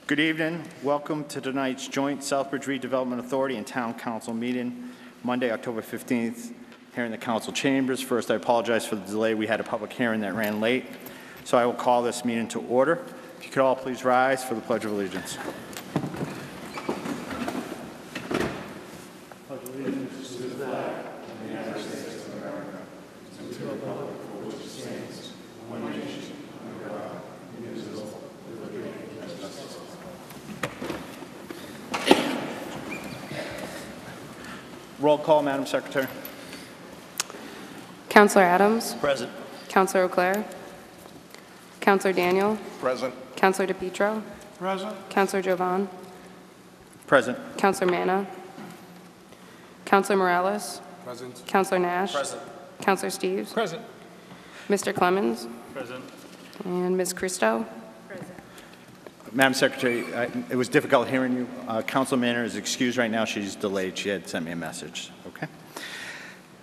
Good evening. Welcome to tonight's joint Southbridge Redevelopment Authority and Town Council meeting, Monday, October 15th, here in the council chambers. First, I apologize for the delay. We had a public hearing that ran late, so I will call this meeting to order. If you could all please rise for the Pledge of Allegiance. Pledge allegiance to the flag of the United States of America and to the republic for which it stands, one nation, under God, indivisible, with liberty and justice. Roll call, Madam Secretary. Councillor Adams. Present. Councillor Auclair. Councillor Daniel. Present. Councillor DePietro. Present. Councillor Jovan. Present. Councillor Manna. Councillor Morales. Present. Councillor Nash. Present. Councillor Steves. Present. Mr. Clemens. Present. And Ms. Christo. Madam Secretary, it was difficult hearing you. Council Manor is excused right now. She's delayed. She had sent me a message. Okay.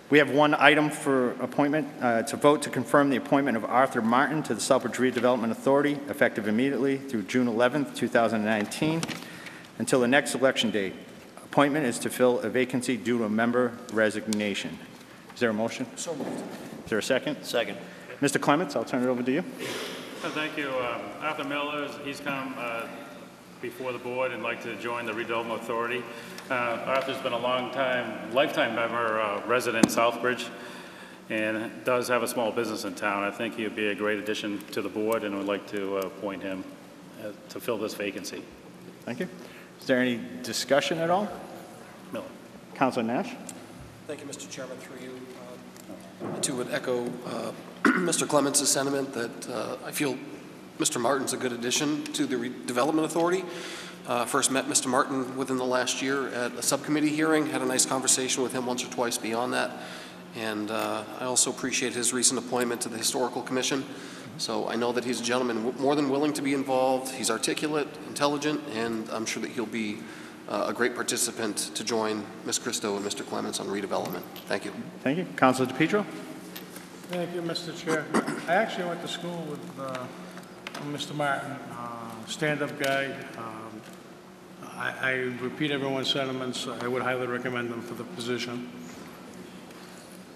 We have one item for appointment. To vote to confirm the appointment of Arthur Martin to the Southbridge Redevelopment Authority, effective immediately through June 11th, 2019, until the next election date. Appointment is to fill a vacancy due to a member resignation. Is there a motion? So moved. Is there a second? Second. Mr. Clements, I'll turn it over to you. Thank you. Arthur Miller, he's come before the board and like to join the Redevelopment Authority. Arthur's been a lifetime member, resident in Southbridge, and does have a small business in town. I think he'd be a great addition to the board, and would like to appoint him to fill this vacancy. Thank you. Is there any discussion at all? Miller. Councilor Nash? Thank you, Mr. Chairman. Through you, I too would echo Mr. Clements' sentiment that I feel Mr. Martin's a good addition to the Redevelopment Authority. First met Mr. Martin within the last year at a subcommittee hearing, had a nice conversation with him once or twice beyond that, and I also appreciate his recent appointment to the Historical Commission. So I know that he's a gentleman more than willing to be involved. He's articulate, intelligent, and I'm sure that he'll be a great participant to join Ms. Christo and Mr. Clements on redevelopment. Thank you. Thank you. Councilor DePietro? Thank you, Mr. Chair. I actually went to school with Mr. Martin, stand-up guy. I repeat everyone's sentiments. I would highly recommend him for the position.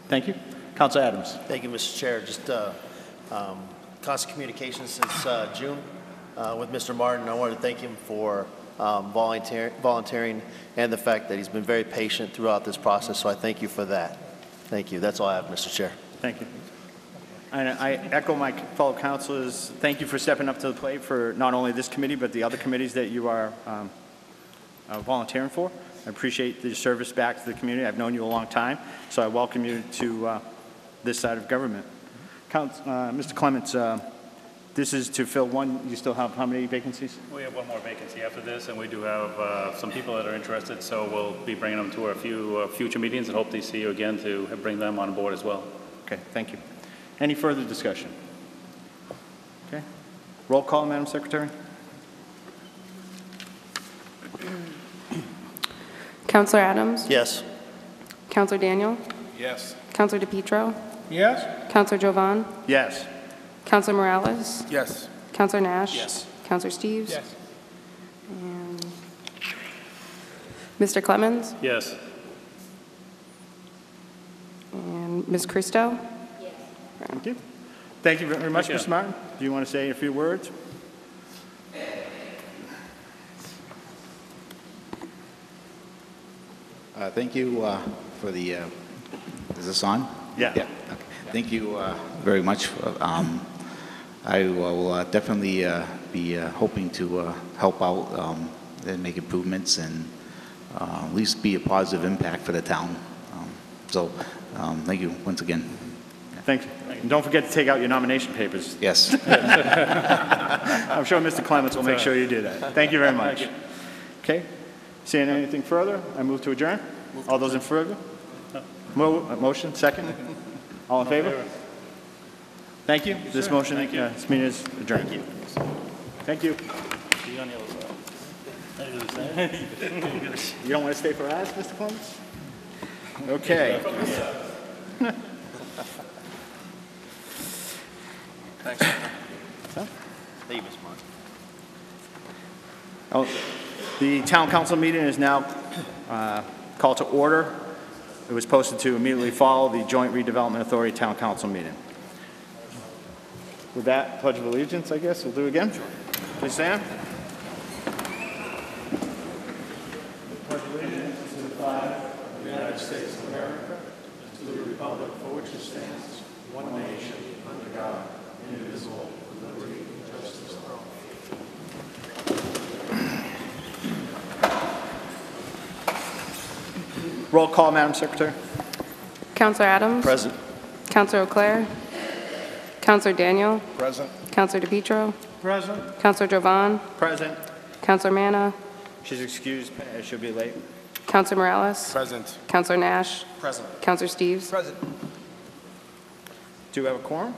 Thank you. Councilor Adams? Thank you, Mr. Chair. Just constant communication since June with Mr. Martin. I wanted to thank him for volunteering and the fact that he's been very patient throughout this process, so I thank you for that. Thank you. That's all I have, Mr. Chair. Thank you. And I echo my fellow councilors. Thank you for stepping up to the plate for not only this committee, but the other committees that you are volunteering for. I appreciate your service back to the community. I've known you a long time, so I welcome you to this side of government. Mr. Clements, this is to fill one. You still have how many vacancies? We have one more vacancy after this, and we do have some people that are interested, so we'll be bringing them to our few future meetings and hope to see you again to bring them on board as well. Okay, thank you. Any further discussion? Okay. Roll call, Madam Secretary. Councillor Adams. Yes. Councillor Daniel. Yes. Councillor DePietro. Yes? Councillor Jovan. Yes. Councillor Morales. Yes. Councillor Nash. Yes. Councillor Steves. Yes. And Mr. Clemens. Yes. And Ms. Christo. Thank you. Thank you very much, Thank you. Mr. Martin. Do you want to say a few words? Thank you for the, is this on? Yeah. Okay. Thank you very much. I will definitely be hoping to help out and make improvements and at least be a positive impact for the town. Thank you once again. Thank you. And don't forget to take out your nomination papers. Yes. I'm sure Mr. Clements will make sure you do that. Thank you very much. Okay. Seeing anything further, I move to adjourn. All those in favor? Motion, second? All in favor? Thank you. This motion, this meeting is adjourned. Thank you. See you on the other side. You don't want to stay for us, Mr. Clements? Okay. Thanks. Thank you, Mr. Martin. Oh, the town council meeting is now called to order. It was posted to immediately follow the Joint Redevelopment Authority Town Council meeting. With that, Pledge of Allegiance, I guess, we'll do again. Please stand. Pledge allegiance to the flag of the United States of America and to the republic for which it stands, one nation, under God, indivisible, with liberty and justice for all. Roll call, Madam Secretary. Counselor Adams? Present. Counselor O'Clair? Counselor Daniel? Present. Counselor DePietro? Present. Counselor Jovan? Present. Counselor Manna? She's excused. She'll be late. Counselor Morales? Present. Counselor Nash? Present. Counselor Steves? Present. Do we have a quorum?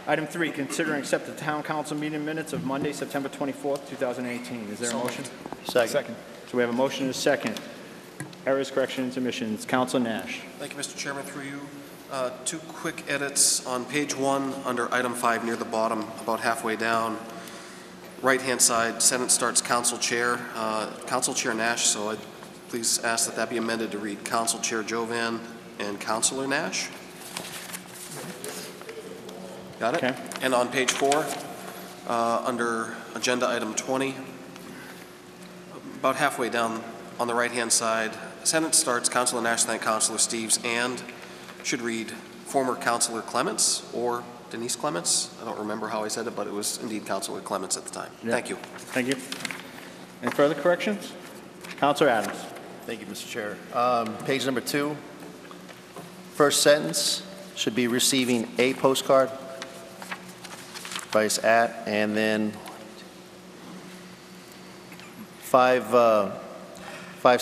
Item 3, consider and accept the town council meeting minutes of Monday, September 24th, 2018. Is there a motion? Second. So we have a motion and a second. Errors, corrections, omissions. Council Nash. Thank you, Mr. Chairman, through you. 2 quick edits on page 1 under item 5 near the bottom, about halfway down. Right-hand side, sentence starts Council Chair Nash, so I'd please ask that that be amended to read Council Chair Jovan and Councilor Nash. Got it? Okay. And on page 4, under agenda item 20, about halfway down on the right-hand side, sentence starts Councilor Nash thank Councilor Steves and should read former Councilor Clements or Denise Clements. I don't remember how I said it, but it was indeed Councilor Clements at the time. Yeah. Thank you. Thank you. Any further corrections? Councilor Adams. Thank you, Mr. Chair. Page number 2, first sentence should be receiving a postcard, vice at, and then five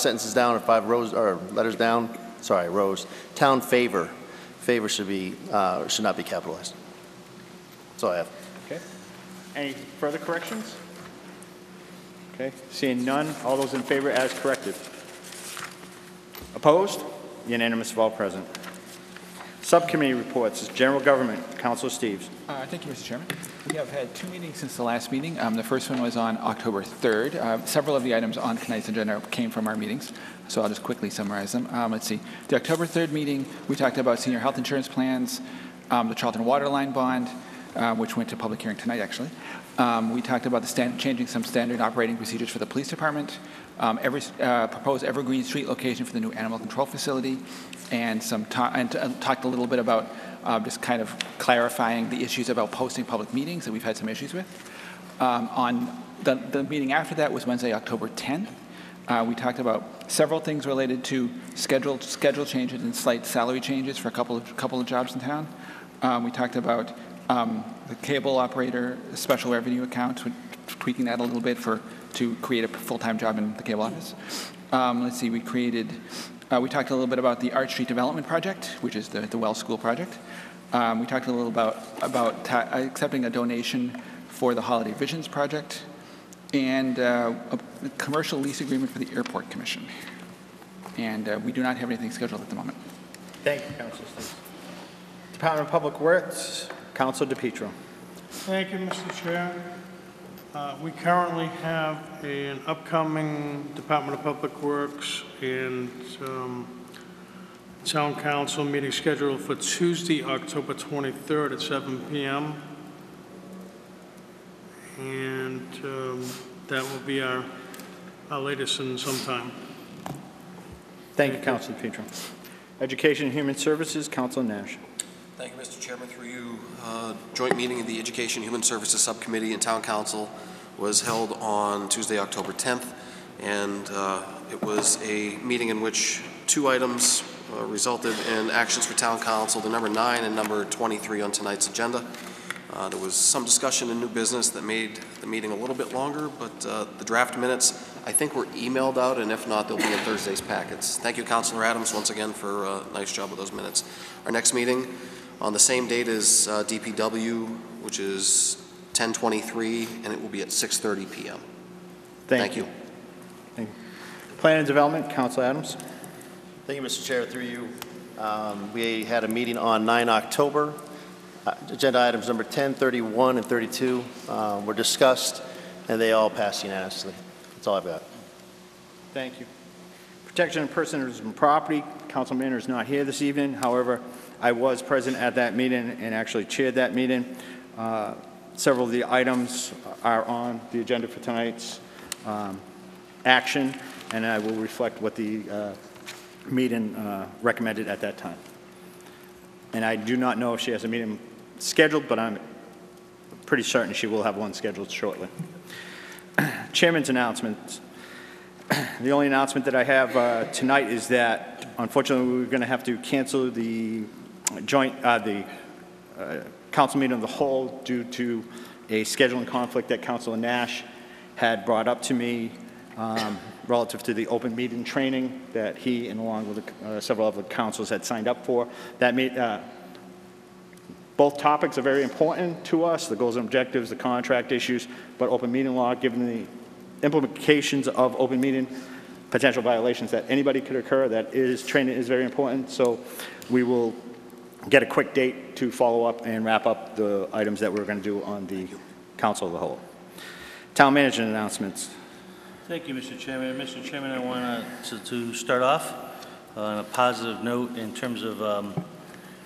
sentences down or 5 rows or letters down. Sorry, rows. Town favor. Favor should not be capitalized. That's all I have. Okay. Any further corrections? Okay. Seeing none, all those in favor as corrected. Opposed? Unanimous of all present. Subcommittee reports. General Government. Councilor Steves. Thank you, Mr. Chairman. We have had 2 meetings since the last meeting. The first one was on October 3rd. Several of the items on tonight's agenda came from our meetings, so I'll just quickly summarize them. Let's see. The October 3rd meeting, we talked about senior health insurance plans, the Charlton Waterline bond, which went to public hearing tonight, actually. We talked about changing some standard operating procedures for the police department, proposed Evergreen Street location for the new animal control facility, and talked a little bit about just kind of clarifying the issues about posting public meetings that we've had some issues with. On the meeting after that was Wednesday, October 10th. We talked about several things related to schedule changes and slight salary changes for a couple of jobs in town. We talked about the cable operator special revenue account, tweaking that a little bit to create a full-time job in the cable office. Let's see, we talked a little bit about the Arch Street Development Project, which is the Wells School project. We talked a little about accepting a donation for the Holiday Visions project, and a commercial lease agreement for the Airport Commission. And we do not have anything scheduled at the moment. Thank you, Councilor Steves. Department of Public Works. Councilor DePietro. Thank you, Mr. Chair. We currently have an upcoming Department of Public Works and Town Council meeting scheduled for Tuesday, October 23rd at 7 p.m. And that will be our latest in some time. Thank you, Councilor DePietro. Education and Human Services. Councilor Nash. Thank you, Mr. Chairman. Through you, joint meeting of the Education and Human Services Subcommittee and Town Council was held on Tuesday, October 10th, and it was a meeting in which 2 items resulted in actions for Town Council, the number 9 and number 23 on tonight's agenda. There was some discussion in new business that made the meeting a little bit longer, but the draft minutes, I think, were emailed out, and if not, they'll be in Thursday's packets. Thank you, Councilor Adams, once again for a nice job with those minutes. Our next meeting on the same date as DPW, which is 10/23, and it will be at 6:30 p.m. Thank you. Thank you. Plan and Development. Councilor Adams. Thank you, Mr. Chair. Through you, we had a meeting on 9 October. Agenda items number 10, 31, and 32 were discussed, and they all passed unanimously. That's all I've got. Thank you. Protection of persons and property. Council Manor is not here this evening. However, I was present at that meeting and actually chaired that meeting. Several of the items are on the agenda for tonight's action, and I will reflect what the meeting recommended at that time. And I do not know if she has a meeting scheduled, but I'm pretty certain she will have one scheduled shortly. Chairman's announcements. The only announcement that I have tonight is that, unfortunately, we're going to have to cancel the council meeting of the whole due to a scheduling conflict that Councilor Nash had brought up to me relative to the open meeting training that he and along with several other councils had signed up for. Both topics are very important to us, the goals and objectives, the contract issues, but open meeting law, given the implications of open meeting, potential violations that anybody could occur, training is very important. So we will get a quick date to follow up and wrap up the items that we're going to do on the council of the whole. Town management announcements. Thank you, Mr. Chairman. Mr. Chairman, I want to start off on a positive note in terms of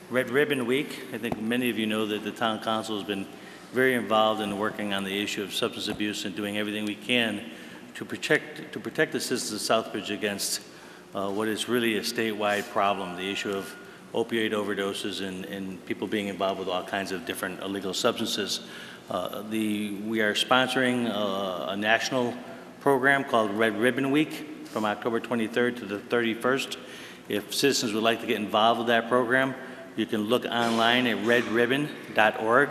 Red Ribbon Week. I think many of you know that the town council has been very involved in working on the issue of substance abuse and doing everything we can to protect the citizens of Southbridge against what is really a statewide problem, the issue of opioid overdoses and people being involved with all kinds of different illegal substances. We are sponsoring a national program called Red Ribbon Week from October 23rd to the 31st. If citizens would like to get involved with that program, you can look online at redribbon.org.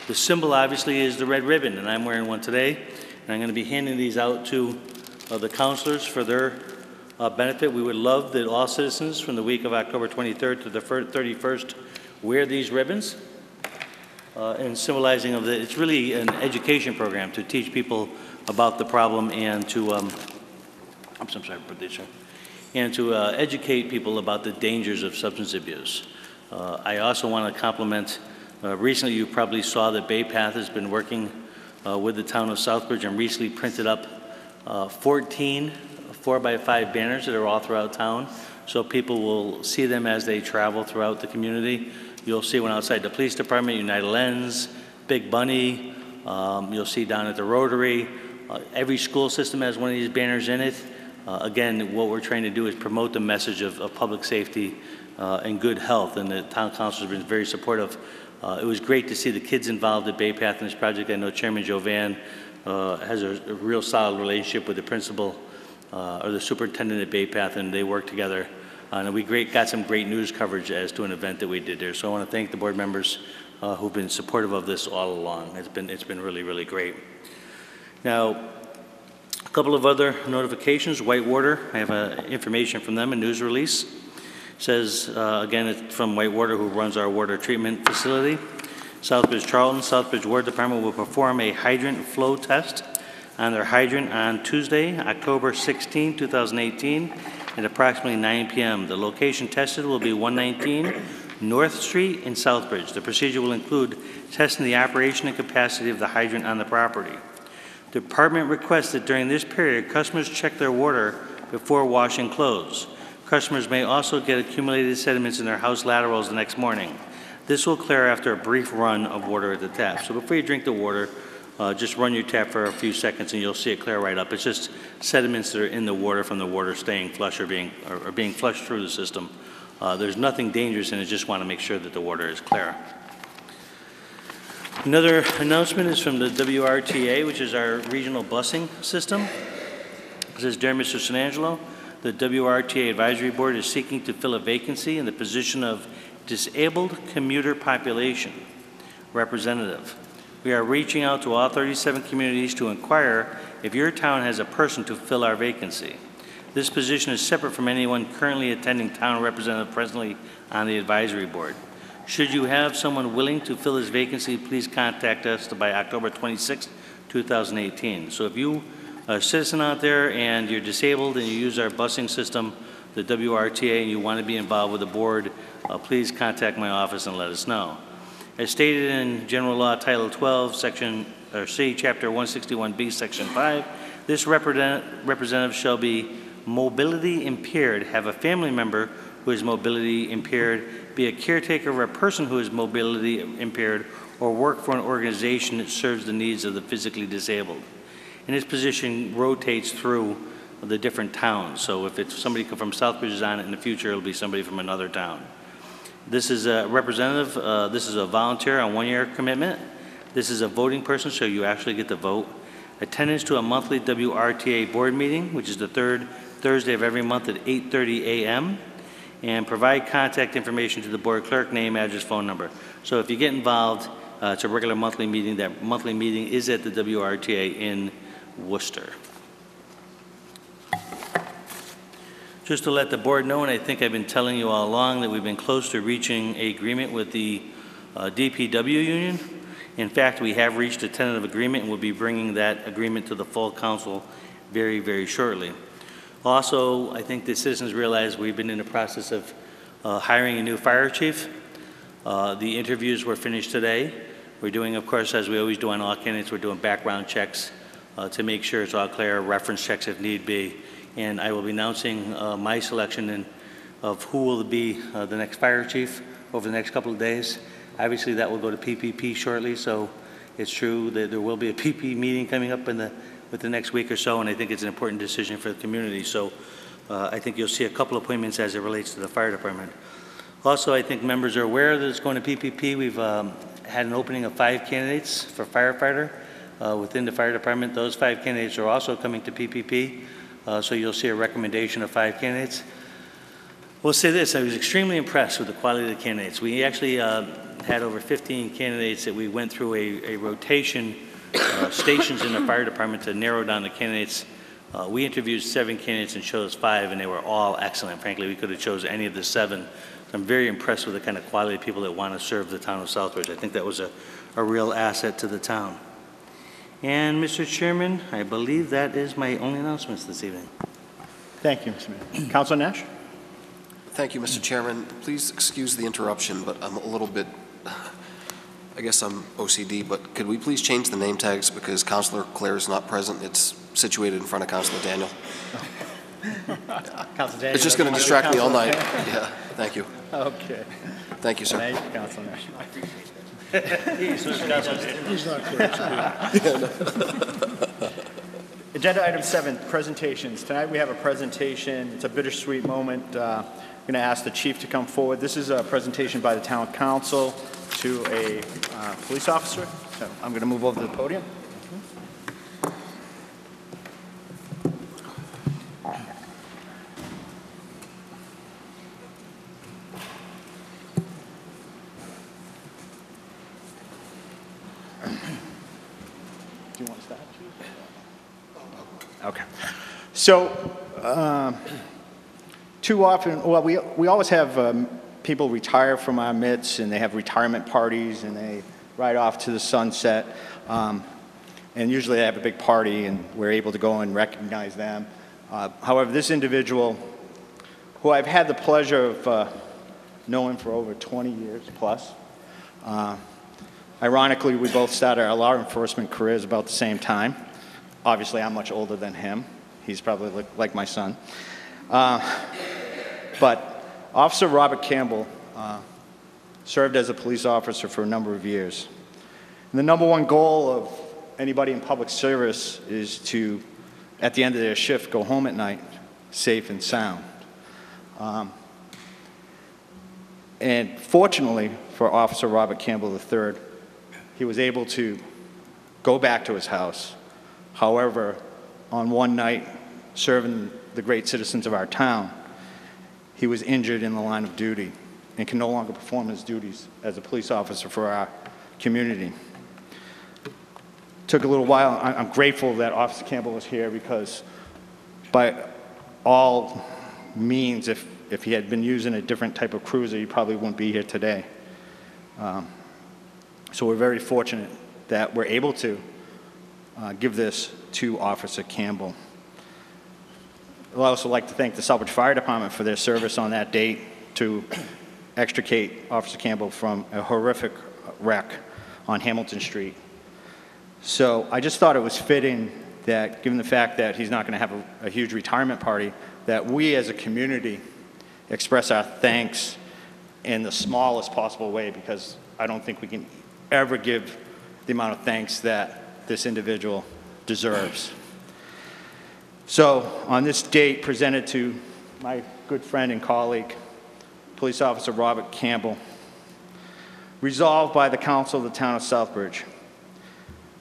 The symbol obviously is the red ribbon, and I'm wearing one today. And I'm going to be handing these out to the councilors for their benefit. We would love that all citizens from the week of October 23rd to the 31st wear these ribbons and symbolizing of it's really an education program to teach people about the problem and to, educate people about the dangers of substance abuse. I also want to compliment, recently you probably saw that Bay Path has been working with the town of Southbridge and recently printed up 14 4x5 banners that are all throughout town, so people will see them as they travel throughout the community. You'll see one outside the police department, United Lens, Big Bunny, you'll see down at the Rotary. Every school system has one of these banners in it. Again, what we're trying to do is promote the message of public safety and good health, and the town council has been very supportive. It was great to see the kids involved at Bay Path in this project. I know Chairman Jovan has a real solid relationship with the principal or the superintendent at Bay Path, and they work together. And we got some great news coverage as to an event that we did there. So I want to thank the board members who've been supportive of this all along. It's been really, really great. Now, a couple of other notifications. Whitewater, I have information from them, a news release. It says, again, it's from Whitewater, who runs our water treatment facility. Southbridge Charlton, Southbridge Water Department will perform a hydrant flow test on their hydrant on Tuesday, October 16, 2018, at approximately 9 p.m. The location tested will be 119 North Street in Southbridge. The procedure will include testing the operation and capacity of the hydrant on the property. The department requests that during this period, customers check their water before washing clothes. Customers may also get accumulated sediments in their house laterals the next morning. This will clear after a brief run of water at the tap. So before you drink the water, just run your tap for a few seconds and you'll see it clear right up. It's just sediments that are in the water from the water staying flush or being flushed through the system. There's nothing dangerous in it, just want to make sure that the water is clear. Another announcement is from the WRTA, which is our regional busing system. It says, Dear Mr. Sanangelo, the WRTA Advisory Board is seeking to fill a vacancy in the position of Disabled Commuter Population Representative. We are reaching out to all 37 communities to inquire if your town has a person to fill our vacancy. This position is separate from anyone currently attending town representative presently on the advisory board. Should you have someone willing to fill this vacancy, please contact us by October 26, 2018. So if you are a citizen out there and you're disabled and you use our busing system, the WRTA, and you want to be involved with the board, please contact my office and let us know. As stated in General Law Title 12, Section C, Chapter 161B, Section 5, this representative shall be mobility impaired, have a family member who is mobility impaired, be a caretaker of a person who is mobility impaired, or work for an organization that serves the needs of the physically disabled. And his position rotates through the different towns. So if it's somebody from Southbridge is on it in the future, it'll be somebody from another town. This is a representative, this is a volunteer on one-year commitment. This is a voting person, so you actually get to vote. Attendance to a monthly WRTA board meeting, which is the third Thursday of every month at 8:30 a.m. And provide contact information to the board clerk, name, address, phone number. So if you get involved, it's a regular monthly meeting. That monthly meeting is at the WRTA in Worcester. Just to let the board know, and I think I've been telling you all along, that we've been close to reaching an agreement with the DPW union. In fact, we have reached a tentative agreement, and we'll be bringing that agreement to the full council very, very shortly. Also, I think the citizens realize we've been in the process of hiring a new fire chief. The interviews were finished today. We're doing, of course, as we always do on all candidates, we're doing background checks to make sure it's all clear, reference checks if need be. And I will be announcing my selection of who will be the next fire chief over the next couple of days. Obviously, that will go to PPP shortly, so it's true that there will be a PP meeting coming up with the next week or so, and I think it's an important decision for the community. So I think you'll see a couple appointments as it relates to the fire department. Also, I think members are aware that it's going to PPP. We've had an opening of 5 candidates for firefighter within the fire department. Those 5 candidates are also coming to PPP. So you'll see a recommendation of 5 candidates. We'll say this, I was extremely impressed with the quality of the candidates. We actually had over 15 candidates that we went through a rotation stations in the fire department to narrow down the candidates. We interviewed 7 candidates and chose 5, and they were all excellent. Frankly, we could have chosen any of the 7. So I'm very impressed with the kind of quality of people that want to serve the town of Southbridge. I think that was a real asset to the town. And Mr. Chairman, I believe that is my only announcements this evening. Thank you, Mr. Mayor. Councilor Nash? Thank you, Mr. Chairman. Please excuse the interruption, but I'm a little bit, I guess I'm OCD, but could we please change the name tags because Councilor Clare is not present? It's situated in front of Councilor Daniel. Councilor Daniel. It's just going to distract me all night. Yeah, thank you. Okay. Thank you, sir. Thank you, Councilor Nash. He's not clear. Agenda item 7, presentations. Tonight we have a presentation. It's a bittersweet moment. I'm going to ask the chief to come forward. This is a presentation by the town council to a police officer. So I'm going to move over to the podium. Do you want to start, Chief? Okay. So, too often, well, we always have people retire from our midst, and they have retirement parties, and they ride off to the sunset. And usually they have a big party, and we're able to go and recognize them. However, this individual, who I've had the pleasure of knowing for over 20 years plus, ironically, we both started our law enforcement careers about the same time. Obviously, I'm much older than him. He's probably like my son. But Officer Robert Campbell served as a police officer for a number of years. And the number one goal of anybody in public service is to, at the end of their shift, go home at night safe and sound. And fortunately for Officer Robert Campbell III, he was able to go back to his house. However, on one night, serving the great citizens of our town, he was injured in the line of duty and can no longer perform his duties as a police officer for our community. Took a little while. I'm grateful that Officer Campbell was here because by all means, if he had been using a different type of cruiser, he probably wouldn't be here today. So we're very fortunate that we're able to give this to Officer Campbell. I'd also like to thank the Southbridge Fire Department for their service on that date to extricate Officer Campbell from a horrific wreck on Hamilton Street. So I just thought it was fitting that, given the fact that he's not going to have a huge retirement party, that we as a community express our thanks in the smallest possible way, because I don't think we can ever give the amount of thanks that this individual deserves. So on this date, presented to my good friend and colleague, Police Officer Robert Campbell, resolved by the Council of the Town of Southbridge.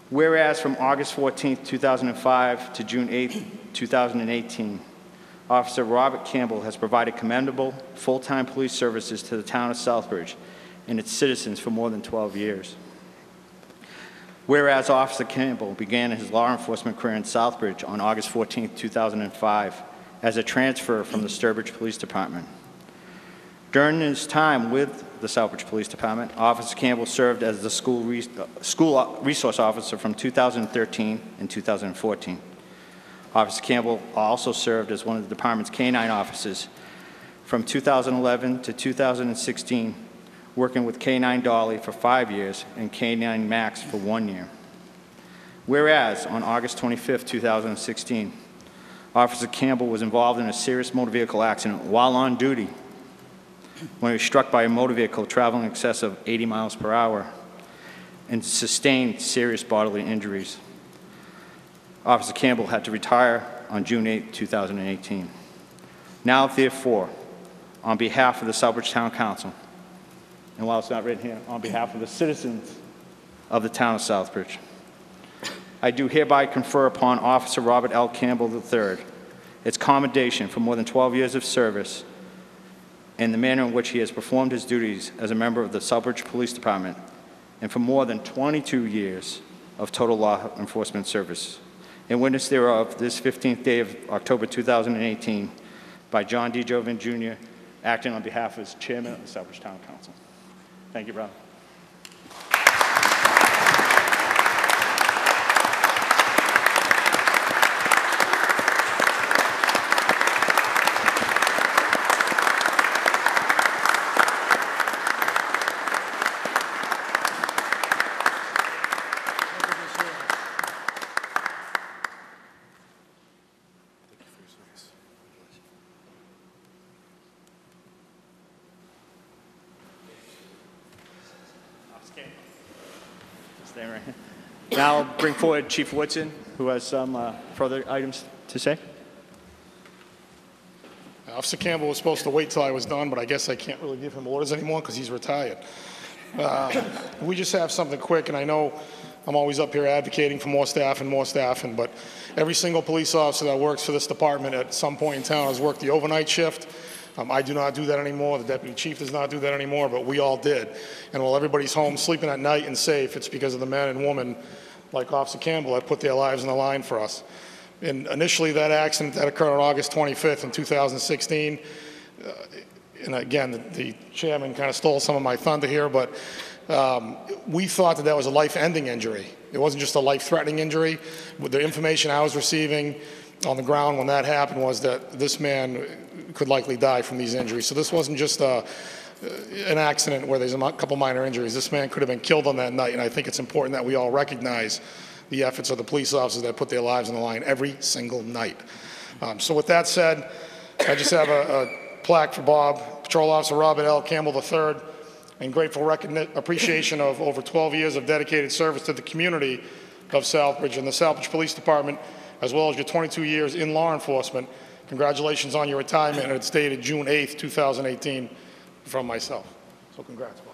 Whereas from August 14, 2005 to June 8, 2018, Officer Robert Campbell has provided commendable full-time police services to the Town of Southbridge and its citizens for more than 12 years. Whereas Officer Campbell began his law enforcement career in Southbridge on August 14, 2005 as a transfer from the Sturbridge Police Department. During his time with the Southbridge Police Department, Officer Campbell served as the school resource officer from 2013 and 2014. Officer Campbell also served as one of the department's K-9 officers from 2011 to 2016, working with K-9 Dolly for 5 years and K-9 Max for 1 year. Whereas on August 25, 2016, Officer Campbell was involved in a serious motor vehicle accident while on duty when he was struck by a motor vehicle traveling in excess of 80 miles per hour and sustained serious bodily injuries. Officer Campbell had to retire on June 8, 2018. Now, therefore, on behalf of the Southbridge Town Council, and while it's not written here, on behalf of the citizens of the Town of Southbridge, I do hereby confer upon Officer Robert L. Campbell III its commendation for more than 12 years of service and the manner in which he has performed his duties as a member of the Southbridge Police Department, and for more than 22 years of total law enforcement service. In witness thereof, this 15th day of October 2018, by John D. Jovan Jr., acting on behalf as Chairman of the Southbridge Town Council. Thank you, brother. Stay right here. Now I'll bring forward Chief Woodson, who has some further items to say. Officer Campbell was supposed to wait till I was done, but I guess I can't really give him orders anymore because he's retired. We just have something quick, and I know I'm always up here advocating for more staffing, but every single police officer that works for this department at some point in time has worked the overnight shift. I do not do that anymore. The deputy chief does not do that anymore, but we all did. And while everybody's home sleeping at night and safe, it's because of the men and women like Officer Campbell that put their lives on the line for us. And initially, that accident that occurred on August 25th in 2016, and again, the chairman kind of stole some of my thunder here, but we thought that that was a life-ending injury. It wasn't just a life-threatening injury. The information I was receiving on the ground when that happened was that this man could likely die from these injuries. So this wasn't just an accident where there's a couple minor injuries. This man could have been killed on that night, and I think it's important that we all recognize the efforts of the police officers that put their lives on the line every single night. So with that said, I just have a plaque for Bob, Patrol Officer Robert L. Campbell III, and grateful appreciation of over 12 years of dedicated service to the community of Southbridge and the Southbridge Police Department, as well as your 22 years in law enforcement. Congratulations on your retirement, and it's dated June 8th, 2018, from myself. So congrats, Bob.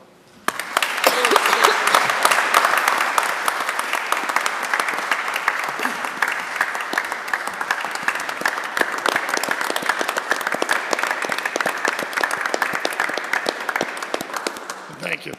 Thank you.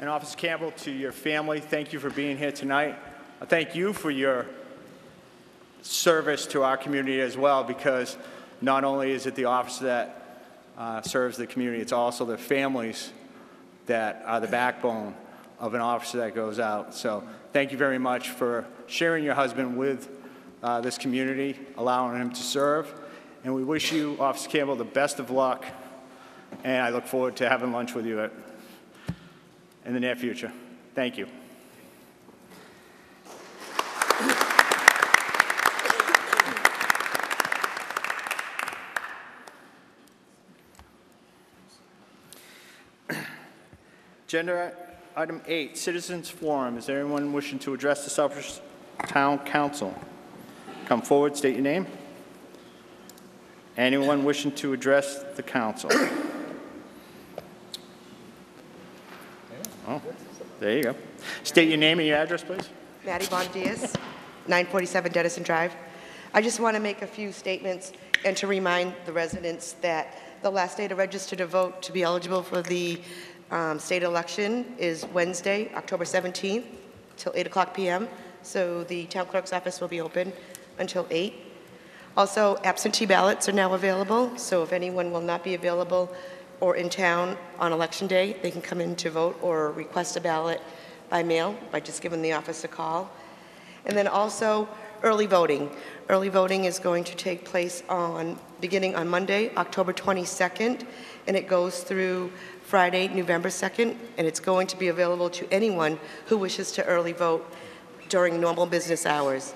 And Officer Campbell, to your family, thank you for being here tonight. I thank you for your service to our community as well, because not only is it the officer that serves the community. It's also the families that are the backbone of an officer that goes out. So thank you very much for sharing your husband with this community, allowing him to serve. And we wish you, Officer Campbell, the best of luck. And I look forward to having lunch with you in the near future. Thank you. Agenda item 8, Citizens Forum. Is there anyone wishing to address the Southbridge Town Council? Come forward, state your name. Anyone wishing to address the council? Oh, there you go. State your name and your address, please. Maddie Bondias, 947 Dennison Drive. I just want to make a few statements and to remind the residents that the last day to register to vote to be eligible for the state election is Wednesday, October 17th, till 8 o'clock p.m. So the town clerk's office will be open until 8. Also, absentee ballots are now available, so if anyone will not be available or in town on election day, they can come in to vote or request a ballot by mail by just giving the office a call. And then also, early voting. Early voting is going to take place beginning on Monday, October 22nd, and it goes through Friday, November 2nd, and it's going to be available to anyone who wishes to early vote during normal business hours.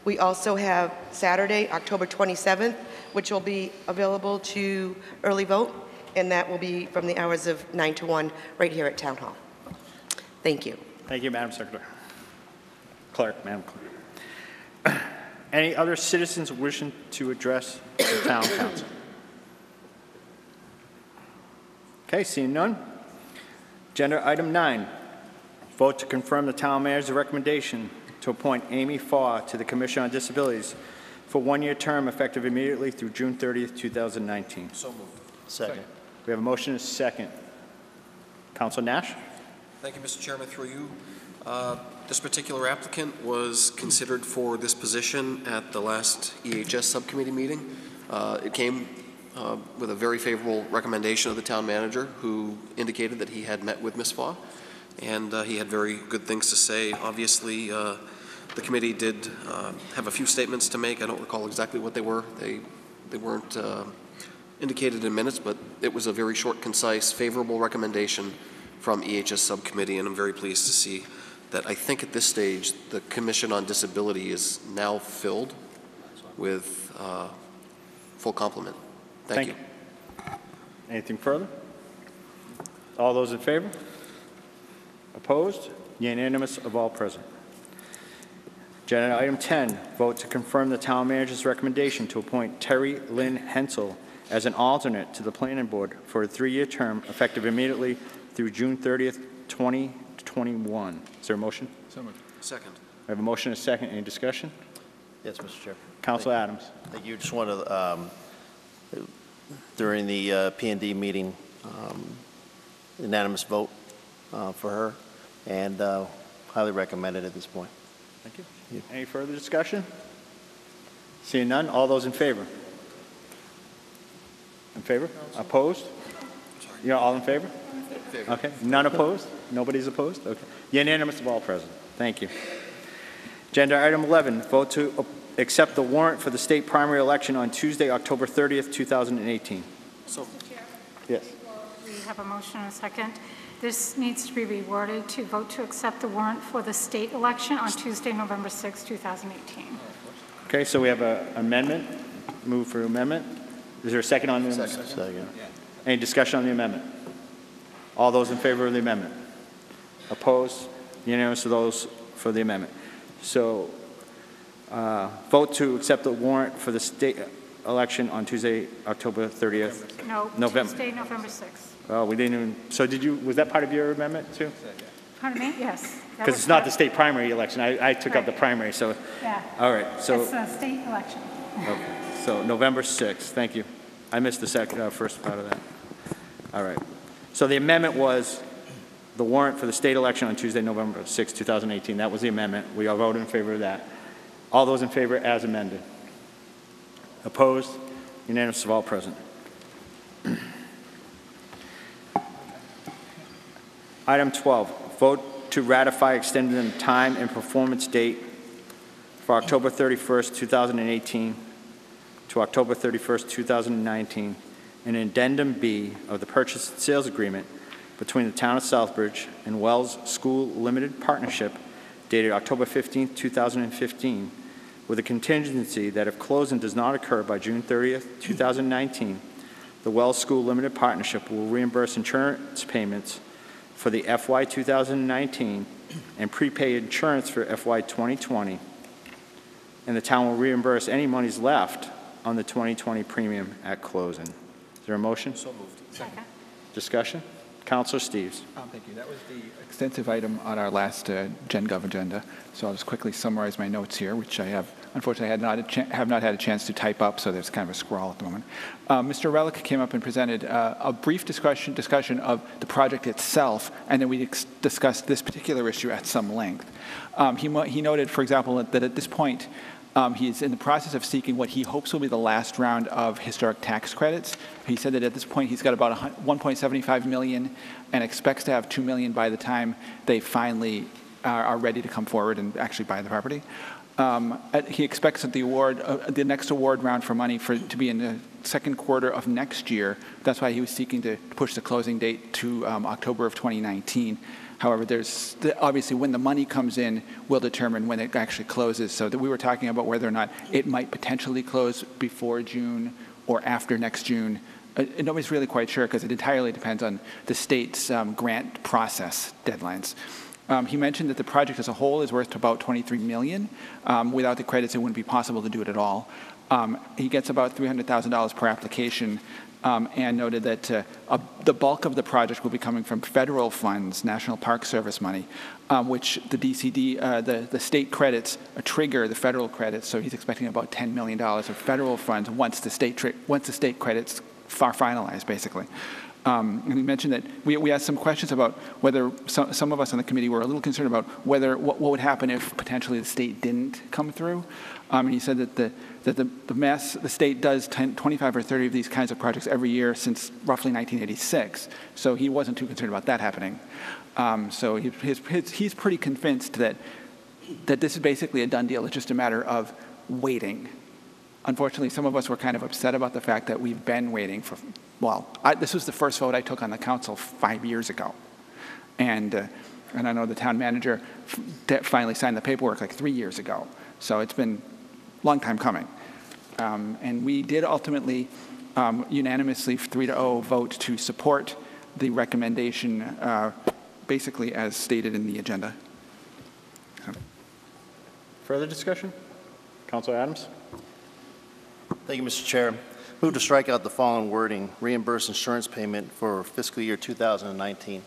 We also have Saturday, October 27th, which will be available to early vote, and that will be from the hours of 9 to 1 right here at Town Hall. Thank you. Thank you, Madam Secretary. Madam Clerk. Any other citizens wishing to address the Town Council? Okay, seeing none. Agenda item 9, vote to confirm the town manager's recommendation to appoint Amy Farr to the Commission on Disabilities for one-year term effective immediately through June 30th, 2019. So moved. Second. We have a motion and a second. Council Nash? Thank you, Mr. Chairman. Through you. This particular applicant was considered for this position at the last EHS subcommittee meeting. It came with a very favorable recommendation of the town manager, who indicated that he had met with Ms. Farr, and he had very good things to say. Obviously, the committee did have a few statements to make. I don't recall exactly what they were. They weren't indicated in minutes, but it was a very short, concise, favorable recommendation from EHS subcommittee, and I'm very pleased to see that I think at this stage the Commission on Disability is now filled with full complement. Thank you. Anything further? All those in favor? Opposed? Unanimous of all present. Agenda item 10, vote to confirm the town manager's recommendation to appoint Terry Lynn Hensel as an alternate to the planning board for a 3-year term effective immediately through June 30th, 2021. Is there a motion? So moved. Second. I have a motion and a second. Any discussion? Yes, Mr. Chair. Council Adams. Thank you. Just want to, during the P&D meeting, unanimous vote for her, and highly recommended at this point. Thank you. Any further discussion? Seeing none, all those in favor? In favor? Opposed? You're all in favor? Okay. None opposed? Nobody's opposed? Okay. Unanimous of all present. Thank you. Agenda item 11, vote to accept the warrant for the state primary election on Tuesday, October 30th, 2018. So, Mr. Chair, Yes. we have a motion and a second. This needs to be reworded to vote to accept the warrant for the state election on Tuesday, November 6, 2018. Okay, so we have an amendment. Move for amendment. Is there a second on the amendment? Second. Any discussion on the amendment? All those in favor of the amendment? Opposed? Unanimous of those for the amendment. So vote to accept the warrant for the state election on Tuesday, October 30th. No, November. Tuesday, November 6th. Oh, we didn't even, so did you, was that part of your amendment too? Pardon me? Yes. Because it's not the state primary election. I took out the primary, so, Yeah. all right. So, It's a state election. okay. So November 6th, thank you. I missed the first part of that. All right. So the amendment was the warrant for the state election on Tuesday, November 6th, 2018. That was the amendment. We all voted in favor of that. All those in favor as amended? Opposed? Unanimous of all present. Item 12, vote to ratify extending the time and performance date for October 31st, 2018 to October 31st, 2019, and Addendum B of the purchase and sales agreement between the Town of Southbridge and Wells School Limited Partnership dated October 15th, 2015, with a contingency that if closing does not occur by June 30th, 2019, the Wells School Limited Partnership will reimburse insurance payments for the FY 2019 and prepay insurance for FY 2020, and the town will reimburse any monies left on the 2020 premium at closing. Is there a motion? So moved. Second. Discussion? Councilor Steves. Thank you. That was the extensive item on our last Gen Gov agenda. So I'll just quickly summarize my notes here, which I have, unfortunately, have not had a chance to type up, so there's kind of a scrawl at the moment. Mr. Relic came up and presented a brief discussion of the project itself, and then we discussed this particular issue at some length. He noted, for example, that at this point, he's in the process of seeking what he hopes will be the last round of historic tax credits. He said that at this point he's got about $1.75 million and expects to have $2 million by the time they finally are ready to come forward and actually buy the property. He expects that the next award round for money to be in the second quarter of next year. That's why he was seeking to push the closing date to October of 2019. However, obviously when the money comes in, we'll determine when it actually closes. So that we were talking about whether or not it might potentially close before June or after next June. Nobody's really quite sure because it entirely depends on the state's grant process deadlines. He mentioned that the project as a whole is worth about $23 million. Without the credits, it wouldn't be possible to do it at all. He gets about $300,000 per application. And noted that the bulk of the project will be coming from federal funds, National Park Service money, which the DCD, the state credits trigger the federal credits. So he's expecting about $10 million of federal funds once the state credits are finalized, basically. And he mentioned that we asked some questions about whether some of us on the committee were a little concerned about what would happen if potentially the state didn't come through. And he said that the state does 25 or 30 of these kinds of projects every year since roughly 1986. So he wasn't too concerned about that happening. So he's pretty convinced that this is basically a done deal. It's just a matter of waiting. Unfortunately, some of us were kind of upset about the fact that we've been waiting for, this was the first vote I took on the council 5 years ago. And I know the town manager finally signed the paperwork like 3 years ago. So it's been a long time coming. And we did ultimately unanimously 3-0 vote to support the recommendation basically as stated in the agenda. Further discussion? Councilor Adams? Thank you, Mr. Chair. Move to strike out the following wording, reimburse insurance payment for fiscal year 2019.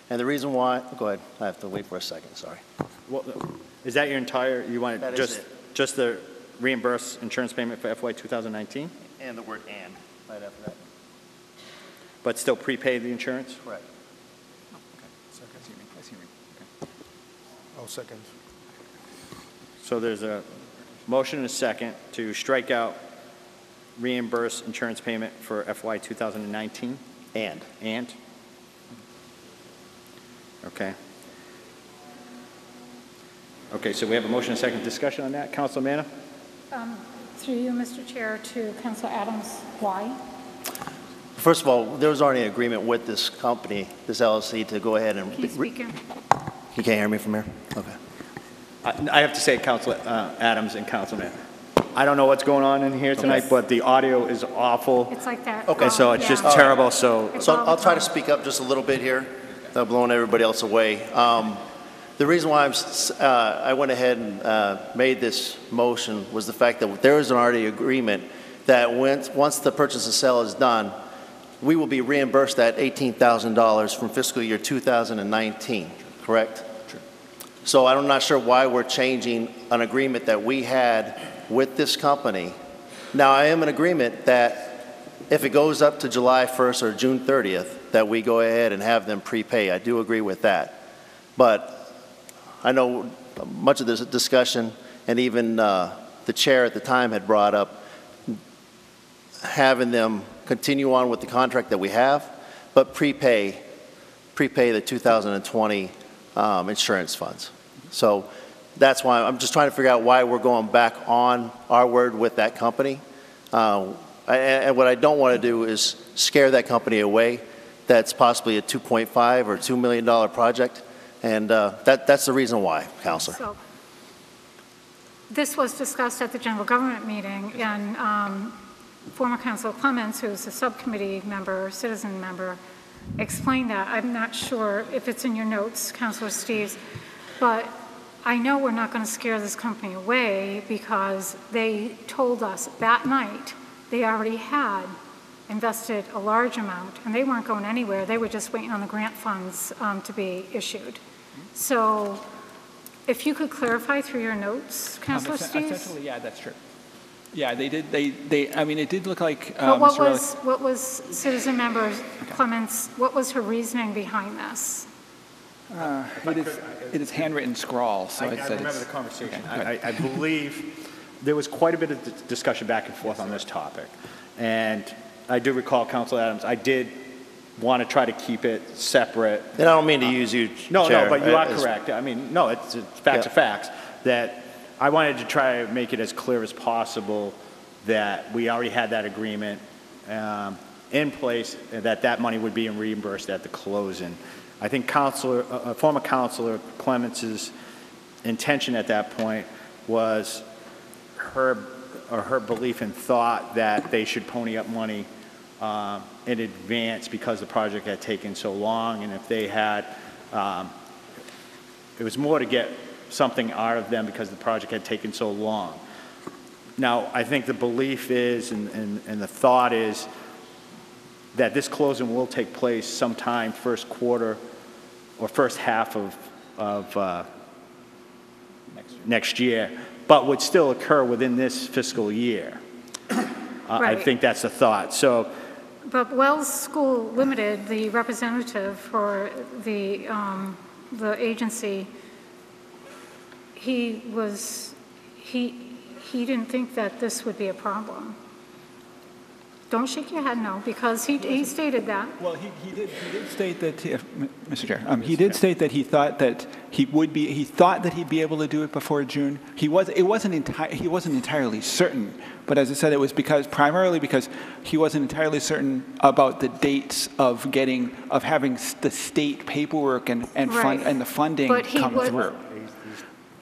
And the reason why, go ahead, I have to wait for a second, sorry. Well, is that your entire, you want That is it. just the reimburse insurance payment for FY 2019? And the word "and" right after that. But still prepay the insurance? Correct. I'll second. So there's a motion and a second to strike out reimburse insurance payment for FY 2019? And. Okay. Okay, so we have a motion and a second discussion on that. Councilor Manna? Through you, Mr. Chair, to Councilor Adams, why? First of all, there was already an agreement with this company, this LLC, to go ahead and... Can you speak in? You can't hear me from here? Okay. I have to say, Councilor Adams and Councilman, I don't know what's going on in here tonight, but the audio is awful. It's like that. Okay. So it's just terrible, so... So I'll try to speak up just a little bit here, without blowing everybody else away. The reason why I went ahead and made this motion was the fact that there is an already agreement that once the purchase and sale is done, we will be reimbursed that $18,000 from fiscal year 2019, correct? True. So I'm not sure why we're changing an agreement that we had with this company. Now, I am in agreement that if it goes up to July 1st or June 30th, that we go ahead and have them prepay. I do agree with that. But I know much of this discussion, and even the chair at the time had brought up having them continue on with the contract that we have, but prepay prepay the 2020 insurance funds. So that's why I'm just trying to figure out why we're going back on our word with that company. And what I don't want to do is scare that company away. That's possibly a $2.5 or $2 million project. And that's the reason why, Counselor. So, this was discussed at the general government meeting, and former Councilor Clements, who's a subcommittee member, citizen member, explained that. I'm not sure if it's in your notes, Councilor Steves, but I know we're not going to scare this company away because they told us that night they already had invested a large amount, and they weren't going anywhere. They were just waiting on the grant funds to be issued. So if you could clarify through your notes, Councilor Steves? Essentially, yeah, that's true. Yeah, they did. I mean, it did look like. But what was Citizen Member Clements? What was her reasoning behind this? It is handwritten scrawl. So I remember the conversation. I believe there was quite a bit of discussion back and forth on this topic, and I do recall, Councilor Adams, I did want to try to keep it separate. And I don't mean to use you, No, Chair, no, but you are correct. I mean, no, it's facts are facts. That I wanted to try to make it as clear as possible that we already had that agreement in place, and that money would be reimbursed at the closing. I think former Councilor Clements' intention at that point was her belief and thought that they should pony up money in advance because the project had taken so long, and if they had, it was more to get something out of them because the project had taken so long. Now, I think the belief is, and the thought is, that this closing will take place sometime first quarter or first half of next year, but would still occur within this fiscal year. Right. I think that's the thought. So, but Wells School Limited, the representative for the agency, he didn't think that this would be a problem. Don't shake your head no, because he stated that. Well, he did state that, Mr. Chair, he did state that he thought that he thought that he'd be able to do it before June. He wasn't entirely certain, but as I said, it was primarily because he wasn't entirely certain about the dates of having the state paperwork and the funding come through.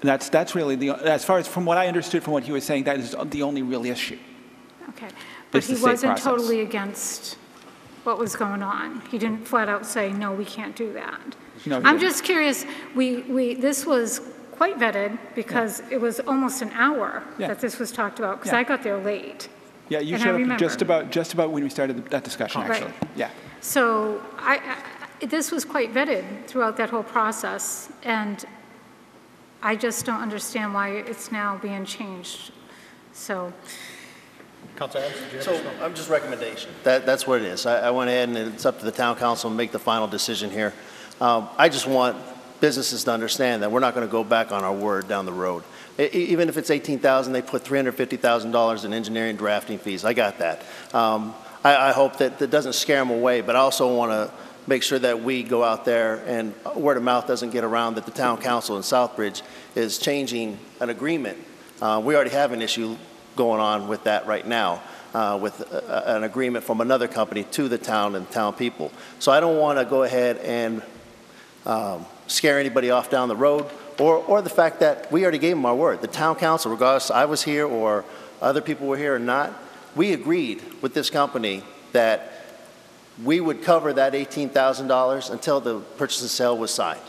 That's really as far as from what I understood from what he was saying, that is the only real issue. Okay. But he wasn't totally against what was going on. He didn't flat out say, no, we can't do that. No, I'm just curious, this was quite vetted because it was almost an hour that this was talked about, because I got there late. Yeah, you showed up just about when we started that discussion, actually. Right. Yeah. So this was quite vetted throughout that whole process, and I just don't understand why it's now being changed. So. Councilor Adams, did you have So I'm just recommendation. That's what it is. I went ahead, and it's up to the town council to make the final decision here. I just want businesses to understand that we're not going to go back on our word down the road. Even if it's $18,000, they put $350,000 in engineering drafting fees. I got that. I hope that doesn't scare them away, but I also want to make sure that we go out there and word of mouth doesn't get around that the town council in Southbridge is changing an agreement. We already have an issue going on with that right now, with an agreement from another company to the town and town people. So I don't want to go ahead and scare anybody off down the road, or the fact that we already gave them our word. The town council, regardless I was here or other people were here or not, we agreed with this company that we would cover that $18,000 until the purchase and sale was signed.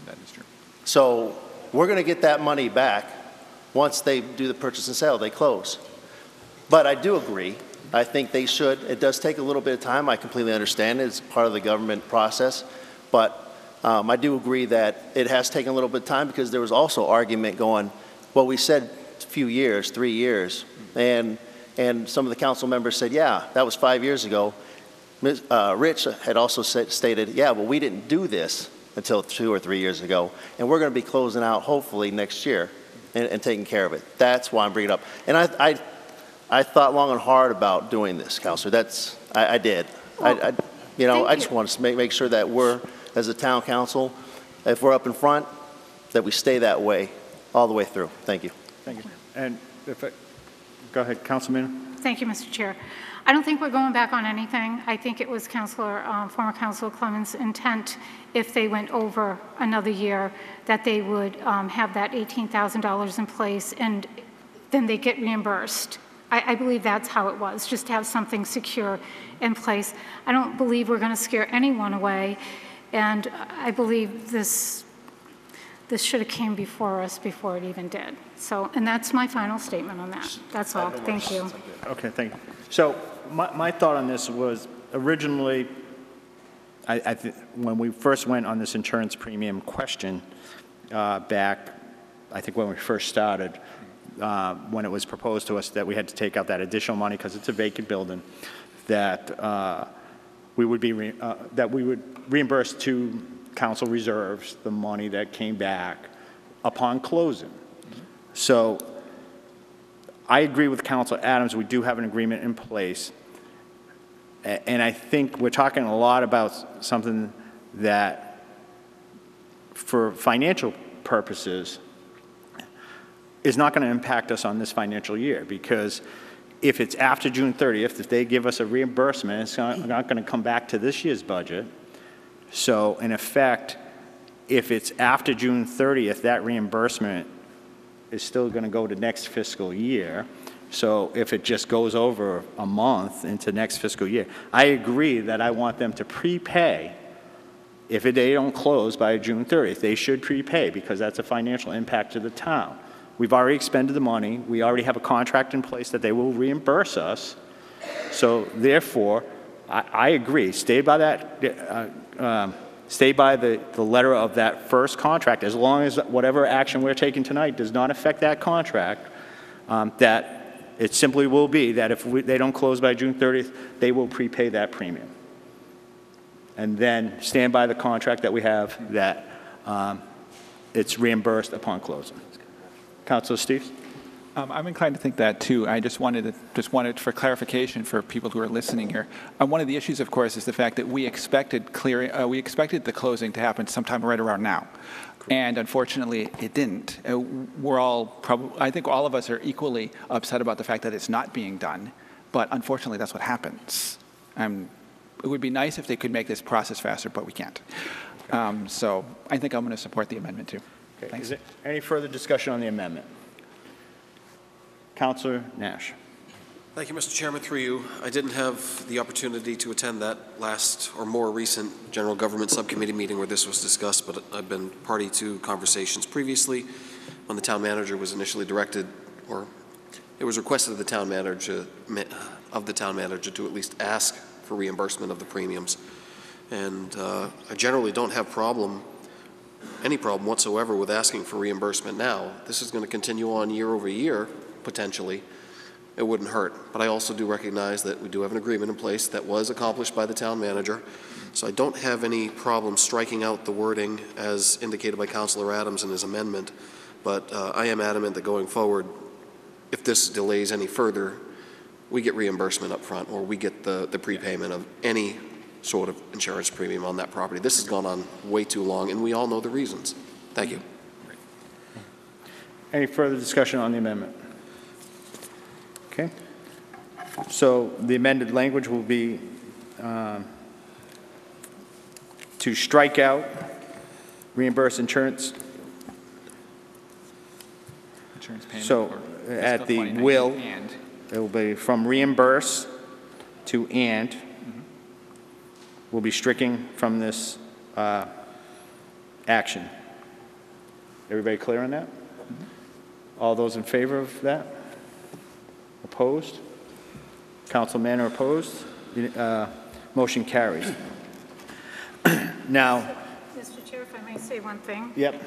That is true. So we're going to get that money back once they do the purchase and sale, they close. But I do agree. I think they should. It does take a little bit of time. I completely understand it. It's part of the government process. But I do agree that it has taken a little bit of time because there was also argument going, well, we said a few years, 3 years. And some of the council members said, yeah, that was 5 years ago. Rich had also stated, yeah, well, we didn't do this until 2 or 3 years ago. And we're going to be closing out hopefully next year. And taking care of it. That's why I'm bringing it up. And I thought long and hard about doing this, Counselor. I did. Well, I just want to make sure that we're as a town council, if we're up in front, that we stay that way all the way through. Thank you. Thank you. And go ahead, Councilman. Thank you, Mr. Chair. I don't think we're going back on anything. I think it was former Councilor Clements' intent, if they went over another year, that they would have that $18,000 in place, and then they get reimbursed. I believe that's how it was, just to have something secure in place. I don't believe we're going to scare anyone away, and I believe this should have came before us before it even did. So, and that's my final statement on that. That's all. Thank you. Okay, thank you. So my thought on this was originally, I think when we first went on this insurance premium question back, I think when we first started, when it was proposed to us that we had to take out that additional money because it's a vacant building, that we would reimburse to council reserves the money that came back upon closing. So I agree with Councilor Adams. We do have an agreement in place. And I think we're talking a lot about something that, for financial purposes, is not going to impact us on this financial year, because if it's after June 30th, if they give us a reimbursement, it's not going to come back to this year's budget. So in effect, if it's after June 30th, that reimbursement is still going to go to next fiscal year. So if it just goes over a month into next fiscal year, I agree that I want them to prepay. If they don't close by June 30th, they should prepay, because that's a financial impact to the town. We've already expended the money. We already have a contract in place that they will reimburse us. So therefore, I agree. Stay by that. Stay by the letter of that first contract, as long as whatever action we're taking tonight does not affect that contract. That it simply will be that if they don't close by June 30th, they will prepay that premium. And then stand by the contract that we have, that it's reimbursed upon closing. Councilor Steves? I'm inclined to think that too. I just wanted for clarification for people who are listening here. One of the issues, of course, is the fact that we expected the closing to happen sometime right around now, and unfortunately, it didn't. I think all of us are equally upset about the fact that it's not being done, but unfortunately, that's what happens. It would be nice if they could make this process faster, but we can't. So I think I'm going to support the amendment too. Okay. Thanks. Is there any further discussion on the amendment? Councilor Nash. Thank you, Mr. Chairman. Through you, I didn't have the opportunity to attend that last or more recent General Government Subcommittee meeting where this was discussed, but I've been party to conversations previously when the town manager was initially directed, or it was requested of the town manager to at least ask for reimbursement of the premiums. And I generally don't have any problem whatsoever with asking for reimbursement now. This is going to continue on year over year, potentially. It wouldn't hurt. But I also do recognize that we do have an agreement in place that was accomplished by the town manager. So I don't have any problem striking out the wording as indicated by Councilor Adams in his amendment. But I am adamant that going forward, if this delays any further, we get reimbursement up front, or we get the prepayment of any sort of insurance premium on that property. This has gone on way too long, and we all know the reasons. Thank you. Any further discussion on the amendment? Okay. So the amended language will be to strike out reimburse insurance. Payment so at the will, it will be from reimburse to and. Will be stricken from this action. Everybody clear on that? All those in favor of that? Opposed? Council Manor opposed? Motion carries. Now, Mr. Chair, if I may say one thing. yep.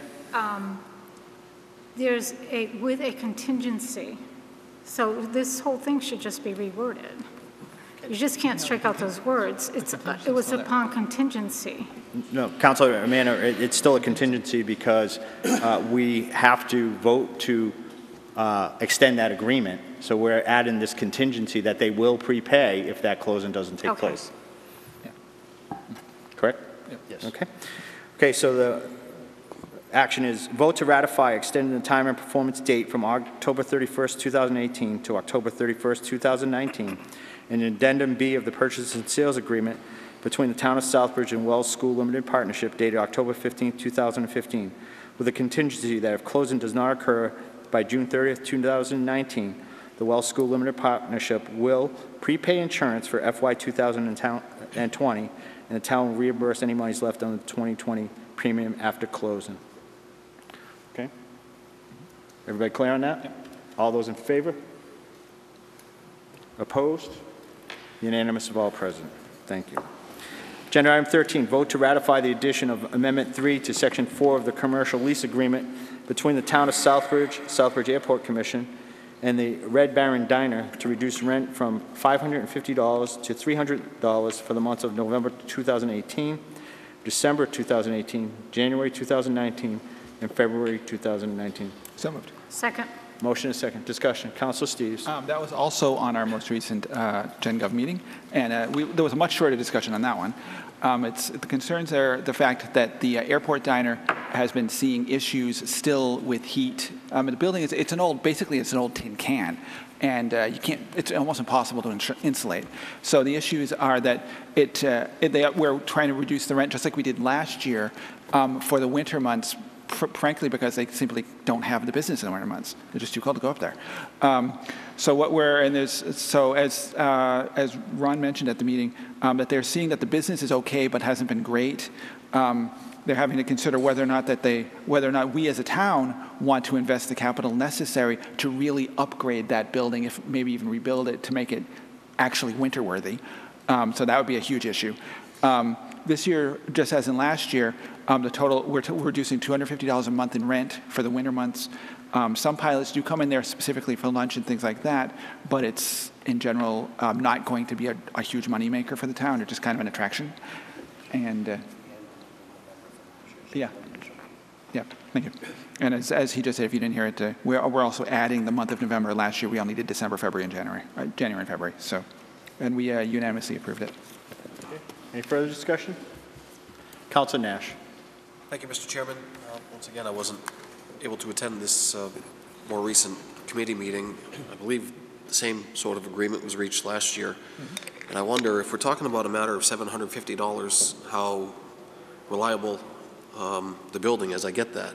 There's with a contingency. So this whole thing should just be reworded. You just can't strike out those words. It was upon contingency. No, Councilor Manor, it's still a contingency because we have to vote to extend that agreement. So we're adding this contingency that they will prepay if that closing doesn't take place. Yeah. Correct? Yes. Okay. Okay, so the action is vote to ratify extending the time and performance date from October 31st, 2018 to October 31st, 2019, and addendum B of the purchase and sales agreement between the Town of Southbridge and Wells School Limited Partnership dated October 15th, 2015, with a contingency that if closing does not occur by June 30th, 2019, the Wells School Limited Partnership will prepay insurance for FY 2020, and the town will reimburse any monies left on the 2020 premium after closing. Okay? Everybody clear on that? Yep. All those in favor? Opposed? Unanimous of all present. Thank you. Agenda item 13, vote to ratify the addition of Amendment 3 to Section 4 of the commercial lease agreement between the Town of Southbridge, Southbridge Airport Commission, and the Red Baron Diner to reduce rent from $550 to $300 for the months of November 2018, December 2018, January 2019, and February 2019. So moved. Second. Motion is second. Discussion. Councilor Steves. That was also on our most recent Gen Gov meeting, and there was a much shorter discussion on that one. The concerns are the fact that the airport diner has been seeing issues still with heat. The building it's an old tin can, and it's almost impossible to insulate. So the issues are that we're trying to reduce the rent just like we did last year for the winter months. Frankly, because they simply don't have the business in the winter months. They're just too cold to go up there. As Ron mentioned at the meeting, that they're seeing that the business is okay but hasn't been great. They're having to consider whether or not we as a town want to invest the capital necessary to really upgrade that building, if maybe even rebuild it to make it actually winter worthy. So that would be a huge issue. This year, just as in last year, the total, we're reducing $250 a month in rent for the winter months. Some pilots do come in there specifically for lunch and things like that, but it's, in general, not going to be a huge moneymaker for the town. It's just kind of an attraction. And, yeah, thank you. And as he just said, if you didn't hear it, we're also adding the month of November. Last year, we only did December, February, and January and February. So, and we unanimously approved it. Any further discussion? Councilor Nash. Thank you, Mr. Chairman. Once again, I wasn't able to attend this more recent committee meeting. I believe the same sort of agreement was reached last year. Mm-hmm. And I wonder if we're talking about a matter of $750, how reliable the building is. I get that.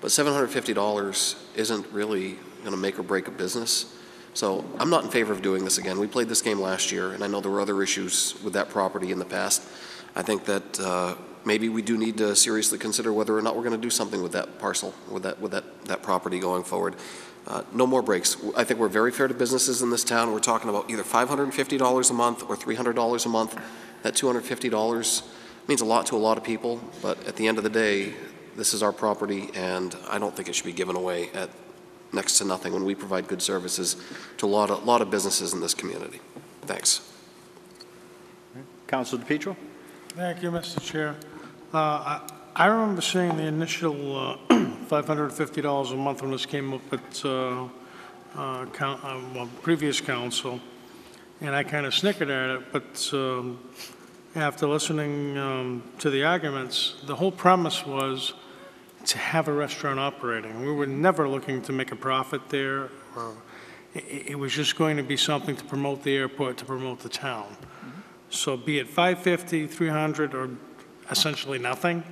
But $750 isn't really going to make or break a business. So I'm not in favor of doing this again. We played this game last year, and I know there were other issues with that property in the past. I think that maybe we do need to seriously consider whether or not we're going to do something with that parcel, with that property going forward. No more breaks. I think we're very fair to businesses in this town. We're talking about either $550 a month or $300 a month. That $250 means a lot to a lot of people, but at the end of the day, this is our property, and I don't think it should be given away at next to nothing when we provide good services to a lot of businesses in this community. Thanks. Councilor DePietro. Thank you, Mr. Chair. I remember seeing the initial $550 a month when this came up at previous council, and I kind of snickered at it, but after listening to the arguments, the whole premise was to have a restaurant operating. We were never looking to make a profit there, or it was just going to be something to promote the airport, to promote the town. Mm-hmm. So be it $550, $300, or essentially nothing,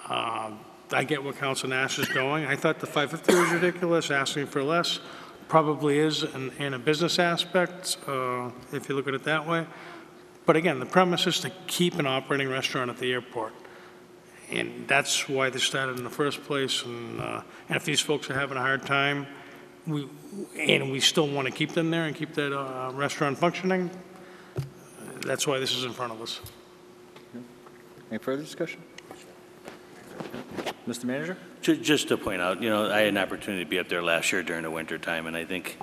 I get where Council Nash is going. I thought the $550 was ridiculous. Asking for less probably is in a business aspect, if you look at it that way. But again, the premise is to keep an operating restaurant at the airport. And that's why they started in the first place. And if these folks are having a hard time, we still want to keep them there and keep that restaurant functioning, that's why this is in front of us. Any further discussion? Mr. Manager? Just to point out, I had an opportunity to be up there last year during the winter time, and I think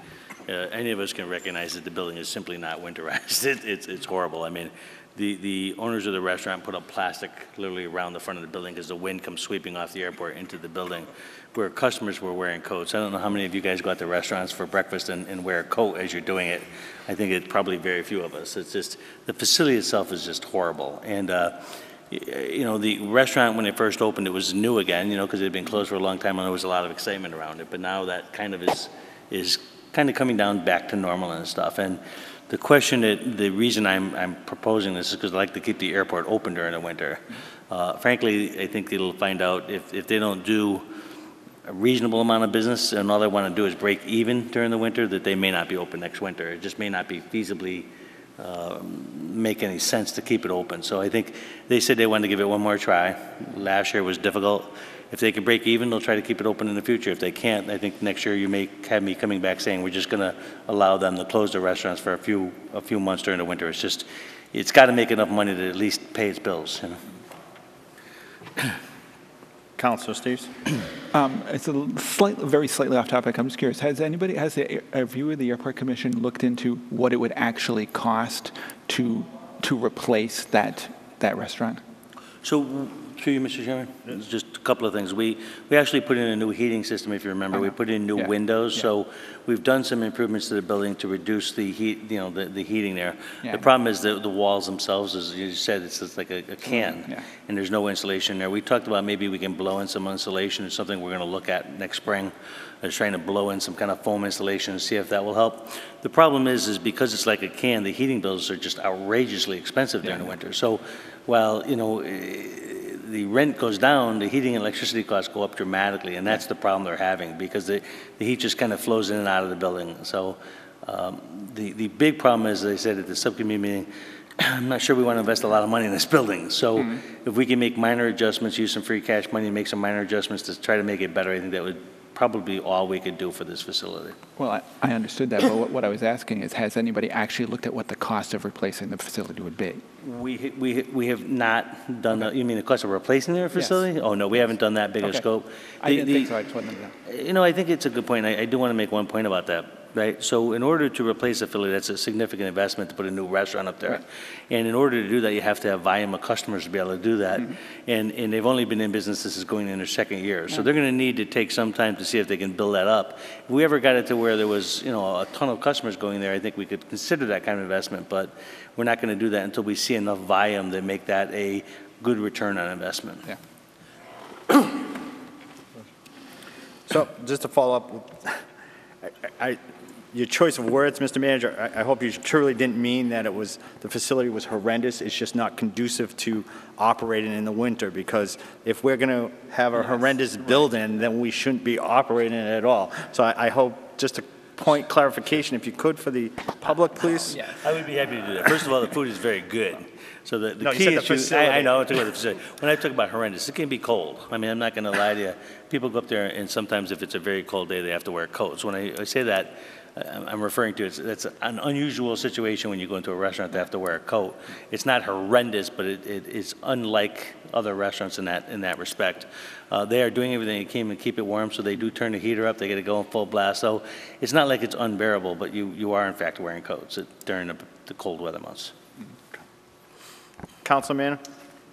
any of us can recognize that the building is simply not winterized. It's horrible. I mean, the owners of the restaurant put up plastic literally around the front of the building because the wind comes sweeping off the airport into the building, where customers were wearing coats. I don't know how many of you guys go out to restaurants for breakfast and wear a coat as you're doing it. I think it's probably very few of us. It's just, the facility itself is just horrible. And you know, the restaurant, when it first opened, it was new again, you know, because it had been closed for a long time, and there was a lot of excitement around it. But now that kind of is kind of coming down back to normal and stuff. And the question the reason I'm proposing this is because I like to keep the airport open during the winter. Frankly, I think it'll find out if they don't do a reasonable amount of business and all they want to do is break even during the winter, that they may not be open next winter. It just may not be feasibly make any sense to keep it open. So I think they said they wanted to give it one more try. Last year was difficult. If they can break even, they'll try to keep it open in the future. If they can't, I think next year you may have me coming back saying we're just going to allow them to close the restaurants for a few months during the winter. It's just, it's got to make enough money to at least pay its bills. You know? Councilor Steves? It's very slightly off topic. I'm just curious. Has a view of the Airport Commission looked into what it would actually cost to replace that restaurant? So, through you, Mr. Chairman, just a couple of things. We actually put in a new heating system, if you remember. We put in new windows, so we've done some improvements to the building to reduce the heat, you know, the heating there. The problem is the walls themselves, as you said, it's just like a can, and there's no insulation there. We talked about maybe we can blow in some insulation. It's something we're going to look at next spring. I was trying to blow in some kind of foam insulation and see if that will help. The problem is because it's like a can, the heating bills are just outrageously expensive during the winter. So while, you know, the rent goes down, the heating and electricity costs go up dramatically, and that's the problem they're having, because the heat just kind of flows in and out of the building. So the big problem is, as I said at the subcommittee meeting, I'm not sure we want to invest a lot of money in this building. So if we can make minor adjustments, use some free cash money, and make some minor adjustments to try to make it better, I think that would probably be all we could do for this facility. Well, I understood that, but what I was asking is, has anybody actually looked at what the cost of replacing the facility would be? We have not done that. You mean the cost of replacing their facility? Yes. Oh, no, we haven't done that big of a scope. I didn't think so. I just wanted to know. You know, I think it's a good point. I do want to make one point about that, right? So in order to replace a facility, that's a significant investment to put a new restaurant up there. Right. And in order to do that, you have to have volume of customers to be able to do that. And they've only been in business, this is going in their second year. So they're going to need to take some time to see if they can build that up. If we ever got it to where there was, you know, a ton of customers going there, I think we could consider that kind of investment. But we're not going to do that until we see enough volume to make that a good return on investment. Yeah. So just to follow up, your choice of words, Mr. Manager, I hope you truly didn't mean that the facility was horrendous. It's just not conducive to operating in the winter, because if we're going to have a horrendous building, then we shouldn't be operating it at all. So I hope, just a point clarification, if you could, for the public, please. Yeah, I would be happy to do that. First of all, the food is very good. So the no, key you said the facility. I know, I talk about the facility. When I talk about horrendous, it can be cold. I mean, I'm not going to lie to you. People go up there, and sometimes if it's a very cold day, they have to wear coats. When I say that, I'm referring to that's an unusual situation when you go into a restaurant to have to wear a coat. It's not horrendous, but it's unlike other restaurants in that respect. They are doing everything they can to keep it warm, so they do turn the heater up. They get to go in full blast. So it's not like it's unbearable, but you are in fact wearing coats during the cold weather months. Councilman?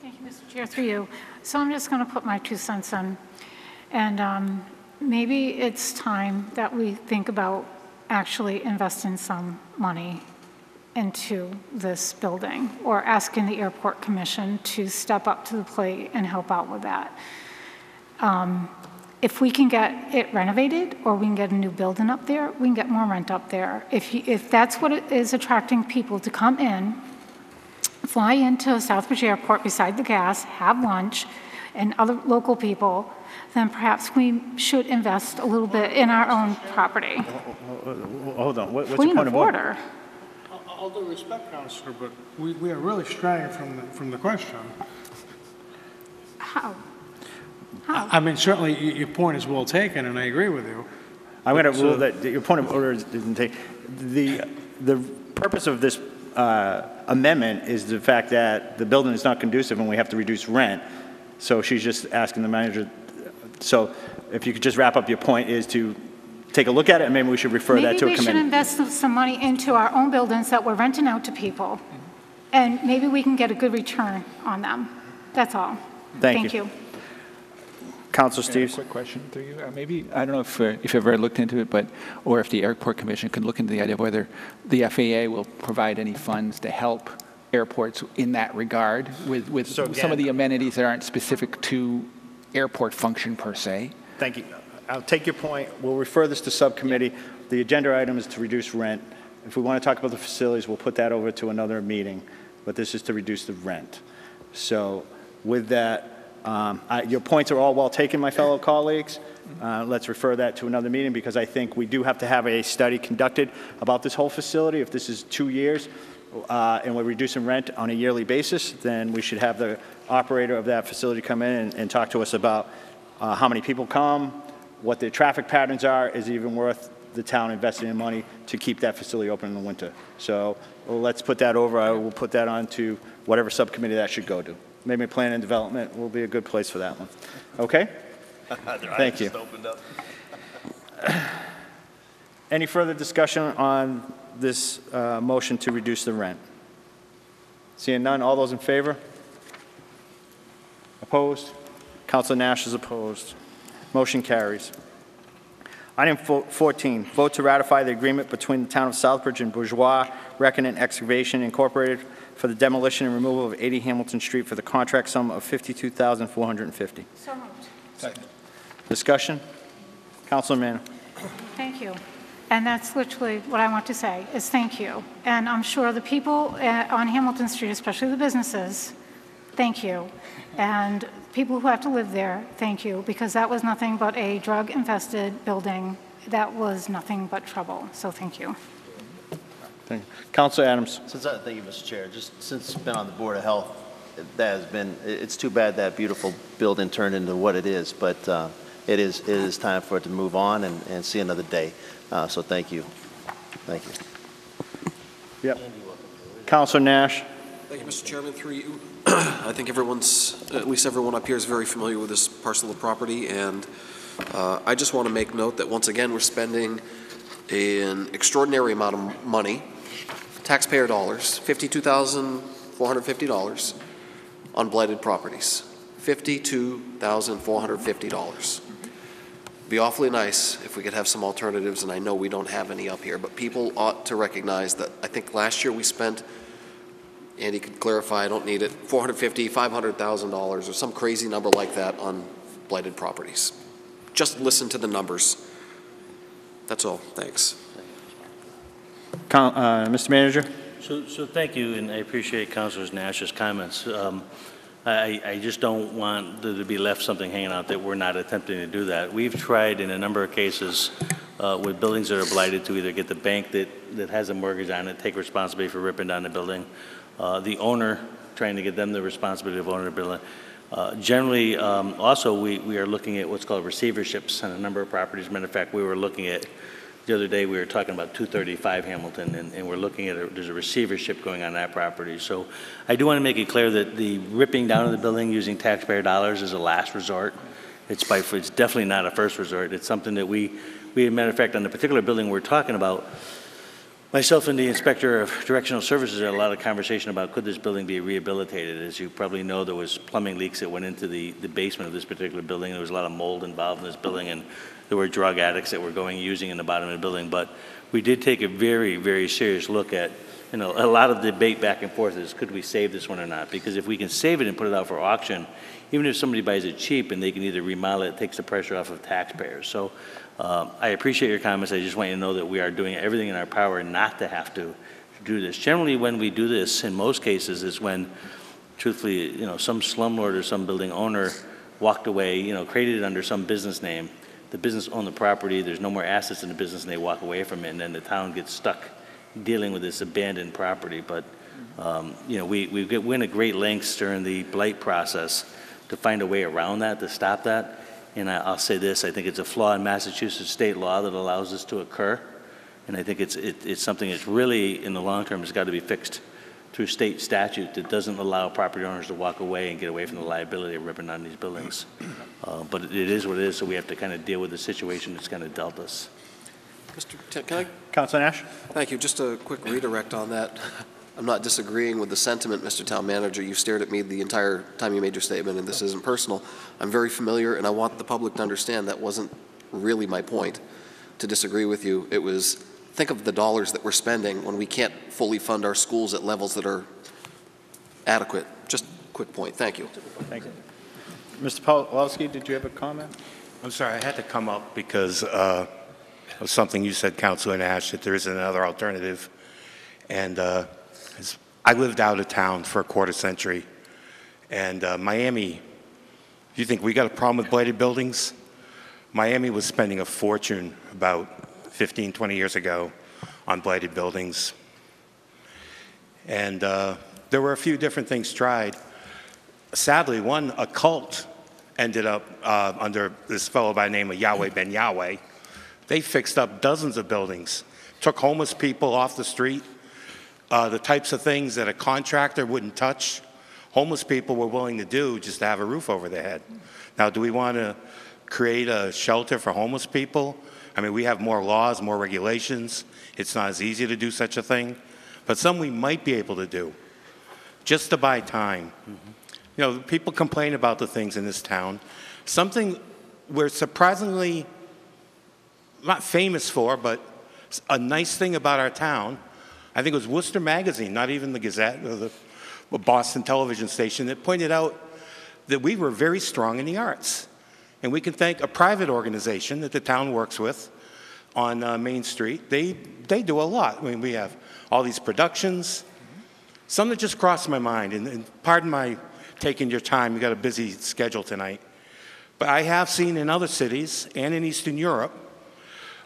Thank you, Mr. Chair, through you. So I'm just going to put my 2 cents in, and maybe it's time that we think about actually investing some money into this building, or asking the Airport Commission to step up to the plate and help out with that. If we can get it renovated, or we can get a new building up there, we can get more rent up there. If that's what it is attracting people to come in, fly into Southbridge Airport beside the gas, have lunch, and other local people, then perhaps we should invest a little bit in our own property. Hold on. What's your point of order? All due respect, Councilor, but we are really straying from the question. How? I mean, certainly your point is well taken, and I agree with you. I'm going to rule that your point of order isn't taken. The purpose of this amendment is the fact that the building is not conducive and we have to reduce rent. So she's just asking the manager. So if you could just wrap up your point, is to take a look at it, and maybe we should refer that to a committee. Maybe we should invest some money into our own buildings that we're renting out to people, and maybe we can get a good return on them. That's all. Thank you. Councilor Steves? Quick question through you. Maybe, I don't know if you've ever looked into it, or if the Airport Commission could look into the idea of whether the FAA will provide any funds to help airports in that regard with So some of again- the amenities that aren't specific to airport function per se. Thank you. I'll take your point. We'll refer this to subcommittee. The agenda item is to reduce rent. If we want to talk about the facilities, we'll put that over to another meeting, but this is to reduce the rent. So with that, your points are all well taken, my fellow colleagues. Let's refer that to another meeting because I think we do have to have a study conducted about this whole facility. If this is 2 years and we're reducing rent on a yearly basis, then we should have the operator of that facility come in and talk to us about how many people come, what the traffic patterns are, is it even worth the town investing in money to keep that facility open in the winter. So let's put that over. I will put that on to whatever subcommittee that should go to. Maybe Plan and Development will be a good place for that one. Okay? Thank you. Any further discussion on this motion to reduce the rent? Seeing none, all those in favor? Opposed? Councilor Nash is opposed. Motion carries. Item 14, vote to ratify the agreement between the Town of Southbridge and Bourgeois Reckoning and Excavation Incorporated for the demolition and removal of 80 Hamilton Street for the contract sum of $52,450. So moved. Second. Discussion? Councilor Mann. Thank you. And that's literally what I want to say, is thank you. And I'm sure the people on Hamilton Street, especially the businesses, thank you. And people who have to live there, thank you, because that was nothing but a drug-infested building. That was nothing but trouble. So thank you. Thank you. Councilor Adams. Thank you, Mr. Chair. Just since it's been on the Board of Health, it's too bad that beautiful building turned into what it is, but it is time for it to move on and see another day. So thank you. Thank you. Yep. Councilor Nash. Thank you, Mr. Chairman. Through you, I think at least everyone up here is very familiar with this parcel of property, and I just want to make note that once again we're spending an extraordinary amount of money, taxpayer dollars, $52,450 on blighted properties. $52,450. Be awfully nice if we could have some alternatives, and I know we don't have any up here, but people ought to recognize that I think last year we spent, Andy could clarify, I don't need it, $450,000, $500,000 or some crazy number like that on blighted properties. Just listen to the numbers. That's all. Thanks. Mr. Manager. So thank you, and I appreciate Councilor Nash's comments. I just don't want there to be left something hanging out that we're not attempting to do that. We've tried in a number of cases with buildings that are blighted to either get the bank that has a mortgage on it, take responsibility for ripping down the building, the owner, trying to get them the responsibility of owning the building. Generally, also, we are looking at what's called receiverships on a number of properties. Matter of fact, we were looking at, the other day, we were talking about 235 Hamilton, and we're looking at, there's a receivership going on that property. So I do want to make it clear that the ripping down of the building using taxpayer dollars is a last resort. It's definitely not a first resort. It's something that we, matter of fact, on the particular building we're talking about, myself and the Inspector of Directional Services had a lot of conversation about could this building be rehabilitated. As you probably know, there was plumbing leaks that went into the basement of this particular building. There was a lot of mold involved in this building, and there were drug addicts that were using in the bottom of the building. But we did take a very, very serious look at, a lot of debate back and forth is could we save this one or not? Because if we can save it and put it out for auction, even if somebody buys it cheap and they can either remodel it, it takes the pressure off of taxpayers. So I appreciate your comments. I just want you to know that we are doing everything in our power not to have to do this. Generally, when we do this, in most cases, is when, truthfully, some slumlord or some building owner walked away, created it under some business name. The business owned the property, there's no more assets in the business, and they walk away from it, and then the town gets stuck dealing with this abandoned property. But, we went to great lengths during the blight process to find a way around that, to stop that. And I'll say this, I think it's a flaw in Massachusetts state law that allows this to occur. And I think it's something that's really, in the long term, has got to be fixed through state statute that doesn't allow property owners to walk away and get away from the liability of ripping down these buildings. But it is what it is, so we have to kind of deal with the situation that's kind of dealt us. Can I? Councilor Nash? Thank you. Just a quick redirect on that. I'm not disagreeing with the sentiment, Mr. Town Manager. You stared at me the entire time you made your statement, and this isn't personal. I'm very familiar, and I want the public to understand that wasn't really my point to disagree with you. It was, think of the dollars that we're spending when we can't fully fund our schools at levels that are adequate. Just a quick point. Thank you. Thank you. Mr. Pawlowski, did you have a comment? I'm sorry, I had to come up because of something you said, Councilor Nash, that there is another alternative. And I lived out of town for a quarter century. And Miami, you think we got a problem with blighted buildings? Miami was spending a fortune about 15, 20 years ago on blighted buildings. And there were a few different things tried. Sadly, a cult ended up under this fellow by the name of Yahweh Ben Yahweh. They fixed up dozens of buildings, took homeless people off the street, the types of things that a contractor wouldn't touch, homeless people were willing to do just to have a roof over their head. Now, do we want to create a shelter for homeless people? I mean, we have more laws, more regulations. It's not as easy to do such a thing, but some we might be able to do just to buy time. You know, people complain about the things in this town. Something we're surprisingly not famous for, but a nice thing about our town, I think it was Worcester Magazine, not even the Gazette or the Boston television station, that pointed out that we were very strong in the arts. And we can thank a private organization that the town works with on Main Street. They do a lot. I mean, we have all these productions. Some that just crossed my mind, and pardon my taking your time, you got a busy schedule tonight. But I have seen in other cities and in Eastern Europe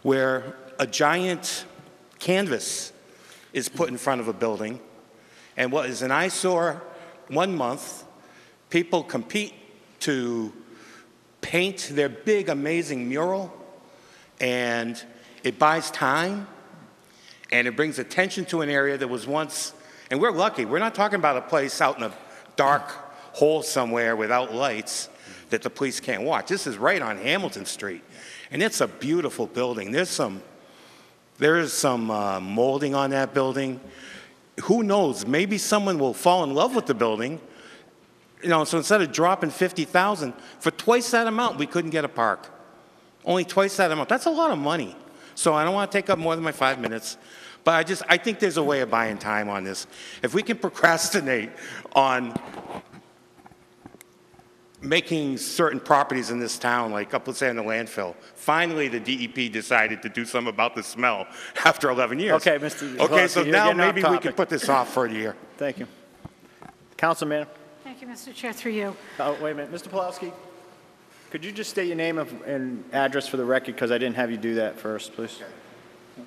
where a giant canvas is put in front of a building, and what is an eyesore 1 month, people compete to paint their big, amazing mural, and it buys time, and it brings attention to an area that was once, and we're lucky, we're not talking about a place out in a dark hole somewhere without lights that the police can't watch. This is right on Hamilton Street, and it's a beautiful building. There is some molding on that building. Who knows? Maybe someone will fall in love with the building. You know, so instead of dropping $50,000 for twice that amount, we couldn't get a park. Only twice that amount. That's a lot of money. So I don't want to take up more than my 5 minutes. But I think there's a way of buying time on this. If we can procrastinate on making certain properties in this town, like up, let's say, in the landfill. Finally, the DEP decided to do something about the smell after 11 years. Okay, Mr. Okay, so you're now getting off maybe we topic. can put this off for a year. Thank you. Councilman. Thank you, Mr. Chair, through you. Oh, wait a minute. Mr. Pawlowski, could you just state your name and address for the record, because I didn't have you do that first, please?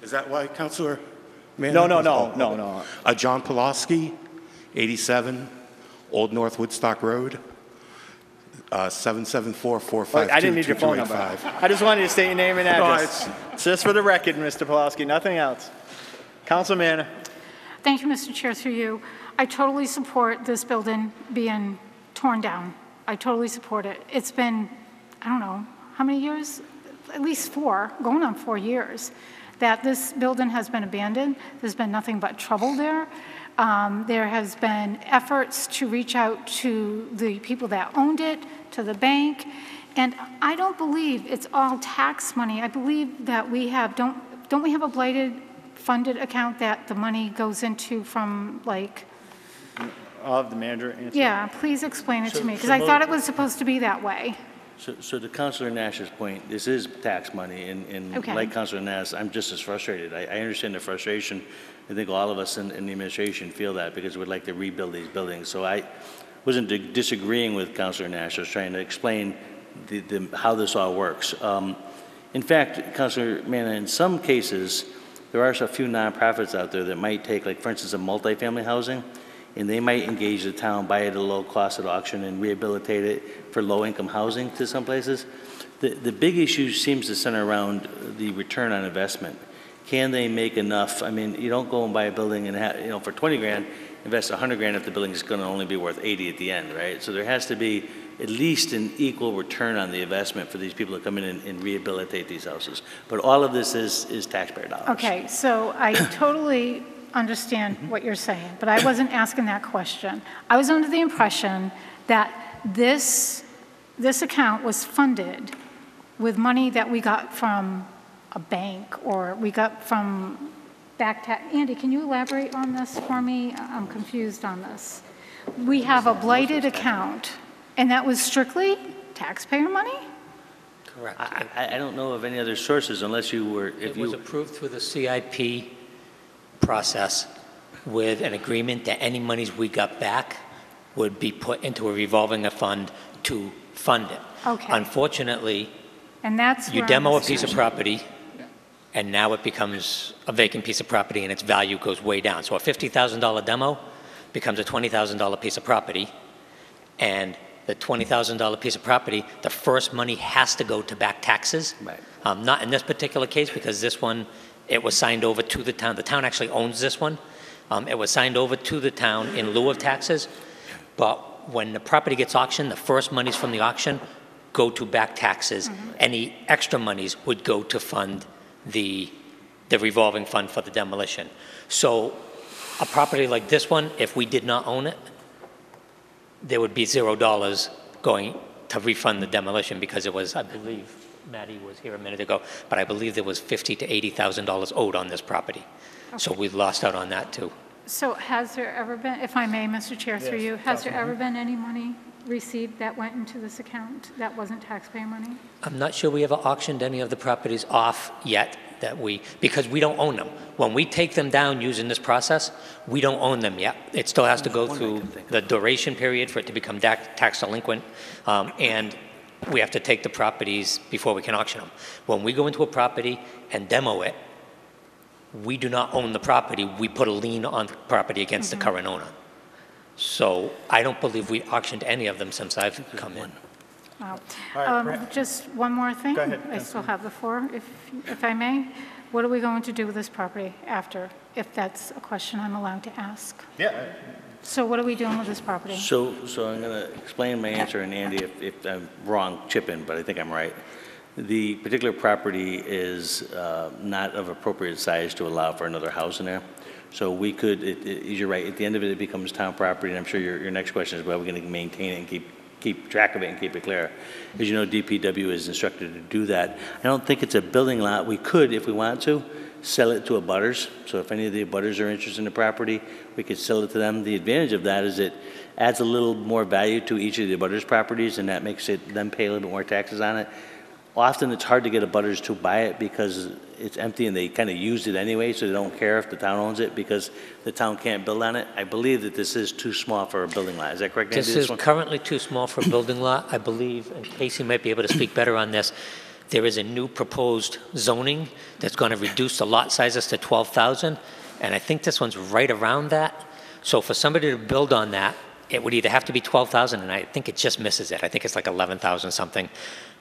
Is that why, Councilor Mann? No. John Pawlowski, 87 Old North Woodstock Road. 774-452-2285. I didn't need your phone number. I just wanted you to state your name and address. Just for the record, Mr. Pawlowski, nothing else. Councilman. Thank you, Mr. Chair, through you. I totally support this building being torn down. I totally support it. It's been, I don't know, how many years? At least 4, going on 4 years, that this building has been abandoned. There's been nothing but trouble there. There has been efforts to reach out to the people that owned it, to the bank, and I don't believe it's all tax money. I believe that we have, don't we have a blighted funded account that the money goes into from, like? I'll have the manager answer. Yeah, please explain it to me, because I thought it was supposed to be that way. So to Councilor Nash's point, this is tax money, and Okay. like Councilor Nash, I'm just as frustrated. I understand the frustration. I think all of us in the administration feel that because we'd like to rebuild these buildings. So I wasn't disagreeing with Councilor Nash. I was trying to explain how this all works. In fact, Councilor Manna, in some cases, there are a few nonprofits out there that might take, like for instance, a multifamily housing, and they might engage the town, buy it at a low cost at auction, and rehabilitate it for low-income housing to some places. The big issue seems to center around the return on investment. Can they make enough? I mean, you don't go and buy a building and for 20 grand, invest 100 grand if the building is going to only be worth 80 at the end, right? So there has to be at least an equal return on the investment for these people to come in and rehabilitate these houses. But all of this is taxpayer dollars. Okay, so I totally understand what you're saying, but I wasn't asking that question. I was under the impression that this account was funded with money that we got from a bank, or we got from back tax. Andy, can you elaborate on this for me? I'm confused on this. we have a blighted account, and that was strictly taxpayer money? Correct. I don't know of any other sources unless you were, It was approved through the CIP process with an agreement that any monies we got back would be put into a revolving fund to fund it. Okay. Unfortunately, And that's you where demo I'm a piece of property, and now it becomes a vacant piece of property, and its value goes way down. So a $50,000 demo becomes a $20,000 piece of property, and the $20,000 piece of property, the first money has to go to back taxes. Right. Not in this particular case, because this one, it was signed over to the town. The town actually owns this one. It was signed over to the town in lieu of taxes, but when the property gets auctioned, the first monies from the auction go to back taxes. Any extra monies would go to fund the revolving fund for the demolition. So a property like this one, if we did not own it, there would be $0 going to refund the demolition, because it was, I believe, Maddie was here a minute ago, but I believe there was $50,000 to $80,000 owed on this property. So we lost out on that too. So has there ever been, if I may, Mr. Chair, through you, has there ever been any money received that went into this account that wasn't taxpayer money? I'm not sure we ever auctioned any of the properties off yet because we don't own them. When we take them down using this process, we don't own them yet. It still has to go through the duration period for it to become tax delinquent, and we have to take the properties before we can auction them. When we go into a property and demo it, we do not own the property. We put a lien on the property against the current owner. So I don't believe we auctioned any of them since I've come in. Wow. Just one more thing. Go ahead, I still have the floor, if I may. What are we going to do with this property after, if that's a question I'm allowed to ask? Yeah. So what are we doing with this property? So I'm going to explain my answer, and Andy, if I'm wrong, chip in, but I think I'm right. The particular property is not of appropriate size to allow for another house in there. So we could, you're right, at the end of it, it becomes town property, and I'm sure your next question is, well, we're going to maintain it and keep track of it and keep it clear. As you know, DPW is instructed to do that. I don't think it's a building lot. We could, if we want to, sell it to abutters. So if any of the abutters are interested in the property, we could sell it to them. The advantage of that is it adds a little more value to each of the abutters' properties, and that makes them pay a little bit more taxes on it. Often it's hard to get abutters to buy it because it's empty and they kind of used it anyway, so they don't care if the town owns it because the town can't build on it. I believe that this is too small for a building lot. Is that correct, Andy? This is currently too small for a building lot, I believe, and Casey might be able to speak better on this. There is a new proposed zoning that's going to reduce the lot sizes to 12,000, and I think this one's right around that. So for somebody to build on that, it would either have to be 12,000, and I think it just misses it. I think it's like 11,000 something.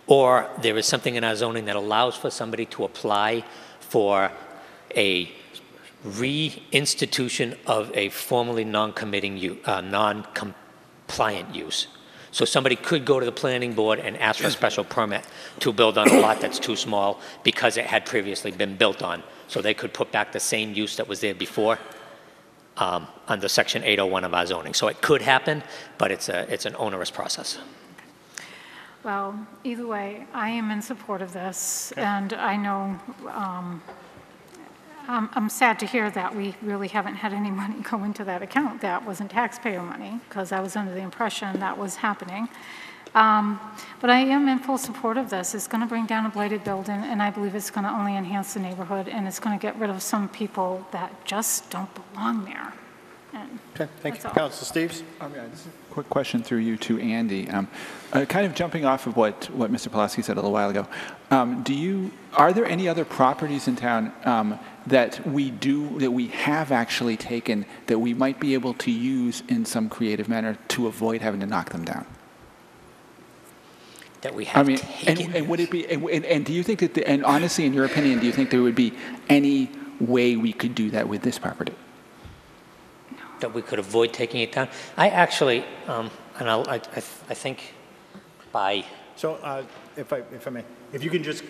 Or there is something in our zoning that allows for somebody to apply for a reinstitution of a formerly non-compliant use. So somebody could go to the planning board and ask for a special permit to build on a lot that's too small because it had previously been built on. So they could put back the same use that was there before under Section 801 of our zoning. So it could happen, but it's an onerous process. Well, either way, I am in support of this, and I know I'm sad to hear that we really haven't had any money go into that account. That wasn't taxpayer money, because I was under the impression that was happening. But I am in full support of this. It's going to bring down a blighted building, and I believe it's going to only enhance the neighborhood, and it's going to get rid of some people that just don't belong there. And Okay, thank you. that's all. Council Steves? Just a quick question through you to Andy. Kind of jumping off of what Mr. Pulaski said a little while ago, are there any other properties in town that we have actually taken that we might be able to use in some creative manner to avoid having to knock them down? That we have taken. And would it be? And do you think that? And honestly, in your opinion, do you think there would be any way we could do that with this property? That we could avoid taking it down. I actually, I think by... So if I may, if you can just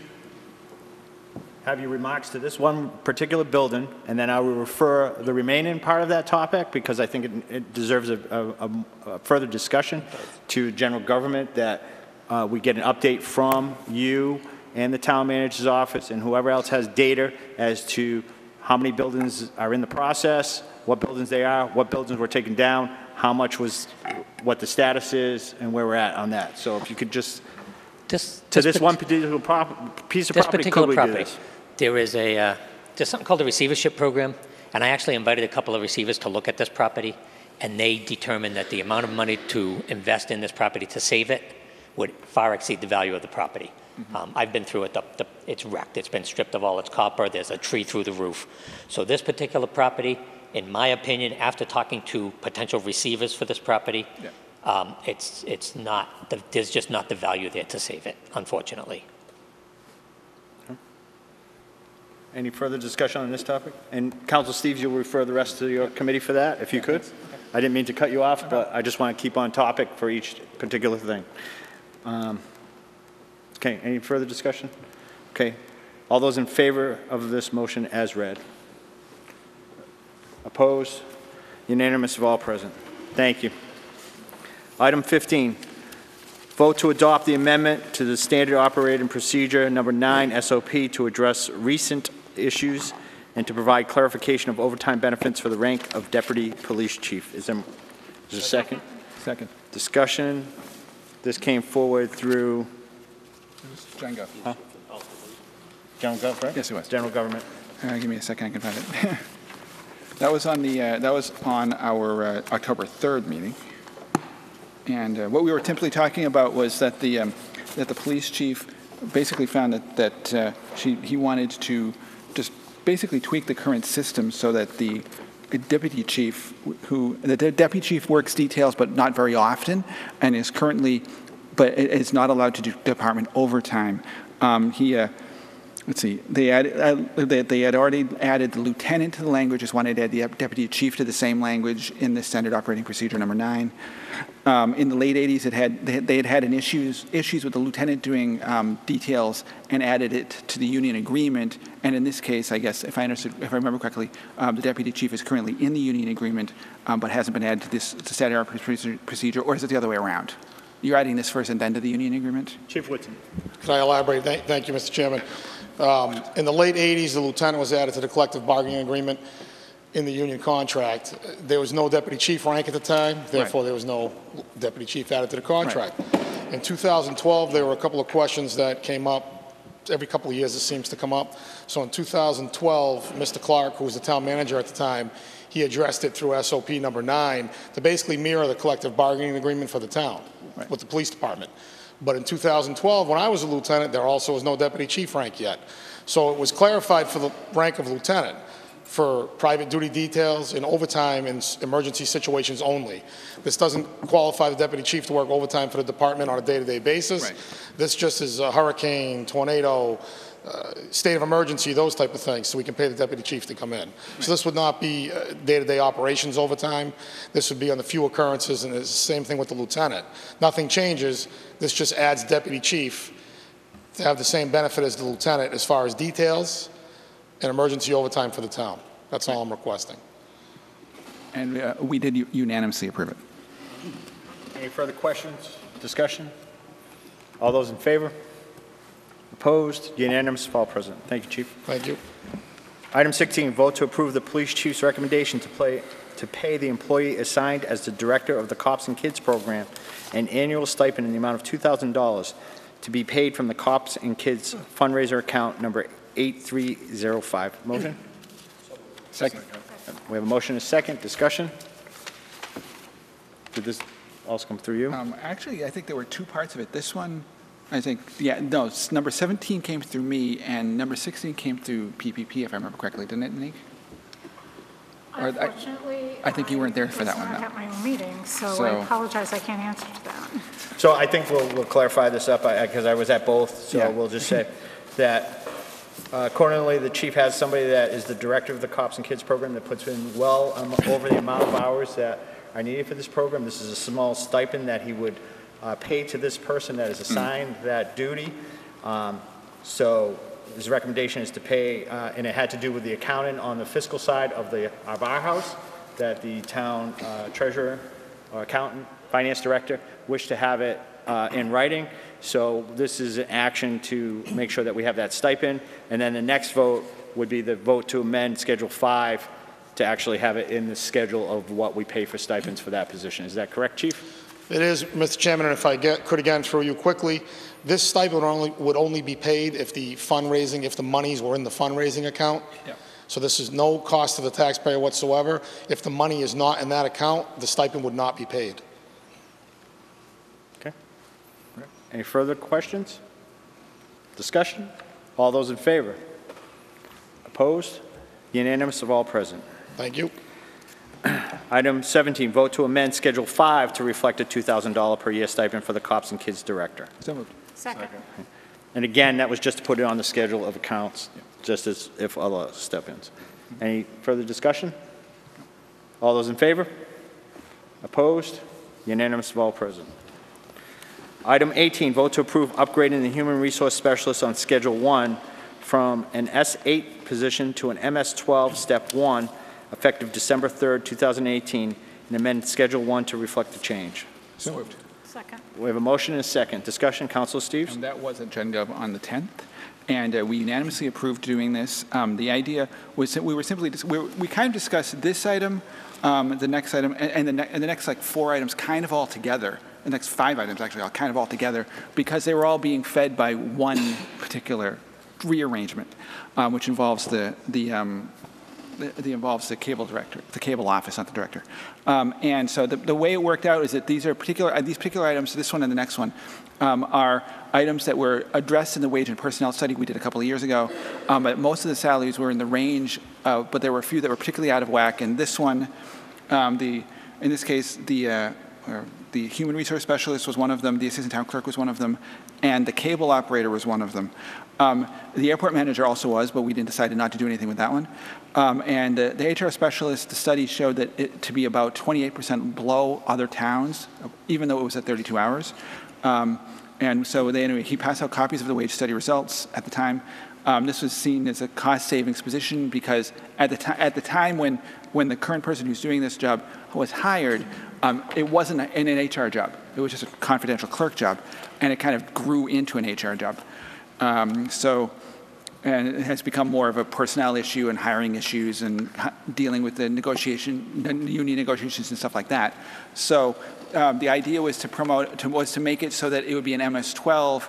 have your remarks to this one particular building, and then I will refer the remaining part of that topic, because I think it deserves a further discussion to general government, that we get an update from you and the town manager's office and whoever else has data as to how many buildings are in the process, what buildings they are, what buildings were taken down, how much was, what the status is, and where we're at on that. So if you could just, this one particular piece of property, could we do this? There is there's something called the receivership program, and I actually invited a couple of receivers to look at this property, and they determined that the amount of money to invest in this property to save it would far exceed the value of the property. I've been through it. It's wrecked. It's been stripped of all its copper. There's a tree through the roof. So this particular property, in my opinion, after talking to potential receivers for this property, it's not, there's just not the value there to save it, unfortunately. Any further discussion on this topic? And Council Steves, you'll refer the rest to your committee for that, if you could. Okay. I didn't mean to cut you off, but I just want to keep on topic for each particular thing. Okay, any further discussion? Okay, all those in favor of this motion as read? Opposed? Unanimous of all present. Thank you. Item 15, vote to adopt the amendment to the Standard Operating Procedure Number 9 SOP to address recent issues and to provide clarification of overtime benefits for the rank of Deputy Police Chief. Is there a second? Second. Discussion. This came forward through John Gov. Huh? General Gov, right? Yes, it was. General Government. Give me a second, I can find it. That was on our October 3rd meeting. And what we were typically talking about was that the police chief basically found that he wanted to just basically tweak the current system so that the deputy chief, the deputy chief works details but not very often, and is currently, but is not allowed to do department overtime. Let's see, they had already added the lieutenant to the language, just wanted to add the deputy chief to the same language in the Standard Operating Procedure Number 9. In the late 80s, they had had issues with the lieutenant doing details and added it to the union agreement. And in this case, I guess, if I remember correctly, the deputy chief is currently in the union agreement, but hasn't been added to this Standard Operating Procedure, or is it the other way around? You're adding this first and then to the union agreement? Chief Whitson. Can I elaborate? Thank you, Mr. Chairman. In the late 80s, the lieutenant was added to the collective bargaining agreement in the union contract. There was no deputy chief rank at the time, therefore there was no deputy chief added to the contract. Right. In 2012, there were a couple of questions that came up. Every couple of years it seems to come up. So in 2012, Mr. Clark, who was the town manager at the time, he addressed it through SOP number 9 to basically mirror the collective bargaining agreement for the town with the police department. But in 2012, when I was a lieutenant, there also was no deputy chief rank yet. So it was clarified for the rank of lieutenant for private duty details and overtime in emergency situations only. This doesn't qualify the deputy chief to work overtime for the department on a day-to-day basis. Right. This just is a hurricane, tornado, state of emergency, those type of things, so we can pay the deputy chief to come in. Right. So this would not be day-to-day operations overtime. This would be on the few occurrences, and it's the same thing with the lieutenant. Nothing changes. This just adds deputy chief to have the same benefit as the lieutenant as far as details and emergency overtime for the town. That's all I'm requesting. And we did unanimously approve it. Any further questions, discussion? All those in favor? Opposed? Unanimous of all present. Thank you, Chief. Thank you. Item 16, vote to approve the police chief's recommendation to pay the employee assigned as the director of the Cops and Kids program an annual stipend in the amount of $2,000 to be paid from the Cops and Kids fundraiser account number 8305. Motion? Second. We have a motion and a second. Discussion? Did this also come through you? Actually, I think there were two parts of it. This one, I think, yeah, no, number 17 came through me, and number 16 came through PPP, if I remember correctly, didn't it, Nick? Unfortunately, I think you weren't there for that one, I though. was at my own meeting, so I apologize, I can't answer to that. So I think we'll clarify this up because I was at both, so yeah. We'll just say that accordingly, the chief has somebody that is the director of the Cops and Kids program that puts in well over the amount of hours that are needed for this program. This is a small stipend that he would pay to this person that is assigned that duty. So his recommendation is to pay, and it had to do with the accountant on the fiscal side of our house, that the town treasurer or accountant, finance director, wished to have it in writing. So this is an action to make sure that we have that stipend. And then the next vote would be the vote to amend Schedule 5 to actually have it in the schedule of what we pay for stipends for that position. Is that correct, Chief? It is, Mr. Chairman, and if I could again through you quickly, this stipend would only be paid if the monies were in the fundraising account. Yeah. So this is no cost to the taxpayer whatsoever. If the money is not in that account, the stipend would not be paid. Okay. Any further questions? Discussion? All those in favor? Opposed? Unanimous of all present. Thank you. Item 17, vote to amend Schedule 5 to reflect a $2,000 per year stipend for the Cops and Kids Director. So moved. Second. And again, that was just to put it on the schedule of accounts, just as if other step-ins. Any further discussion? All those in favor? Opposed? Unanimous of all present. Item 18, vote to approve upgrading the Human Resource Specialist on Schedule 1 from an S8 position to an MS12 Step 1, effective December 3rd, 2018, and amend Schedule 1 to reflect the change. So moved. Second. We have a motion and a second. Discussion, Councilor Steves? That was agenda on the 10th, and we unanimously approved doing this. The idea was that we were simply, we kind of discussed this item, the next item, and the next like 4 items kind of all together. The next 5 items actually all kind of all together because they were all being fed by one particular rearrangement, which involves involves the cable director, the cable office, not the director. And so the way it worked out is that these particular items, this one and the next one, are items that were addressed in the wage and personnel study we did a couple of years ago. But most of the salaries were in the range, but there were a few that were particularly out of whack. And this one, in this case, the human resource specialist was one of them, the assistant town clerk was one of them, and the cable operator was one of them. The airport manager also was, but we decided not to do anything with that one. And the HR specialist, the study showed that it to be about 28% below other towns, even though it was at 32 hours. And so he passed out copies of the wage study results at the time. This was seen as a cost savings position because at the time when the current person who's doing this job was hired, it wasn't an HR job. It was just a confidential clerk job, and it kind of grew into an HR job. And it has become more of a personnel issue and hiring issues and dealing with the union negotiations and stuff like that. So the idea was to make it so that it would be an MS-12,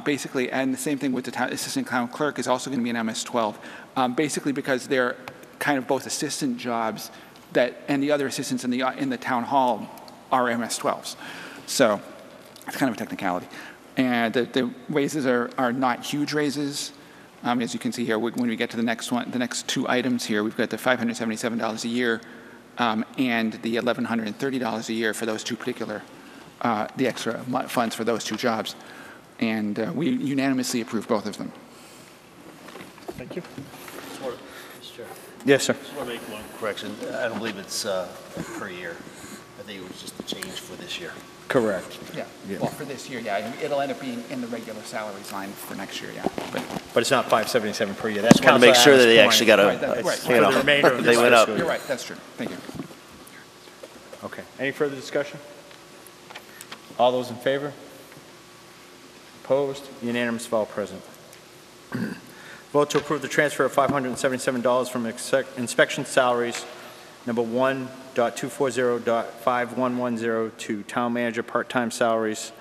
basically, and the same thing with the assistant town clerk is also going to be an MS-12, basically because they're kind of both assistant jobs and the other assistants in the town hall are MS-12s. So it's kind of a technicality. And the raises are not huge raises. As you can see here, when we get to the next 2 items here, we've got the $577 a year and the $1,130 a year for those 2 particular, the extra funds for those 2 jobs. And we unanimously approve both of them. Thank you. Mr. Chair. Yes, sir. I just want to make one correction. I don't believe it's per year. I think it was just a change for this year. Correct. Yeah. Well, for this year, yeah. It'll end up being in the regular salaries line for next year, yeah. But it's not $577 per year. That's Just want to make sure that they actually got the remainder of they went up. You're right, that's true. Thank you. Okay. Any further discussion? All those in favor? Opposed? Unanimous of all present. Vote to approve the transfer of $577 from inspection salaries, number 1.240.5110 to town manager part-time salaries,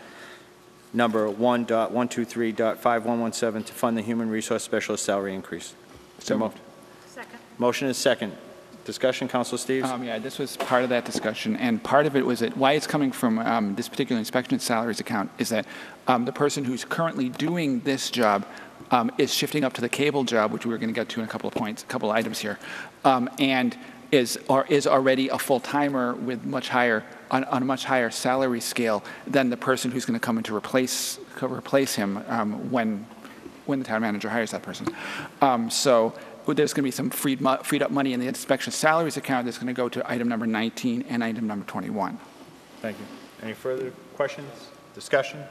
number 1.123.5117 to fund the human resource specialist salary increase. So moved. Second. Motion is second. Discussion, Councilor Steves? Yeah, this was part of that discussion, and part of it was that why it's coming from this particular inspection salaries account is that the person who's currently doing this job is shifting up to the cable job, which we're going to get to in a couple of items here, and is already a full-timer with on a much higher salary scale than the person who's going to come in to replace him when the town manager hires that person. So there's going to be some freed up money in the inspection salaries account that's going to go to item number 19 and item number 21. Thank you. Any further questions? Discussion?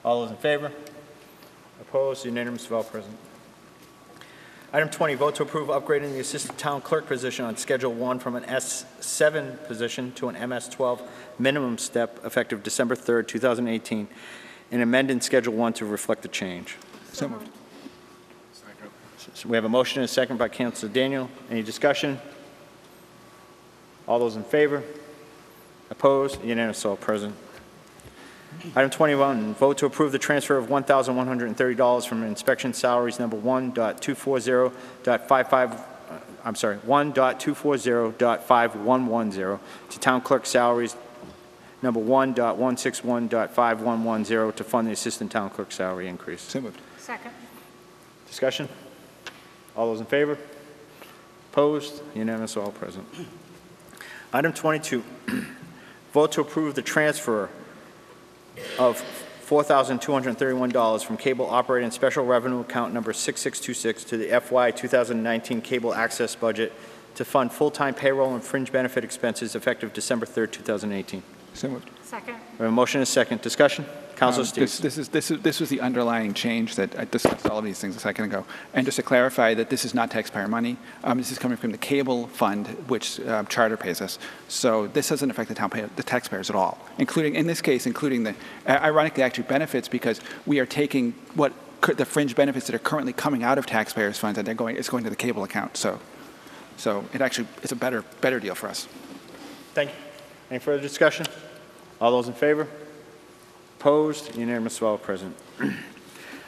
All those in favor? Opposed? Unanimous of all present. Item 20, vote to approve upgrading the assistant town clerk position on Schedule 1 from an S7 position to an MS-12 minimum step effective December 3rd, 2018, and amending Schedule 1 to reflect the change. So moved. So we have a motion and a second by Councilor Daniel. Any discussion? All those in favor? Opposed? Unanimous, all present. Item 21, vote to approve the transfer of $1,130 from inspection salaries number 1.240.5110 to town clerk salaries number 1.161.5110 to fund the assistant town clerk salary increase. So moved. Second. Discussion? All those in favor? Opposed? Unanimous, all present. Item 22, vote to approve the transfer of $4,231 from cable operating special revenue account number 6626 to the FY 2019 cable access budget to fund full-time payroll and fringe benefit expenses effective December 3rd, 2018. So moved. Second. We have a motion and a second. Discussion? Councilor Steves. This was the underlying change that I discussed all of these things a second ago. And just to clarify that this is not taxpayer money. This is coming from the cable fund, which Charter pays us. So this doesn't affect the taxpayers at all, including, in this case, including the, ironically, actually benefits, because we are taking the fringe benefits that are currently coming out of taxpayers' funds, and it's going to the cable account. So it actually, it's a better deal for us. Thank you. Any further discussion? All those in favor? Opposed? Unanimous, all present.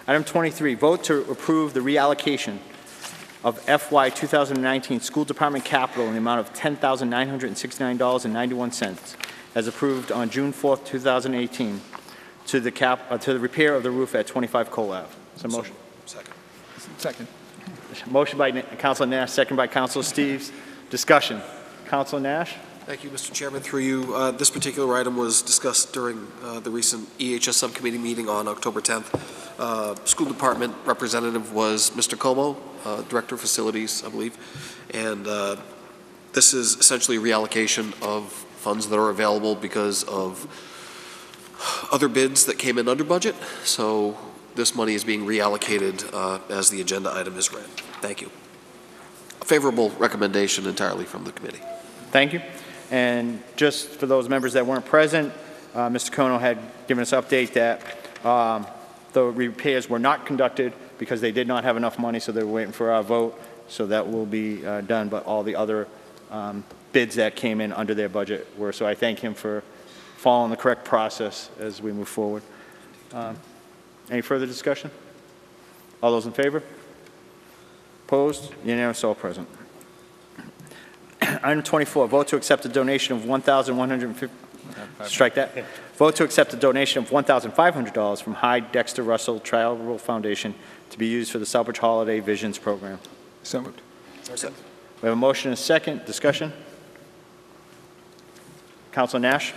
Item 23, vote to approve the reallocation of FY 2019 school department capital in the amount of $10,969.91 as approved on June 4th, 2018 to the repair of the roof at 25 Cole Ave. So motion. Second. Motion by Councilor Nash, second by Councilor Steves. Discussion. Councilor Nash? Thank you, Mr. Chairman. Through you, this particular item was discussed during the recent EHS subcommittee meeting on October 10th. School department representative was Mr. Como, Director of Facilities, I believe. And this is essentially reallocation of funds that are available because of other bids that came in under budget. So this money is being reallocated as the agenda item is read. Thank you. A favorable recommendation entirely from the committee. Thank you. And just for those members that weren't present, Mr. Kono had given us an update that the repairs were not conducted because they did not have enough money, so they were waiting for our vote. So that will be done, but all the other bids that came in under their budget were. So I thank him for following the correct process as we move forward. Any further discussion? All those in favor? Opposed? Unanimous, all present. Item 24, vote to accept a donation of $1,150. Strike that. Vote to accept a donation of $1,500 from Hyde Dexter Russell Charitable Foundation to be used for the Southbridge Holiday Visions Program. So moved. We have a motion and a second. Discussion? Councilor Nash?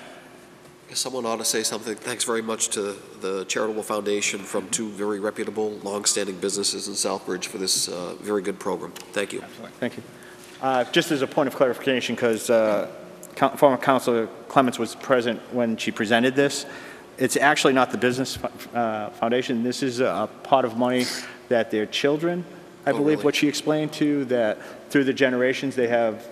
Someone ought to say something. Thanks very much to the Charitable Foundation from two very reputable, long-standing businesses in Southbridge for this very good program. Thank you. Absolutely. Thank you. Just as a point of clarification, because former Councilor Clements was present when she presented this, it's actually not the business foundation. This is a pot of money that their children, I believe, really? what she explained to, that through the generations they have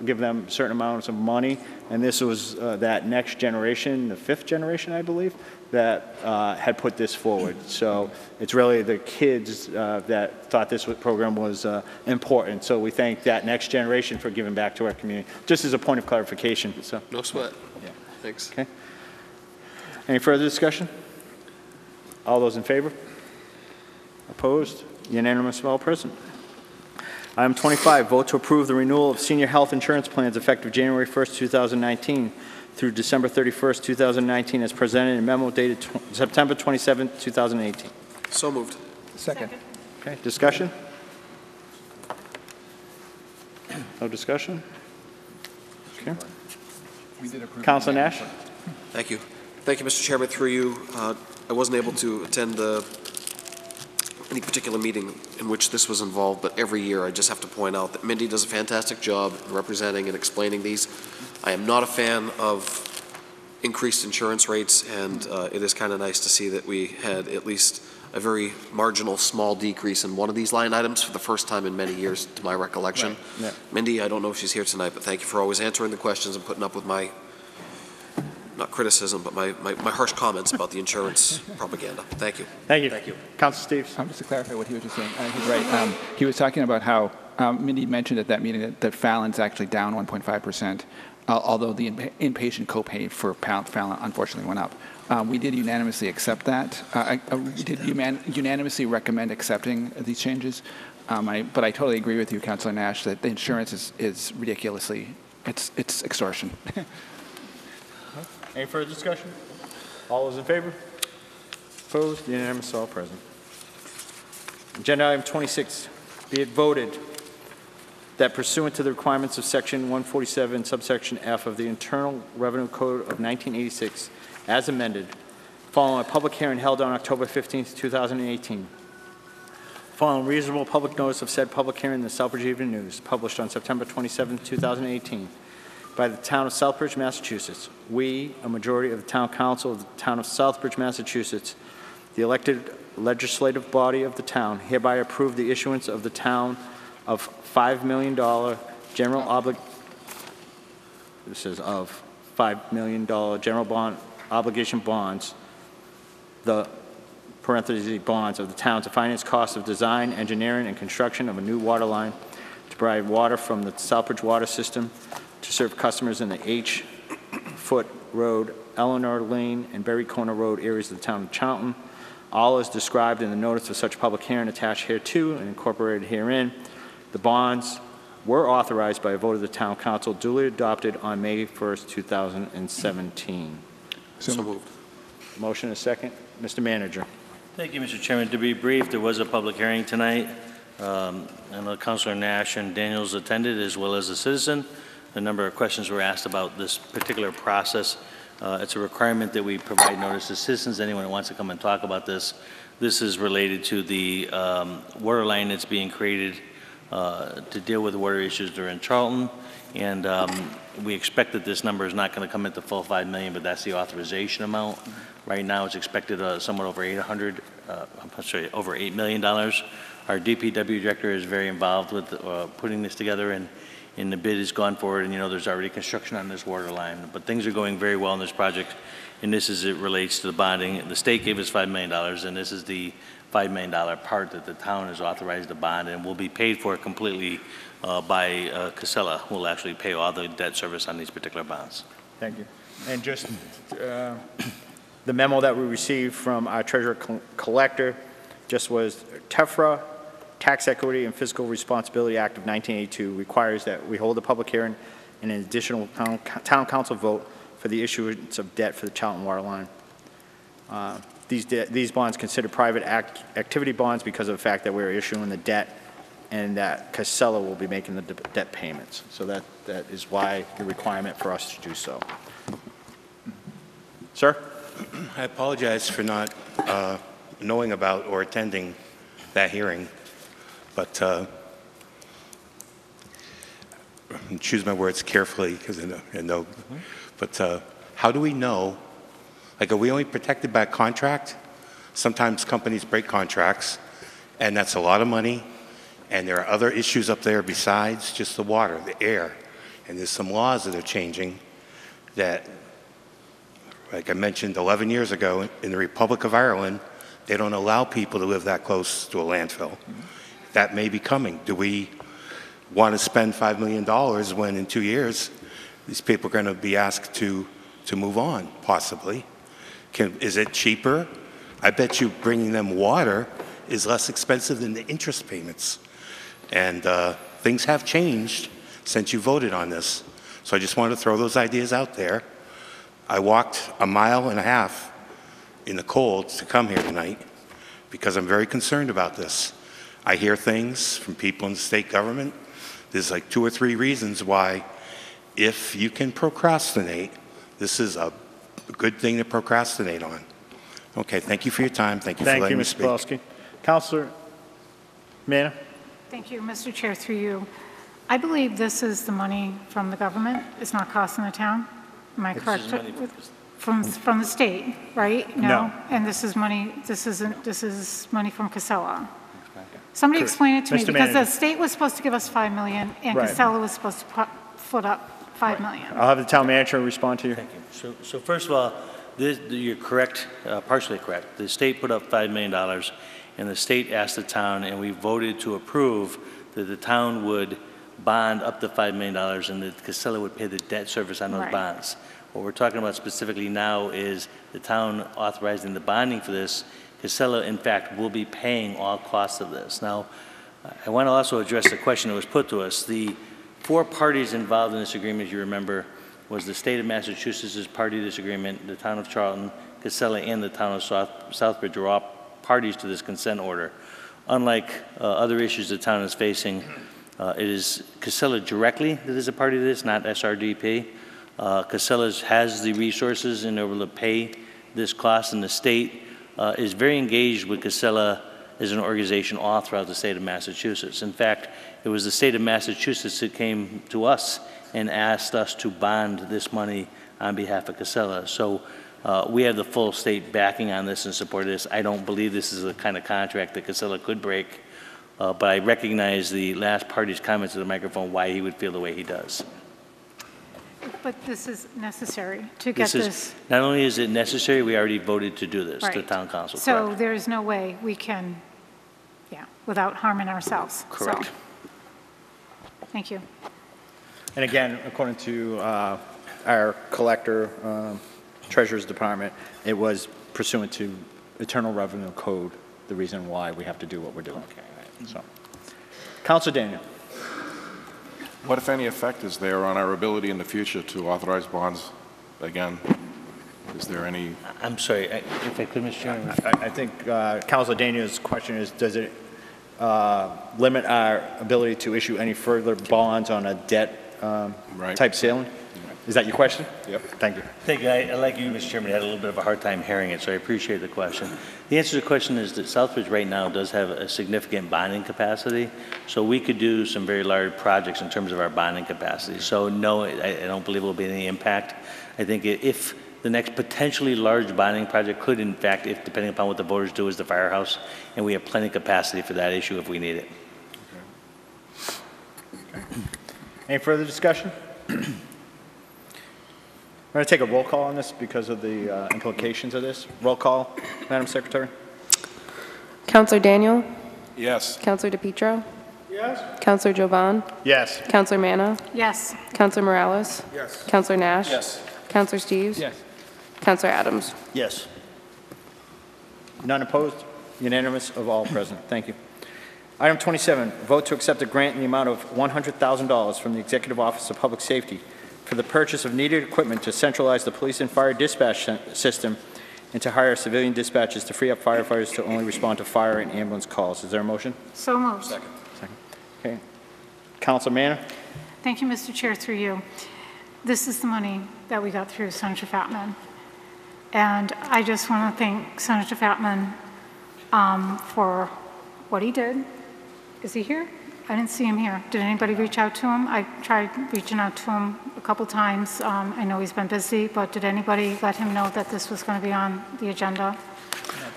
given them certain amounts of money, and this was that next generation, the fifth generation, I believe, that had put this forward. So it's really the kids that thought this program was important. So we thank that next generation for giving back to our community. Just as a point of clarification. So. No sweat. Yeah. Thanks. Okay. Any further discussion? All those in favor? Opposed? Unanimous of all present. Item 25, vote to approve the renewal of senior health insurance plans effective January 1st, 2019 through December 31st, 2019 as presented in memo dated September 27th, 2018. So moved. Second. Okay, discussion? No discussion? Okay. Councilor Nash? Thank you. Thank you, Mr. Chairman. Through you, I wasn't able to attend any particular meeting in which this was involved, but every year I just have to point out that Mindy does a fantastic job representing and explaining these. I am not a fan of increased insurance rates, and it is kind of nice to see that we had at least a very marginal small decrease in one of these line items for the first time in many years, to my recollection. Right. Yeah. Mindy, I don't know if she's here tonight, but thank you for always answering the questions and putting up with my, not criticism, but my harsh comments about the insurance propaganda. Thank you. Thank you. Thank you. Councilor Steves. Just to clarify what he was just saying, he's right. He was talking about how Mindy mentioned at that meeting that Fallon's actually down 1.5%, although the inpatient copay for Fallon unfortunately went up. We did unanimously accept that. We did unanimously recommend accepting these changes. But I totally agree with you, Councilor Nash, that the insurance is ridiculously, it's extortion. Any further discussion? All those in favor? Opposed? Unanimous, all present. Agenda item 26, be it voted that pursuant to the requirements of Section 147, subsection F of the Internal Revenue Code of 1986, as amended, following a public hearing held on October 15, 2018. Following reasonable public notice of said public hearing in the Southbridge Evening News, published on September 27, 2018, by the Town of Southbridge, Massachusetts. We, a majority of the Town Council of the Town of Southbridge, Massachusetts, the elected legislative body of the town, hereby approve the issuance of the town of $5 million general $5 million general bond obligation bonds, the parentheses bonds of the town to finance costs of design, engineering, and construction of a new water line to provide water from the Southbridge water system to serve customers in the H. Foot Road, Eleanor Lane, and Berry Corner Road areas of the town of Charlton. All is described in the notice of such public hearing attached hereto and incorporated herein. The bonds were authorized by a vote of the Town Council duly adopted on May 1st, 2017. So moved. Motion and a second. Mr. Manager. Thank you, Mr. Chairman. To be brief, there was a public hearing tonight. I know Councilor Nash and Daniels attended, as well as a citizen. A number of questions were asked about this particular process. It's a requirement that we provide notice to citizens, anyone who wants to come and talk about this. This is related to the water line that's being created to deal with water issues during Charlton. And we expect that this number is not going to come at the full $5 million, but that's the authorization amount. Right now, it's expected somewhat over over $8 million. Our DPW director is very involved with putting this together, and the bid has gone forward, and there's already construction on this water line. But things are going very well in this project, and this is, it relates to the bonding. The state gave us $5 million, and this is the $5 million part that the town has authorized to bond, and will be paid for completely by Casella, who will actually pay all the debt service on these particular bonds. Thank you. And just the memo that we received from our treasurer collector just was TEFRA, Tax Equity and Fiscal Responsibility Act of 1982 requires that we hold a public hearing and an additional town council vote for the issuance of debt for the Charlton water line. These bonds consider private activity bonds because of the fact that we're issuing the debt and that Casella will be making the debt payments. So that is why the requirement for us to do so. Sir? I apologize for not knowing about or attending that hearing, but choose my words carefully because I know. But how do we know? Like, are we only protected by contract? Sometimes companies break contracts, and that's a lot of money. And there are other issues up there besides just the water, the air. And there's some laws that are changing that, like I mentioned 11 years ago, in the Republic of Ireland, they don't allow people to live that close to a landfill. That may be coming. Do we want to spend $5 million when in 2 years, these people are going to be asked to move on, possibly? Is it cheaper? I bet you bringing them water is less expensive than the interest payments. And things have changed since you voted on this. So I just wanted to throw those ideas out there. I walked 1.5 miles in the cold to come here tonight because I'm very concerned about this. I hear things from people in the state government. There's like 2 or 3 reasons why, if you can procrastinate, this is a good thing to procrastinate on. Okay, thank you for your time. Thank you for letting me speak. Thank you, Mr. Pawlowski. Councilor Manna? Thank you, Mr. Chair, through you. I believe this is the money from the government. It's not costing the town. Am I correct? From the state, right? No. And this is money. This is money from Casella. Somebody explain it to me, Mr. because the Manager. state was supposed to give us $5 million, and Right. Casella was supposed to foot up $5 million. I'll have the town manager respond to you. Thank you. So first of all, you're correct, partially correct. The state put up $5 million, and the state asked the town, and we voted to approve that the town would bond up to $5 million and that Casella would pay the debt service on those Right. bonds. What we're talking about specifically now is the town authorizing the bonding for this. Casella, in fact, will be paying all costs of this. Now, I want to also address the question that was put to us. The 4 parties involved in this agreement, as you remember, was the state of Massachusetts as party to this agreement, the town of Charlton, Casella, and the town of Southbridge are all parties to this consent order. Unlike other issues the town is facing, it is Casella directly that is a party to this, not SRDP. Casella has the resources in order to pay this cost, and the state is very engaged with Casella as an organization all throughout the state of Massachusetts. In fact, it was the state of Massachusetts that came to us and asked us to bond this money on behalf of Casella. So we have the full state backing on this and support of this. I don't believe this is the kind of contract that Casella could break, but I recognize the last party's comments to the microphone why he would feel the way he does. But this is necessary to get this. Not only is it necessary, we already voted to do this, the Right. town council, So correct? there's no way we can, without harming ourselves. So, Correct. thank you. And again, according to our collector, treasurer's department, it was pursuant to Internal Revenue Code, the reason why we have to do what we're doing. So, Councilor Daniel. What, if any, effect is there on our ability in the future to authorize bonds again? Is there any? I'm sorry, if I could, Mr. Chairman. I think Councilor Daniel's question is, does it limit our ability to issue any further bonds on a debt type ceiling? Is that your question? Yep. Thank you. Thank you. Like you, Mr. Chairman, I had a little bit of a hard time hearing it, so I appreciate the question. The answer to the question is that Southbridge right now does have a significant bonding capacity, so we could do some very large projects in terms of our bonding capacity. So no, I don't believe there will be any impact. I think if the next potentially large bonding project could, in fact, if depending upon what the voters do, is the firehouse, and we have plenty of capacity for that issue if we need it. Okay. Any further discussion? We're going to take a roll call on this because of the implications of this. Roll call, Madam Secretary. Councilor Daniel? Yes. Councilor DePietro? Yes? Councilor Jovan? Yes. Councilor Manna? Yes. Councilor Morales? Yes. Councilor Nash? Yes. Councilor Steves? Yes. Councilor Adams? Yes. None opposed? Unanimous of all present. Thank you. Item 27, vote to accept a grant in the amount of $100,000 from the Executive Office of Public Safety for the purchase of needed equipment to centralize the police and fire dispatch system and to hire civilian dispatchers to free up firefighters to only respond to fire and ambulance calls. Is there a motion? So moved. Second. Okay. Councilor Manna? Thank you, Mr. Chair, through you. This is the money that we got through Senator Fatman. And I just want to thank Senator Fatman for what he did. Is he here? I didn't see him here. Did anybody reach out to him? I tried reaching out to him a couple times. I know he's been busy, but did anybody let him know that this was going to be on the agenda?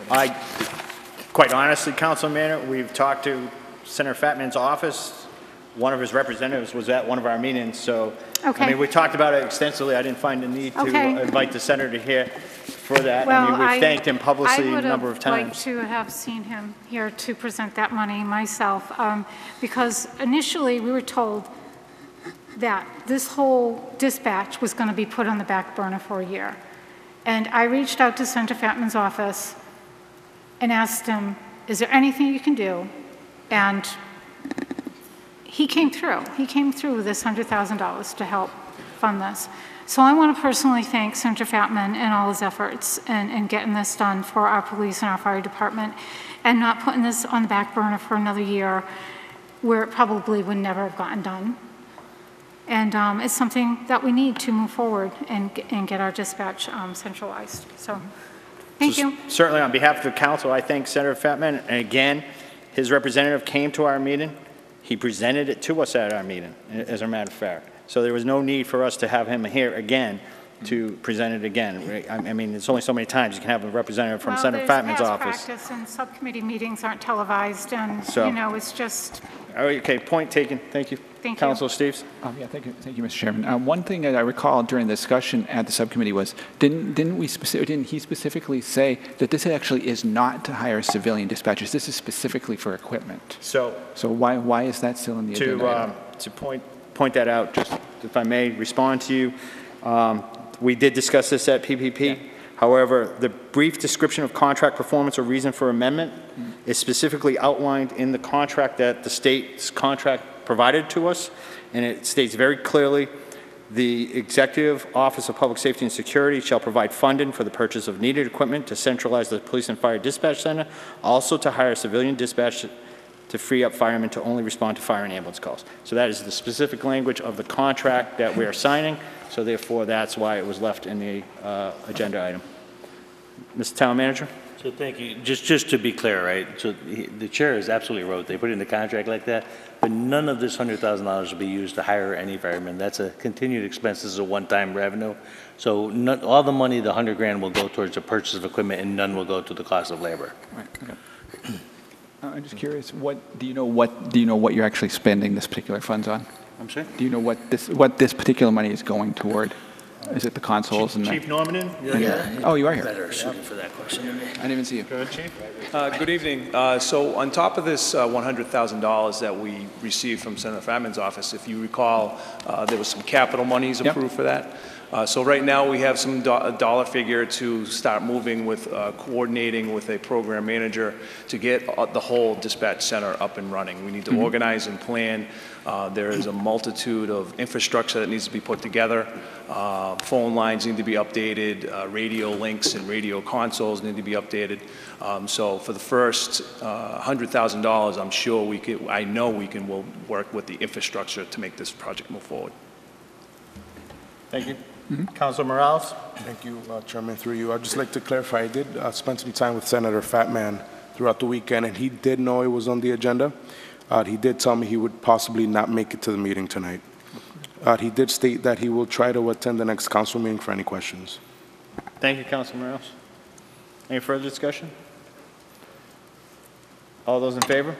Quite honestly, Councilor Manna, we've talked to Senator Fatman's office. One of his representatives was at one of our meetings, so Okay. I mean, we talked about it extensively. I didn't find the need to Okay. invite the senator here for that. Well, I mean, we've thanked him publicly a number of I would have liked times. to have seen him here to present that money myself, because initially we were told that this whole dispatch was going to be put on the back burner for a year. And I reached out to Senator Fatman's office and asked him, is there anything you can do? And he came through. He came through with this $100,000 to help fund this. So I want to personally thank Senator Fatman and all his efforts in getting this done for our police and our fire department and not putting this on the back burner for another year where it probably would never have gotten done. And it's something that we need to move forward and get our dispatch centralized. So thank you. Certainly, on behalf of the council, I thank Senator Fatman. And again, his representative came to our meeting. He presented it to us at our meeting, as a matter of fact. So there was no need for us to have him here again to present it again. I mean, there's only so many times you can have a representative from Senator Fatman's office. Practice, and subcommittee meetings aren't televised, and So- you know, it's just. Okay, point taken. Thank you. Thank you. Councilor Steves? Yeah, thank you, Mr. Chairman. One thing that I recall during the discussion at the subcommittee was, didn't he specifically say that this actually is not to hire civilian dispatchers? This is specifically for equipment. So why is that still in the agenda? To point that out, just if I may respond to you, we did discuss this at PPP. Yeah. However, the brief description of contract performance or reason for amendment is specifically outlined in the contract that the state's contract provided to us, and it states very clearly, the Executive Office of Public Safety and Security shall provide funding for the purchase of needed equipment to centralize the police and fire dispatch center, also to hire civilian dispatch to free up firemen to only respond to fire and ambulance calls. So that is the specific language of the contract that we are signing, so therefore that's why it was left in the agenda item. Mr. Town Manager? So thank you. Just to be clear, right? So the chair is absolutely right. They put it in the contract like that, but none of this $100,000 will be used to hire any firemen. That's a continued expense. This is a one-time revenue. So all the money, the $100,000, will go towards the purchase of equipment, and none will go to the cost of labor. Right. Okay. I'm just curious. Do you know what you're actually spending this particular funds on? I'm sorry. Do you know what this particular money is going toward? Is it the consoles Chief Norman? Yeah. Oh, you are here. Better suited for that question than me. I didn't even see you. Go ahead, Chief. Good evening. So on top of this $100,000 that we received from Senator Fatman's office, if you recall, there was some capital monies approved for that. So right now we have some dollar figure to start moving with coordinating with a program manager to get the whole dispatch center up and running. We need to organize and plan. There is a multitude of infrastructure that needs to be put together. Phone lines need to be updated. Radio links and radio consoles need to be updated. So for the first $100,000, I'm sure we'll work with the infrastructure to make this project move forward. Thank you. Councilor Morales? Thank you, Chairman, through you. I'd just like to clarify, I did spend some time with Senator Fatman throughout the weekend, and he did know it was on the agenda. He did tell me he would possibly not make it to the meeting tonight. He did state that he will try to attend the next council meeting for any questions. Thank you, Councilor Morales. Any further discussion? All those in favor?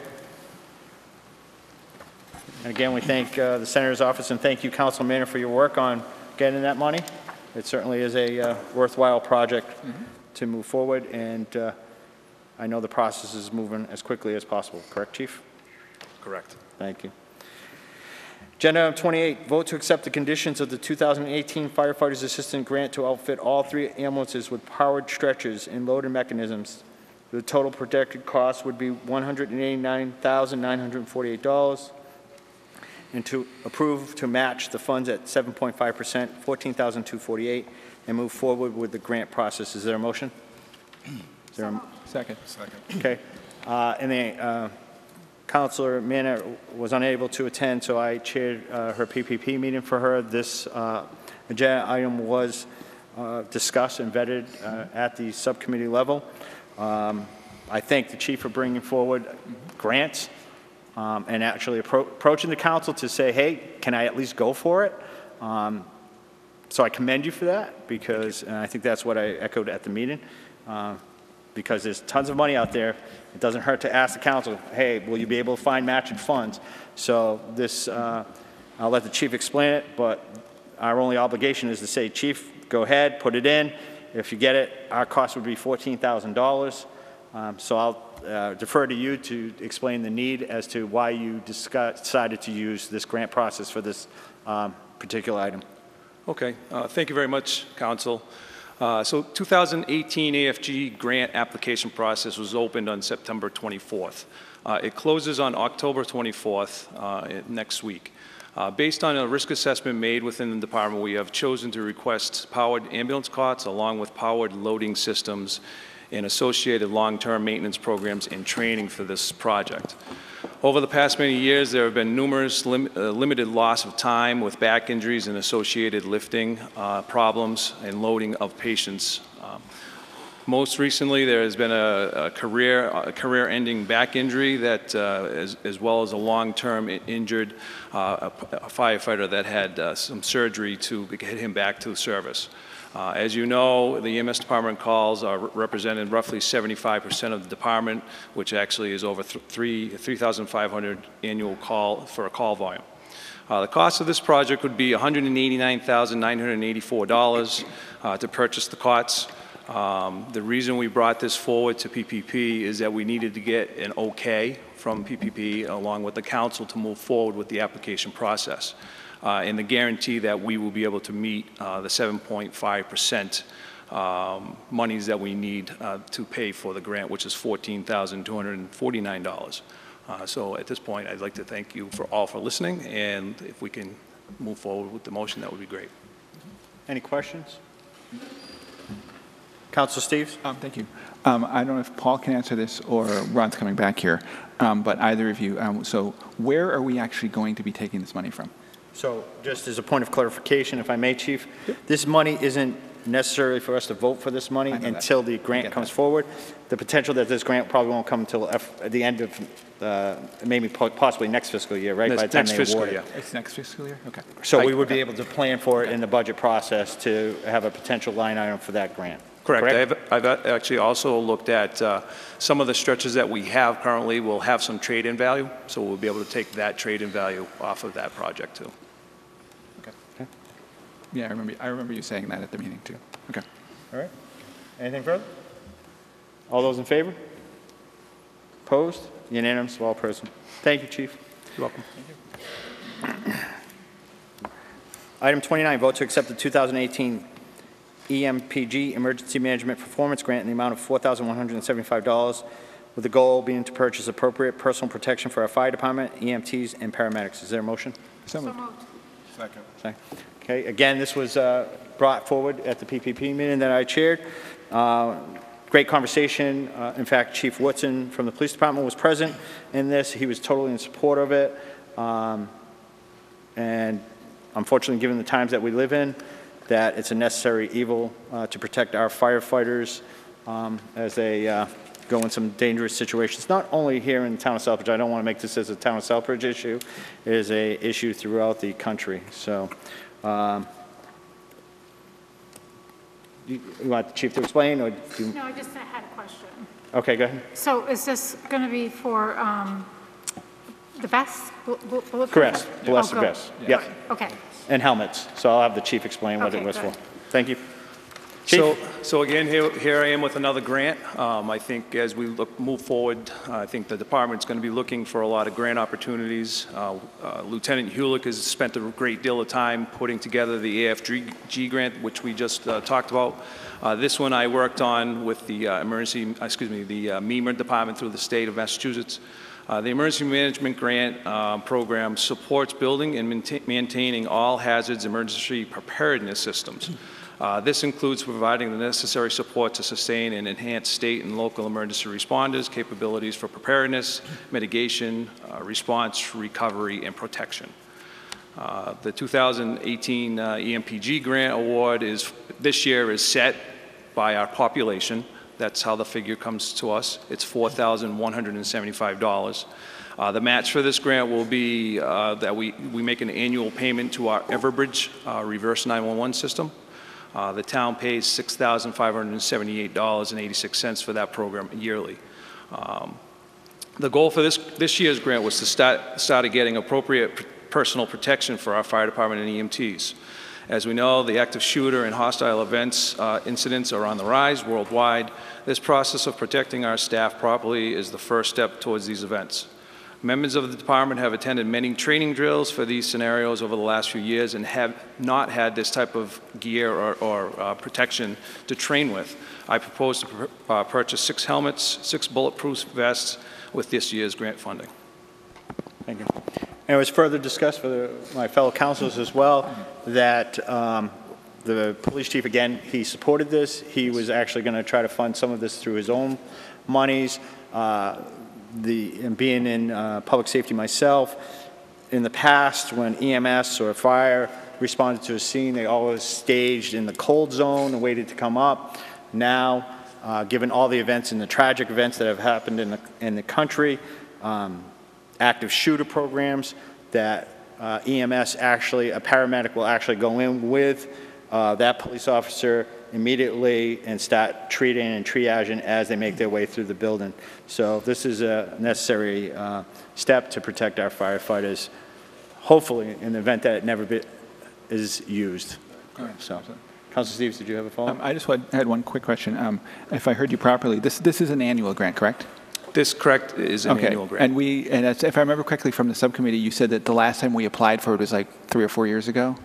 And again, we thank the Senator's office, and thank you, Council Manager, for your work on getting that money. It certainly is a worthwhile project to move forward, and I know the process is moving as quickly as possible. Correct, Chief? Correct. Thank you. Agenda item 28, vote to accept the conditions of the 2018 Firefighters Assistant Grant to outfit all 3 ambulances with powered stretchers and loading mechanisms. The total projected cost would be $189,948. And to approve to match the funds at 7.5%, $14,248, and move forward with the grant process. Is there a motion? Is there a Second. Okay. And the Councilor Manna was unable to attend, so I chaired her PPP meeting for her. This agenda item was discussed and vetted at the subcommittee level. I thank the chief for bringing forward grants. And actually approaching the council to say, hey, can I at least go for it? So I commend you for that, because and I think that's what I echoed at the meeting, because there's tons of money out there. It doesn't hurt to ask the council, hey, will you be able to find matching funds? So this, I'll let the chief explain it, but our only obligation is to say, chief, go ahead, put it in. If you get it, our cost would be $14,000. So I'll defer to you to explain the need as to why you decided to use this grant process for this particular item. Okay, thank you very much, Council. So 2018 AFG grant application process was opened on September 24th. It closes on October 24th next week. Based on a risk assessment made within the department, we have chosen to request powered ambulance cots along with powered loading systems and associated long-term maintenance programs and training for this project. Over the past many years, there have been numerous limited loss of time with back injuries and associated lifting problems and loading of patients. Most recently, there has been a career-ending back injury that, as well as a long-term injured a firefighter that had some surgery to get him back to the service. As you know, the EMS department calls are represented roughly 75% of the department, which actually is over 3,500 annual call for a call volume. The cost of this project would be $189,984 to purchase the cots. The reason we brought this forward to PPP is that we needed to get an okay from PPP along with the council to move forward with the application process. And the guarantee that we will be able to meet the 7.5% monies that we need to pay for the grant, which is $14,249. So at this point, I'd like to thank you all for listening, and if we can move forward with the motion, that would be great. Any questions? Councilor Steves? Thank you. I don't know if Paul can answer this or Ron's coming back here, but either of you. So where are we actually going to be taking this money from? So just as a point of clarification, if I may, Chief, this money isn't necessarily for us to vote for this money until the grant comes forward. The potential that this grant probably won't come until at the end of maybe possibly next fiscal year, right? By the time they award it. It's next fiscal year? Okay. So we would be able to plan for it in the budget process to have a potential line item for that grant. Correct. I've actually also looked at some of the stretches that we have currently will have some trade-in value, so we'll be able to take that trade-in value off of that project too. Okay. Yeah, I remember you saying that at the meeting too. Okay. All right. Anything further? All those in favor? Opposed? Unanimous of all present. Thank you, Chief. You're welcome. Thank you. Item 29, vote to accept the 2018 EMPG Emergency Management Performance Grant in the amount of $4,175, with the goal being to purchase appropriate personal protection for our fire department, EMTs, and paramedics. Is there a motion? So moved. Second. Okay. Again, this was brought forward at the PPP meeting that I chaired. Great conversation. In fact, Chief Woodson from the police department was present in this. He was totally in support of it. And unfortunately, given the times that we live in, that it's a necessary evil to protect our firefighters as they go in some dangerous situations, not only here in the town of Southbridge. I don't want to make this as a town of Southbridge issue. It is an issue throughout the country. So you want the chief to explain? Or do you... No, I just had a question. Okay, go ahead. So is this going to be for the vests? Correct. Bless the vests. Yep. Okay. And helmets. So I'll have the chief explain what it was for. Thank you. Chief? So again, here I am with another grant. I think as we move forward, I think the department's going to be looking for a lot of grant opportunities. Lieutenant Hulick has spent a great deal of time putting together the AFG grant, which we just talked about. This one I worked on with the MEMA department through the state of Massachusetts. The Emergency Management Grant program supports building and maintaining all hazards emergency preparedness systems. This includes providing the necessary support to sustain and enhance state and local emergency responders' capabilities for preparedness, mitigation, response, recovery, and protection. The 2018 EMPG grant award this year is set by our population. That's how the figure comes to us. It's $4,175. The match for this grant will be that we make an annual payment to our Everbridge reverse 911 system. The town pays $6,578.86 for that program yearly. The goal for this year's grant was to start getting appropriate personal protection for our fire department and EMTs. As we know, the active shooter and hostile events incidents are on the rise worldwide. This process of protecting our staff properly is the first step towards these events. Members of the department have attended many training drills for these scenarios over the last few years and have not had this type of gear or protection to train with. I propose to purchase 6 helmets, 6 bulletproof vests with this year's grant funding. Thank you. And it was further discussed for my fellow councilors as well that the police chief, again, he supported this. He was actually going to try to fund some of this through his own monies. And being in public safety myself, in the past when EMS or fire responded to a scene, they always staged in the cold zone and waited to come up. Now, given all the events and the tragic events that have happened in the country, active shooter programs, that EMS actually, a paramedic will actually go in with that police officer immediately and start treating and triaging as they make their way through the building. So this is a necessary step to protect our firefighters' hopefully, in the event that it never is used. So, Councilor Steves, did you have a follow-up? I just had one quick question. If I heard you properly, this is an annual grant, correct? This, correct, is an annual grant. And if I remember correctly from the subcommittee, you said that the last time we applied for it was like 3 or 4 years ago?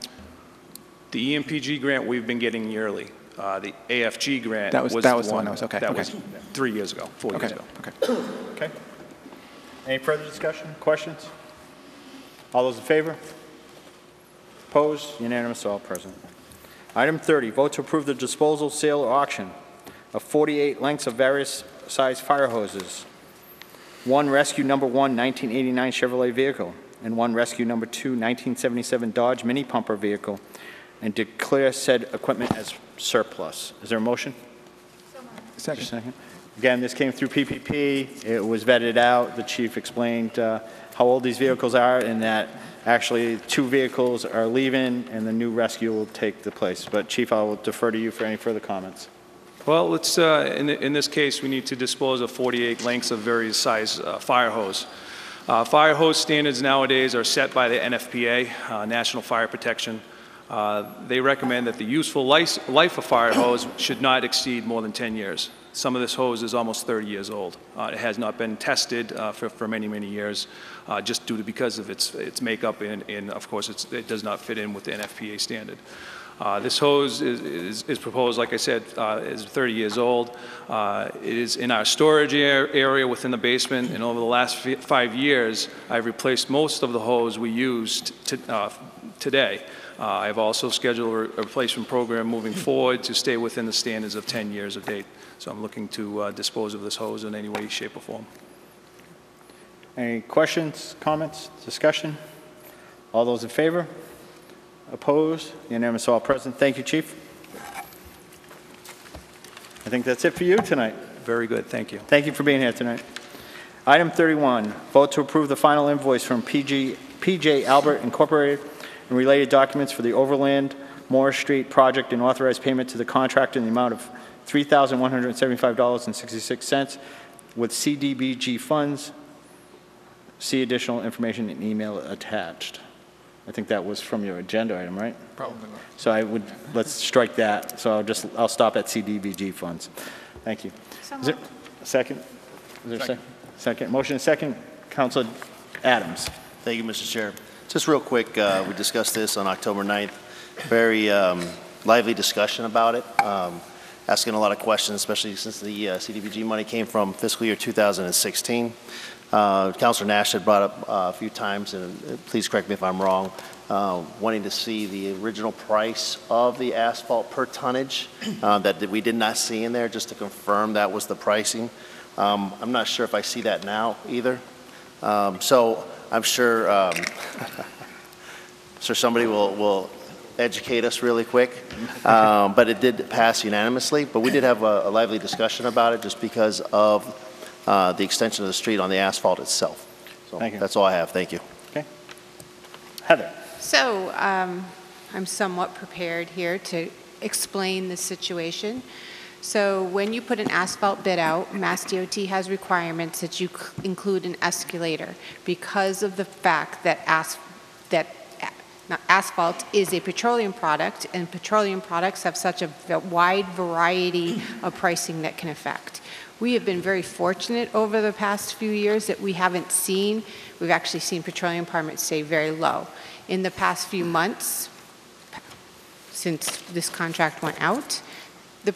The EMPG grant we've been getting yearly. The AFG grant was the one that was, okay. That was 3 years ago, 4 years ago. Okay. Any further discussion, questions? All those in favor? Opposed? Unanimous, all present. Item 30, vote to approve the disposal, sale, or auction of 48 lengths of various size fire hoses. One Rescue Number 1 1989 Chevrolet vehicle, and one Rescue Number 2 1977 Dodge mini pumper vehicle, and declare said equipment as surplus. Is there a motion? Second. Again, this came through PPP. It was vetted out. The chief explained how old these vehicles are, and that actually 2 vehicles are leaving, and the new rescue will take the place. But Chief, I will defer to you for any further comments. Well, let's, in this case, we need to dispose of 48 lengths of various size fire hose. Fire hose standards nowadays are set by the NFPA, National Fire Protection. They recommend that the useful life of fire hose should not exceed more than 10 years. Some of this hose is almost 30 years old. It has not been tested for many, many years, just because of its makeup, and of course, it does not fit in with the NFPA standard. This hose is proposed, like I said, is 30 years old. It is in our storage area within the basement, and over the last 5 years, I've replaced most of the hose we used today. I've also scheduled a replacement program moving forward to stay within the standards of 10 years of date. So I'm looking to dispose of this hose in any way, shape, or form. Any questions, comments, discussion? All those in favor? Opposed? Unanimous, all present. Thank you, Chief. I think that's it for you tonight. Very good. Thank you. Thank you for being here tonight. Item 31, vote to approve the final invoice from PJ Albert Incorporated and related documents for the Overland Morris Street project and authorize payment to the contractor in the amount of $3,175.66 with CDBG funds. See additional information in email attached. I think that was from your agenda item, right? Probably. So let's strike that. So I'll stop at CDBG funds. Thank you. Is there a second? Is there a second? Second. Motion and second. Councilor Adams. Thank you, Mr. Chair. Just real quick, we discussed this on October 9th. Very lively discussion about it. Asking a lot of questions, especially since the CDBG money came from fiscal year 2016. Councilor Nash had brought up a few times, and please correct me if I'm wrong, wanting to see the original price of the asphalt per tonnage that we did not see in there, just to confirm that was the pricing. I'm not sure if I see that now either. So I'm sure, somebody will educate us really quick. But it did pass unanimously, but we did have a lively discussion about it just because of the extension of the street on the asphalt itself. So Thank you. That's all I have. Thank you. Okay. Heather. So I'm somewhat prepared here to explain the situation. So when you put an asphalt bid out, Mass DOT has requirements that you include an escalator because of the fact that asphalt is a petroleum product, and petroleum products have such a wide variety of pricing that can affect. We have been very fortunate over the past few years that we've actually seen petroleum permits stay very low. In the past few months, since this contract went out, the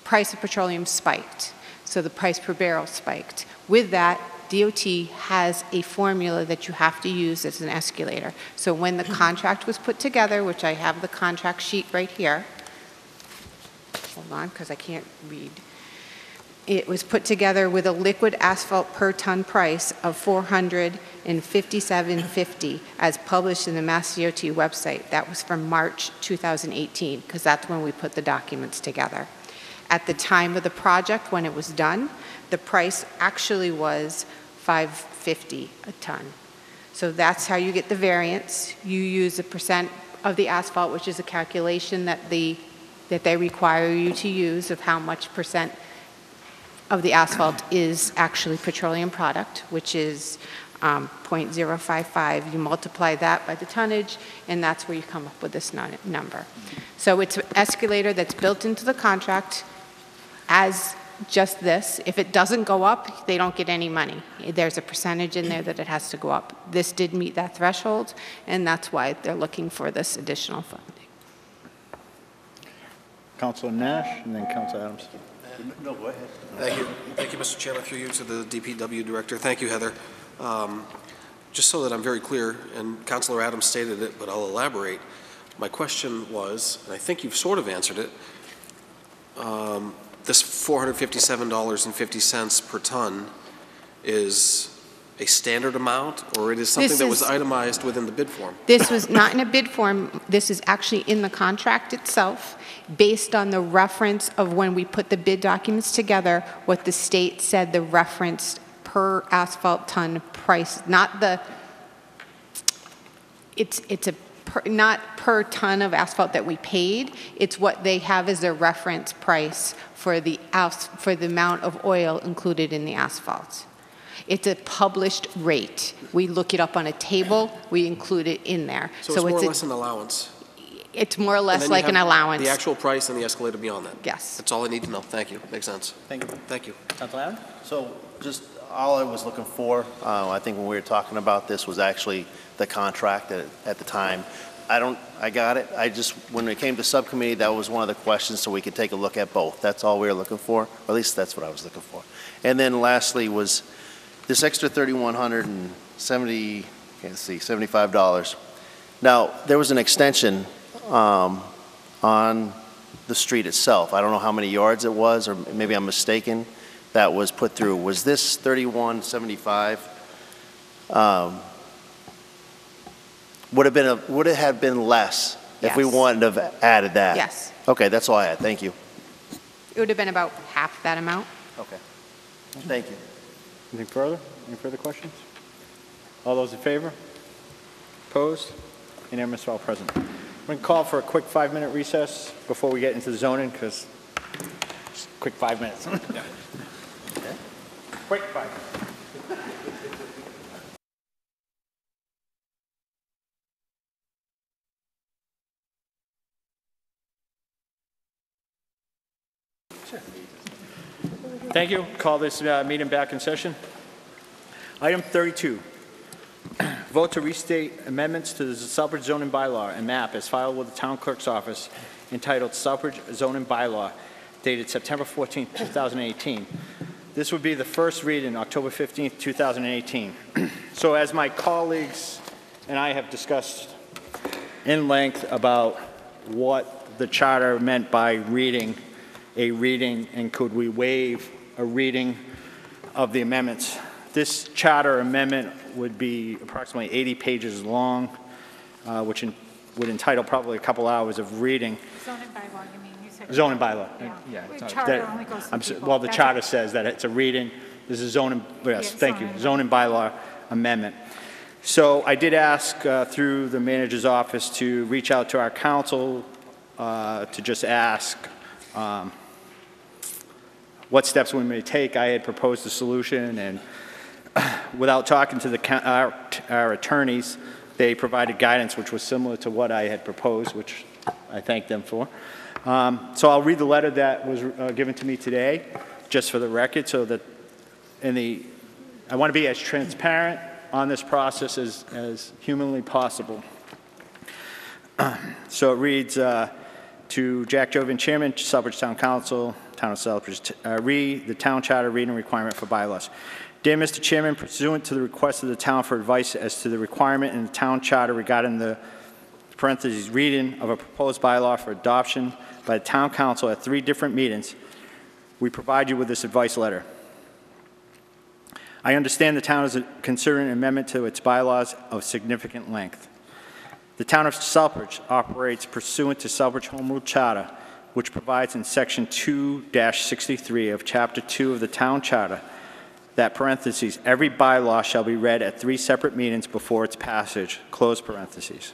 price of petroleum spiked. So the price per barrel spiked. With that, DOT has a formula that you have to use as an escalator. So when the contract was put together, which I have the contract sheet right here, hold on, because I can't read. It was put together with a liquid asphalt per ton price of $457.50 as published in the Mass DOT website. That was from March 2018, because that's when we put the documents together. At the time of the project, when it was done, the price actually was $550 a ton. So that's how you get the variance. You use a percent of the asphalt, which is a calculation that they require you to use of how much percent of the asphalt is actually petroleum product, which is .055. You multiply that by the tonnage, and that's where you come up with this number. So it's an escalator that's built into the contract as just this. If it doesn't go up, they don't get any money. There's a percentage in there that it has to go up. This did meet that threshold, and that's why they're looking for this additional funding. Councilor Nash, and then Councilor Adams. No, go ahead. Thank you. Thank you, Mr. Chairman, through you to the DPW Director. Thank you, Heather. Just so that I'm very clear, and Councilor Adams stated it, but I'll elaborate. My question was, and I think you've sort of answered it, this $457.50 per ton is a standard amount, or it is something that was itemized within the bid form? This was not in a bid form. This is actually in the contract itself, based on the reference of when we put the bid documents together, what the state said the reference per asphalt ton price, not the, not per ton of asphalt that we paid, it's what they have as their reference price for the amount of oil included in the asphalt. It's a published rate. We look it up on a table, we include it in there. So it's more or less an allowance? It's more or less like an allowance. The actual price and the escalator beyond that? Yes. That's all I need to know. Thank you. Makes sense. Thank you. Thank you. Councilor Adams? So just all I was looking for, I think when we were talking about this, was actually the contract at the time. I got it. When it came to subcommittee, that was one of the questions, so we could take a look at both. That's all we were looking for, or at least that's what I was looking for. And then lastly was this extra $3,175. Now, there was an extension on the street itself. I don't know how many yards it was, or maybe I'm mistaken, that was put through. Was this $3,175? Would it have been less if we wanted to have added that? Yes. Okay, that's all I had. Thank you. It would have been about half that amount. Okay. Thank you. Anything further? Any further questions? All those in favor? Opposed? Unanimous, all present. We're going to call for a quick 5-minute recess before we get into the zoning, because quick 5 minutes. Okay. Quick 5 minutes. Thank you. Call this meeting back in session. Item 32, vote to restate amendments to the Southbridge zoning bylaw and map as filed with the town clerk's office entitled Southbridge zoning bylaw dated September 14, 2018. This would be the first reading, October 15, 2018. So as my colleagues and I have discussed in length about what the charter meant by reading a reading and could we waive a reading of the amendments. This charter amendment would be approximately 80 pages long, which would entitle probably a couple hours of reading. Zoning bylaw, you mean? You said Zoning bylaw. Yeah. Charter only goes to people. Well, the charter says that it's a reading. This is zoning, yes, thank you, zoning bylaw amendment. So I did ask through the manager's office to reach out to our council to just ask what steps we may take. I had proposed a solution, and without talking to our attorneys, they provided guidance which was similar to what I had proposed, which I thank them for. So I'll read the letter that was given to me today, just for the record, so that I want to be as transparent on this process as humanly possible. So it reads, to Jack Jovian, Chairman, Southbridge Town Council, Town of Southbridge, the Town Charter reading requirement for bylaws. Dear Mr. Chairman, pursuant to the request of the town for advice as to the requirement in the Town Charter regarding the parentheses reading of a proposed bylaw for adoption by the Town Council at 3 different meetings, we provide you with this advice letter. I understand the town is considering an amendment to its bylaws of significant length. The Town of Southbridge operates pursuant to Southbridge Home Rule Charter, which provides in Section 2-63 of Chapter 2 of the Town Charter that parentheses, every bylaw shall be read at 3 separate meetings before its passage, close parentheses.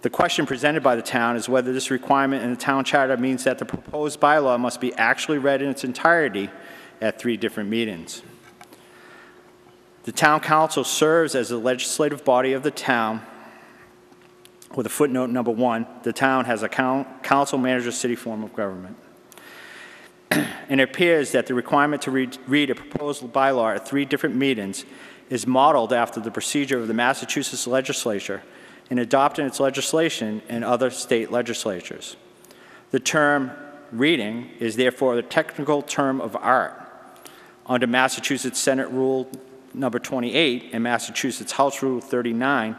The question presented by the town is whether this requirement in the Town Charter means that the proposed bylaw must be actually read in its entirety at 3 different meetings. The town council serves as the legislative body of the town. With a footnote number 1, the town has a council manager city form of government. And it appears that the requirement to read a proposed bylaw at 3 different meetings is modeled after the procedure of the Massachusetts legislature in adopting its legislation in other state legislatures. The term reading is therefore the technical term of art. Under Massachusetts Senate Rule number 28 and Massachusetts House Rule 39,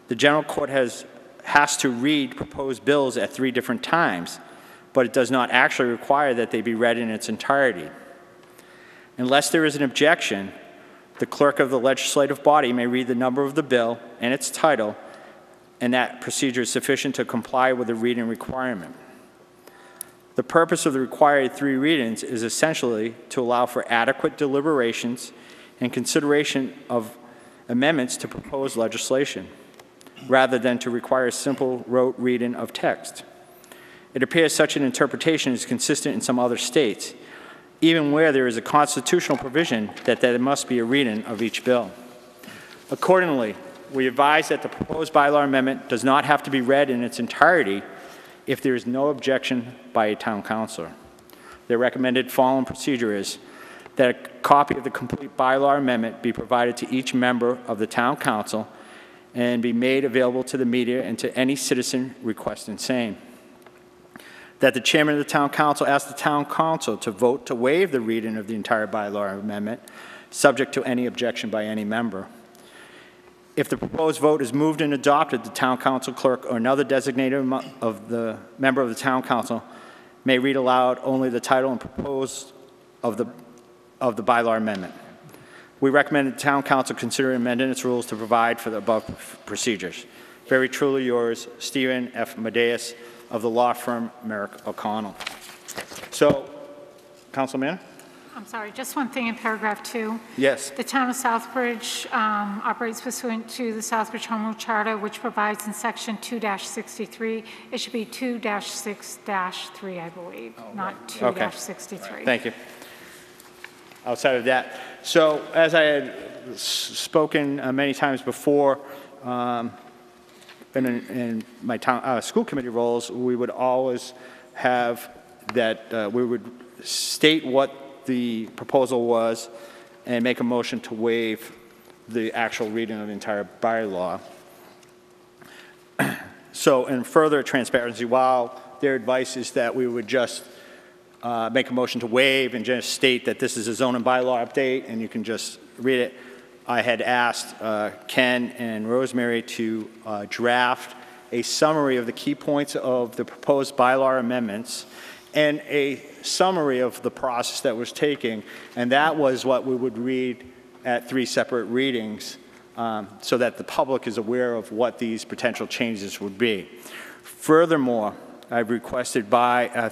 the general court has to read proposed bills at 3 different times, but it does not actually require that they be read in its entirety. Unless there is an objection, the clerk of the legislative body may read the number of the bill and its title, and that procedure is sufficient to comply with the reading requirement. The purpose of the required 3 readings is essentially to allow for adequate deliberations and consideration of amendments to proposed legislation, rather than to require a simple rote reading of text. It appears such an interpretation is consistent in some other states, even where there is a constitutional provision that there must be a reading of each bill. Accordingly, we advise that the proposed bylaw amendment does not have to be read in its entirety if there is no objection by a town councilor. The recommended following procedure is that a copy of the complete bylaw amendment be provided to each member of the town council and be made available to the media and to any citizen requesting same. That the chairman of the town council ask the town council to vote to waive the reading of the entire bylaw amendment, subject to any objection by any member. If the proposed vote is moved and adopted, the town council clerk or another designated of the member of the town council may read aloud only the title and proposed of the bylaw amendment. We recommend the town council consider amending its rules to provide for the above procedures. Very truly yours, Stephen F. Madeus of the law firm Merrick O'Connell. So, Councilman? I'm sorry, just one thing in paragraph 2. Yes. The town of Southbridge operates pursuant to the Southbridge Home Rule Charter, which provides in section 2-63. It should be 2-6-3, I believe, not 2-63. Okay. Thank you. Outside of that, so as I had spoken many times before, in my town, school committee roles, we would always have that we would state what the proposal was and make a motion to waive the actual reading of the entire bylaw. So in further transparency, while their advice is that we would just make a motion to waive and just state that this is a zoning bylaw update and you can just read it, I had asked Ken and Rosemary to draft a summary of the key points of the proposed bylaw amendments and a summary of the process that was taking, and that was what we would read at 3 separate readings so that the public is aware of what these potential changes would be. Furthermore, I've requested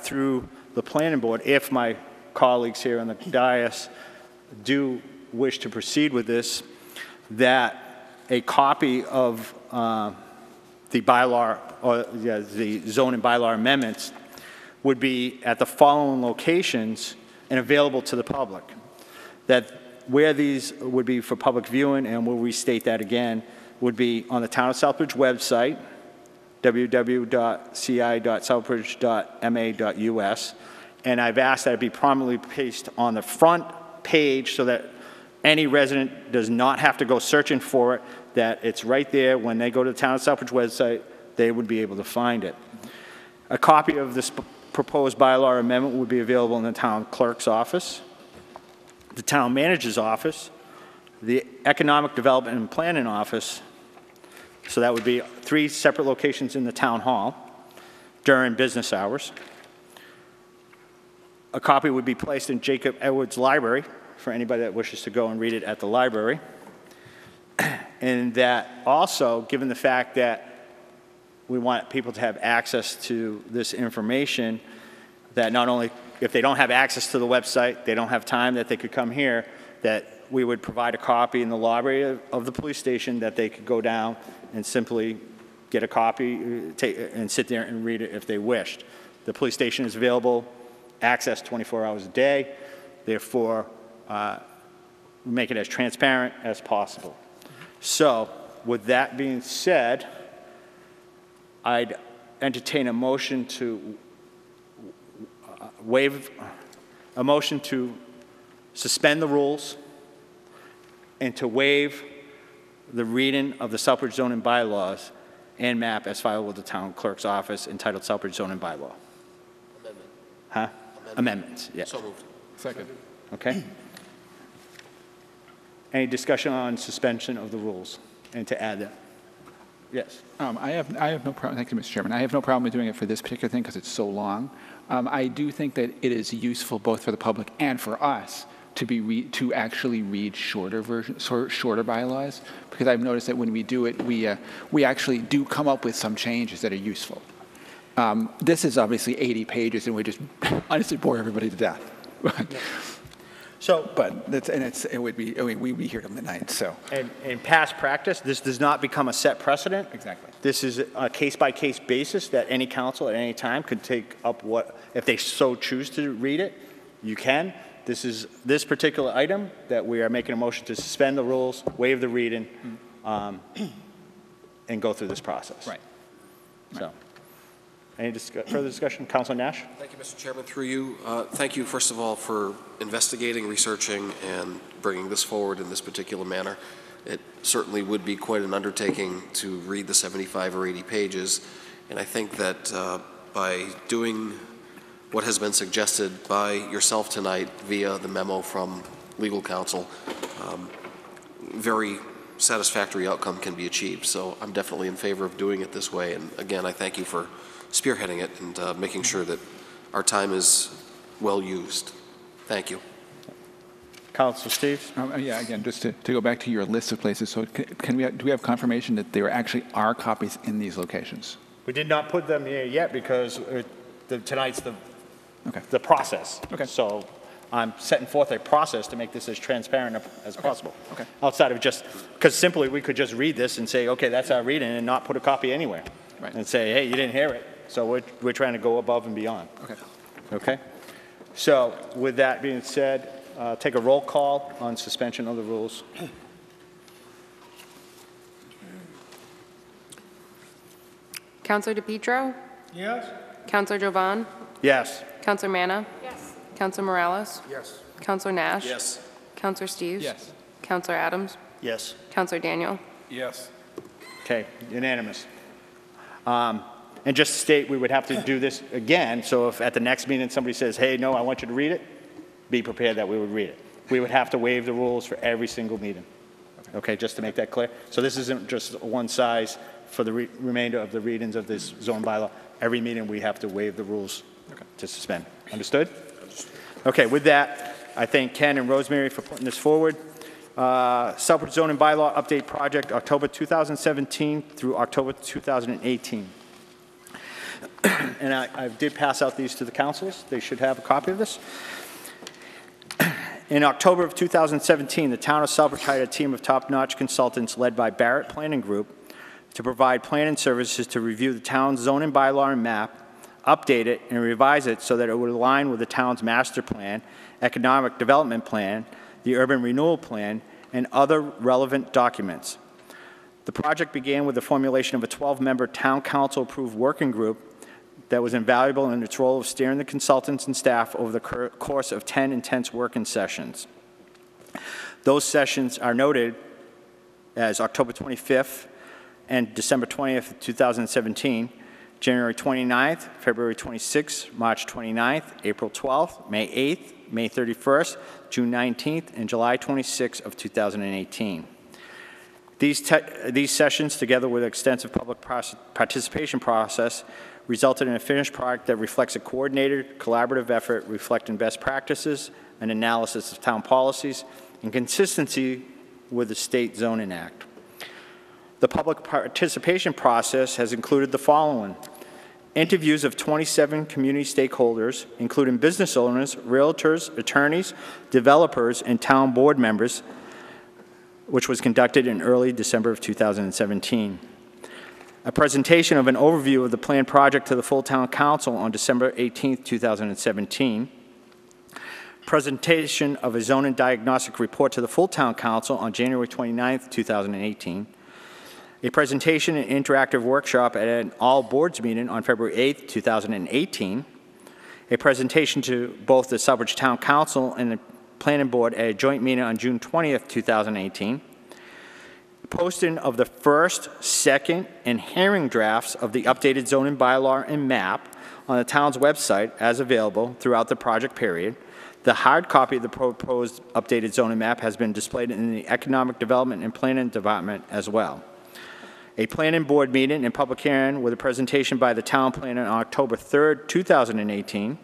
through the planning board, if my colleagues here on the dais do wish to proceed with this, that a copy of the bylaw or the zoning bylaw amendments would be at the following locations and available to the public. That where these would be for public viewing, and we'll restate that again, would be on the Town of Southbridge website, www.ci.southbridge.ma.us, and I've asked that it be prominently placed on the front page so that any resident does not have to go searching for it, that it's right there. When they go to the Town of Southbridge website, they would be able to find it. A copy of this proposed bylaw amendment would be available in the town clerk's office, the town manager's office, the economic development and planning office, so that would be 3 separate locations in the town hall during business hours. A copy would be placed in Jacob Edwards Library for anybody that wishes to go and read it at the library. And that also, given the fact that we want people to have access to this information, that not only if they don't have access to the website, they don't have time that they could come here, that we would provide a copy in the library of the police station that they could go down and simply get a copy and sit there and read it if they wished. The police station is available, access 24 hours a day. Therefore, make it as transparent as possible. So, with that being said, I'd entertain a motion to suspend the rules and to waive the reading of the Southbridge zoning bylaws and map as filed with the town clerk's office entitled Southbridge zoning bylaw. Amendment. Huh? Amendments, yes. So moved. Second. Okay. Any discussion on suspension of the rules and to add that? Yes. I have no problem. Thank you, Mr. Chairman. I have no problem with doing it for this particular thing because it's so long. I do think that it is useful both for the public and for us to actually read shorter bylaws, because I've noticed that when we do it, we actually do come up with some changes that are useful. This is obviously 80 pages, and we just honestly bore everybody to death. So, but we'd be here till midnight. So, and in past practice, this does not become a set precedent. Exactly. This is a case-by-case basis that any council at any time could take up if they so choose to read it, you can. This is this particular item that we are making a motion to suspend the rules, waive the reading, and go through this process. Right. So, any further discussion? Councilor Nash? Thank you, Mr. Chairman. Through you, thank you, first of all, for investigating, researching, and bringing this forward in this particular manner. It certainly would be quite an undertaking to read the 75 or 80 pages, and I think that by doing what has been suggested by yourself tonight via the memo from legal counsel, very satisfactory outcome can be achieved. So I'm definitely in favor of doing it this way. And again, I thank you for spearheading it and making sure that our time is well used. Thank you. Councilor Steves? Yeah, again, just to go back to your list of places, so do we have confirmation that there actually are copies in these locations? We did not put them here yet because tonight's the process. Okay. So I'm setting forth a process to make this as transparent as possible. Okay. Outside of just, because simply we could just read this and say, okay, that's our reading, and not put a copy anywhere. Right. And say, hey, you didn't hear it. So we're trying to go above and beyond. Okay. Okay? So with that being said, take a roll call on suspension of the rules. Councilor DePietro? Yes? Councilor Jovan? Yes. Councilor Manna? Yes. Councilor Morales? Yes. Councilor Nash? Yes. Councilor Steves? Yes. Councilor Adams? Yes. Councilor Daniel? Yes. Okay, unanimous. And just to state, we would have to do this again, so if at the next meeting somebody says, hey, no, I want you to read it, be prepared that we would read it. We would have to waive the rules for every single meeting. Okay, just to make that clear. So this isn't just one size for the remainder of the readings of this zone bylaw. Every meeting we have to waive the rules to suspend. Understood? Okay, with that, I thank Ken and Rosemary for putting this forward. Southbridge zoning bylaw update project, October 2017 through October 2018. And I did pass out these to the councils. They should have a copy of this. In October of 2017, the town of Southbridge hired a team of top-notch consultants led by Barrett Planning Group to provide planning services to review the town's zoning bylaw and map, update it, and revise it so that it would align with the town's master plan, economic development plan, the urban renewal plan, and other relevant documents. The project began with the formulation of a 12-member town council-approved working group that was invaluable in its role of steering the consultants and staff over the course of 10 intense working sessions. Those sessions are noted as October 25th and December 20th, 2017, January 29th, February 26th, March 29th, April 12th, May 8th, May 31st, June 19th, and July 26th of 2018. These sessions, together with an extensive public participation process, resulted in a finished product that reflects a coordinated, collaborative effort reflecting best practices, an analysis of town policies, and consistency with the State Zoning Act. The public participation process has included the following: interviews of 27 community stakeholders, including business owners, realtors, attorneys, developers, and town board members, which was conducted in early December of 2017. A presentation of an overview of the planned project to the full town council on December 18, 2017. presentation of a zoning diagnostic report to the full town council on January 29th, 2018, a presentation and interactive workshop at an all boards meeting on February 8th, 2018, a presentation to both the Southbridge Town Council and the Planning Board at a joint meeting on June 20th, 2018, posting of the first, second, and hearing drafts of the updated zoning bylaw and map on the town's website as available throughout the project period. The hard copy of the proposed updated zoning map has been displayed in the Economic Development and Planning Department as well. A planning board meeting and public hearing with a presentation by the town planner on October 3rd, 2018.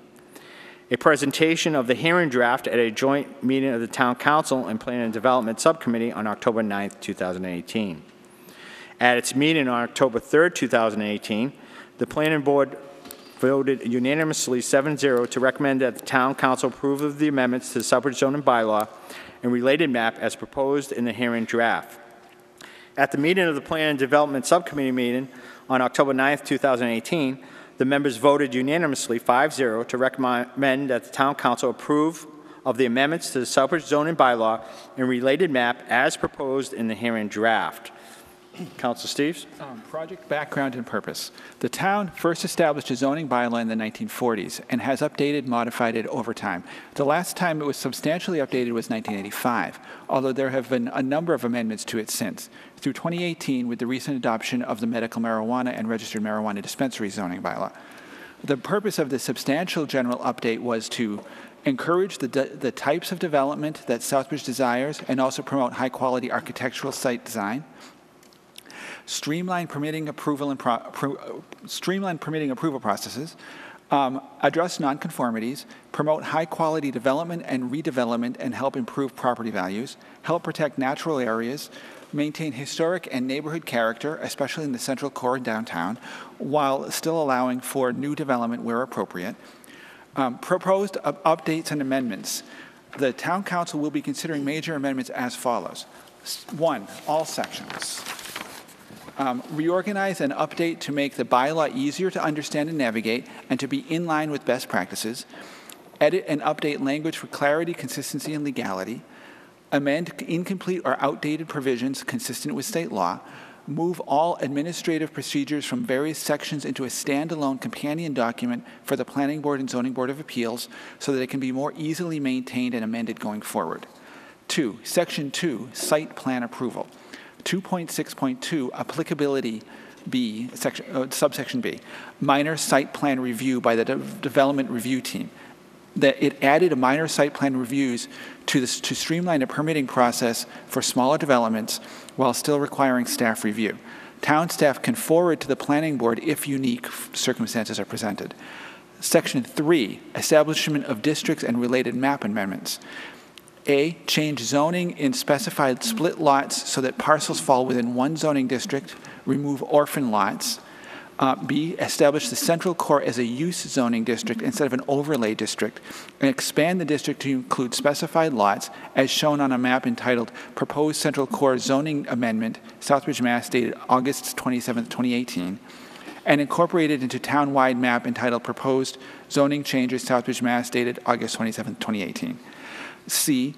A presentation of the hearing draft at a joint meeting of the Town Council and Planning and Development Subcommittee on October 9th, 2018. At its meeting on October 3rd, 2018, the Planning Board voted unanimously 7-0 to recommend that the Town Council approve of the amendments to the Southbridge zoning bylaw and related map as proposed in the hearing draft. At the meeting of the Planning and Development Subcommittee meeting on October 9th, 2018, the members voted unanimously 5-0 to recommend that the Town Council approve of the amendments to the Southbridge zoning bylaw and related map as proposed in the hearing draft. Councilor Steves? Project background and purpose. The town first established a zoning bylaw in the 1940s and has updated, modified it over time. The last time it was substantially updated was 1985, although there have been a number of amendments to it since. Through 2018, with the recent adoption of the medical marijuana and registered marijuana dispensary zoning bylaw. The purpose of the substantial general update was to encourage the types of development that Southbridge desires and also promote high-quality architectural site design, streamline permitting approval processes, address nonconformities, promote high-quality development and redevelopment and help improve property values, help protect natural areas, maintain historic and neighborhood character, especially in the central core and downtown, while still allowing for new development where appropriate. Proposed updates and amendments. The Town Council will be considering major amendments as follows. 1, all sections. Reorganize and update to make the bylaw easier to understand and navigate and to be in line with best practices. Edit and update language for clarity, consistency, and legality. Amend incomplete or outdated provisions consistent with state law. Move all administrative procedures from various sections into a standalone companion document for the Planning Board and Zoning Board of Appeals so that it can be more easily maintained and amended going forward. 2, Section 2, Site Plan Approval. 2.6.2, Applicability B, subsection B, minor site plan review by the Development Review Team. That it added a minor site plan reviews to streamline a permitting process for smaller developments while still requiring staff review. Town staff can forward to the Planning Board if unique circumstances are presented. Section 3, Establishment of Districts and Related Map Amendments. A, change zoning in specified split lots so that parcels fall within one zoning district, remove orphan lots. B, establish the central core as a use zoning district instead of an overlay district, and expand the district to include specified lots as shown on a map entitled Proposed Central Core Zoning Amendment, Southbridge, Mass. Dated August 27, 2018, and incorporate it into town-wide map entitled Proposed Zoning Changes, Southbridge, Mass. Dated August 27, 2018. C,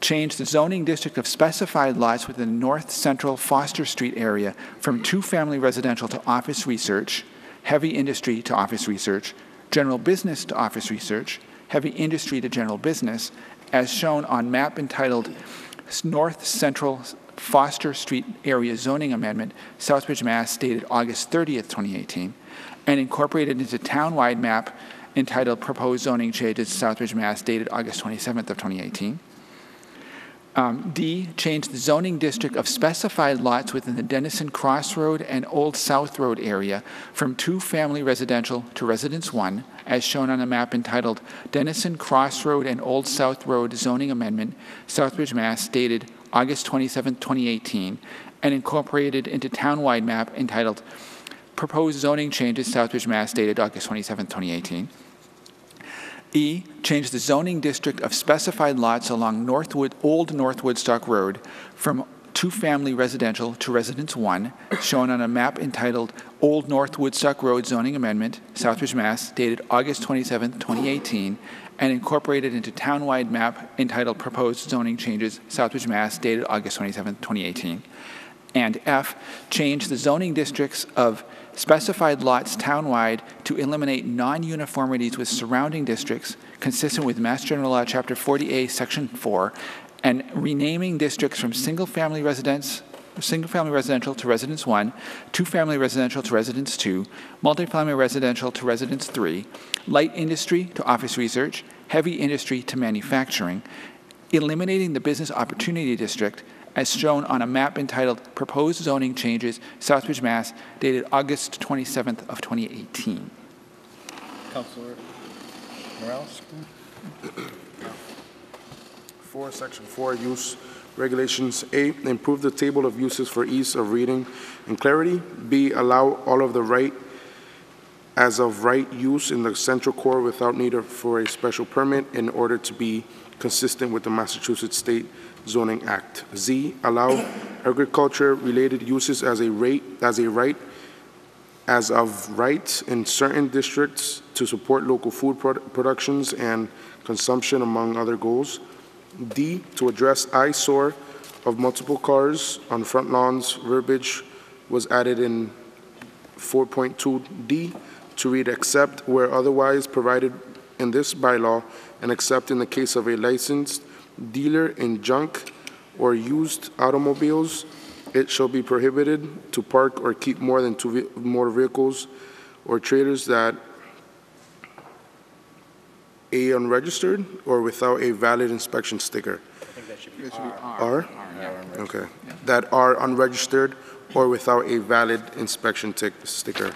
change the zoning district of specified lots within the North Central Foster Street area from two-family residential to office research, heavy industry to office research, general business to office research, heavy industry to general business, as shown on map entitled North Central Foster Street Area Zoning Amendment, Southbridge, Mass. Dated August 30th, 2018, and incorporated into town-wide map entitled Proposed Zoning Changes, Southbridge, Mass. Dated August 27th of 2018. D, change the zoning district of specified lots within the Dennison Crossroad and Old South Road area from two-family residential to Residence 1, as shown on a map entitled Dennison Crossroad and Old South Road Zoning Amendment, Southbridge, Mass. Dated August 27, 2018, and incorporated into town-wide map entitled Proposed Zoning Changes, Southbridge, Mass. Dated August 27, 2018. E, change the zoning district of specified lots along Old North Woodstock Road from two-family residential to Residence 1, shown on a map entitled Old North Woodstock Road Zoning Amendment, Southbridge, Mass., dated August 27, 2018, and incorporated into townwide map entitled Proposed Zoning Changes, Southbridge, Mass., dated August 27, 2018. And F, change the zoning districts of specified lots townwide to eliminate non-uniformities with surrounding districts consistent with Mass General Law, Chapter 40A, Section 4, and renaming districts from single-family residential to Residence 1, two-family residential to Residence 2, multifamily residential to Residence 3, light industry to office research, heavy industry to manufacturing, eliminating the business opportunity district as shown on a map entitled Proposed Zoning Changes, Southbridge, Mass., dated August 27th of 2018. Councilor Morales? 4, Section 4, Use Regulations. A, improve the table of uses for ease of reading and clarity. B, allow all of the right as of right use in the central core without need for a special permit in order to be consistent with the Massachusetts State Zoning Act. Z, allow agriculture-related uses as a right in certain districts to support local food productions and consumption, among other goals. D, to address eyesore of multiple cars on front lawns. Verbiage was added in 4.2D to read except where otherwise provided in this bylaw, and except in the case of a licensed dealer in junk or used automobiles, it shall be prohibited to park or keep more than two motor vehicles or trailers that A, unregistered or without a valid inspection sticker. I think that should be R? Okay. That are unregistered or without a valid inspection sticker.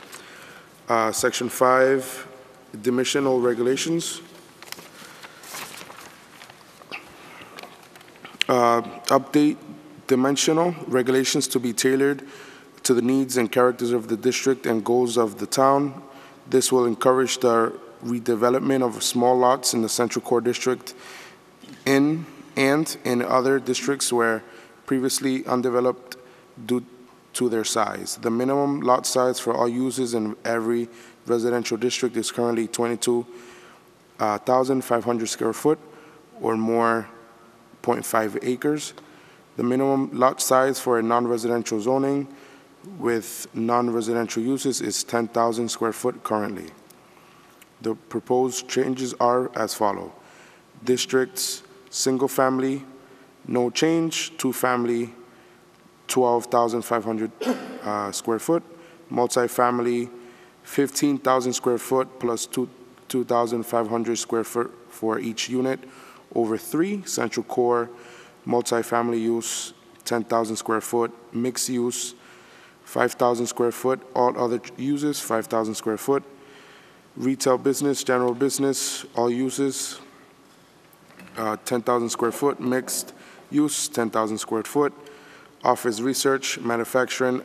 Section 5, dimensional regulations. Update dimensional regulations to be tailored to the needs and characters of the district and goals of the town. This will encourage the redevelopment of small lots in the Central Core District and in other districts where previously undeveloped due to their size. The minimum lot size for all uses in every residential district is currently 22,500 square foot or more, 0.5 acres. The minimum lot size for a non-residential zoning with non-residential uses is 10,000 square foot currently. The proposed changes are as follow. Districts, single family, no change. Two family, 12,500 square foot. Multifamily, 15,000 square foot plus 2,500 square foot for each unit. Over 3, central core, multifamily use, 10,000 square foot. Mixed use, 5,000 square foot. All other uses, 5,000 square foot. Retail business, general business, all uses, 10,000 square foot. Mixed use, 10,000 square foot. Office research, manufacturing,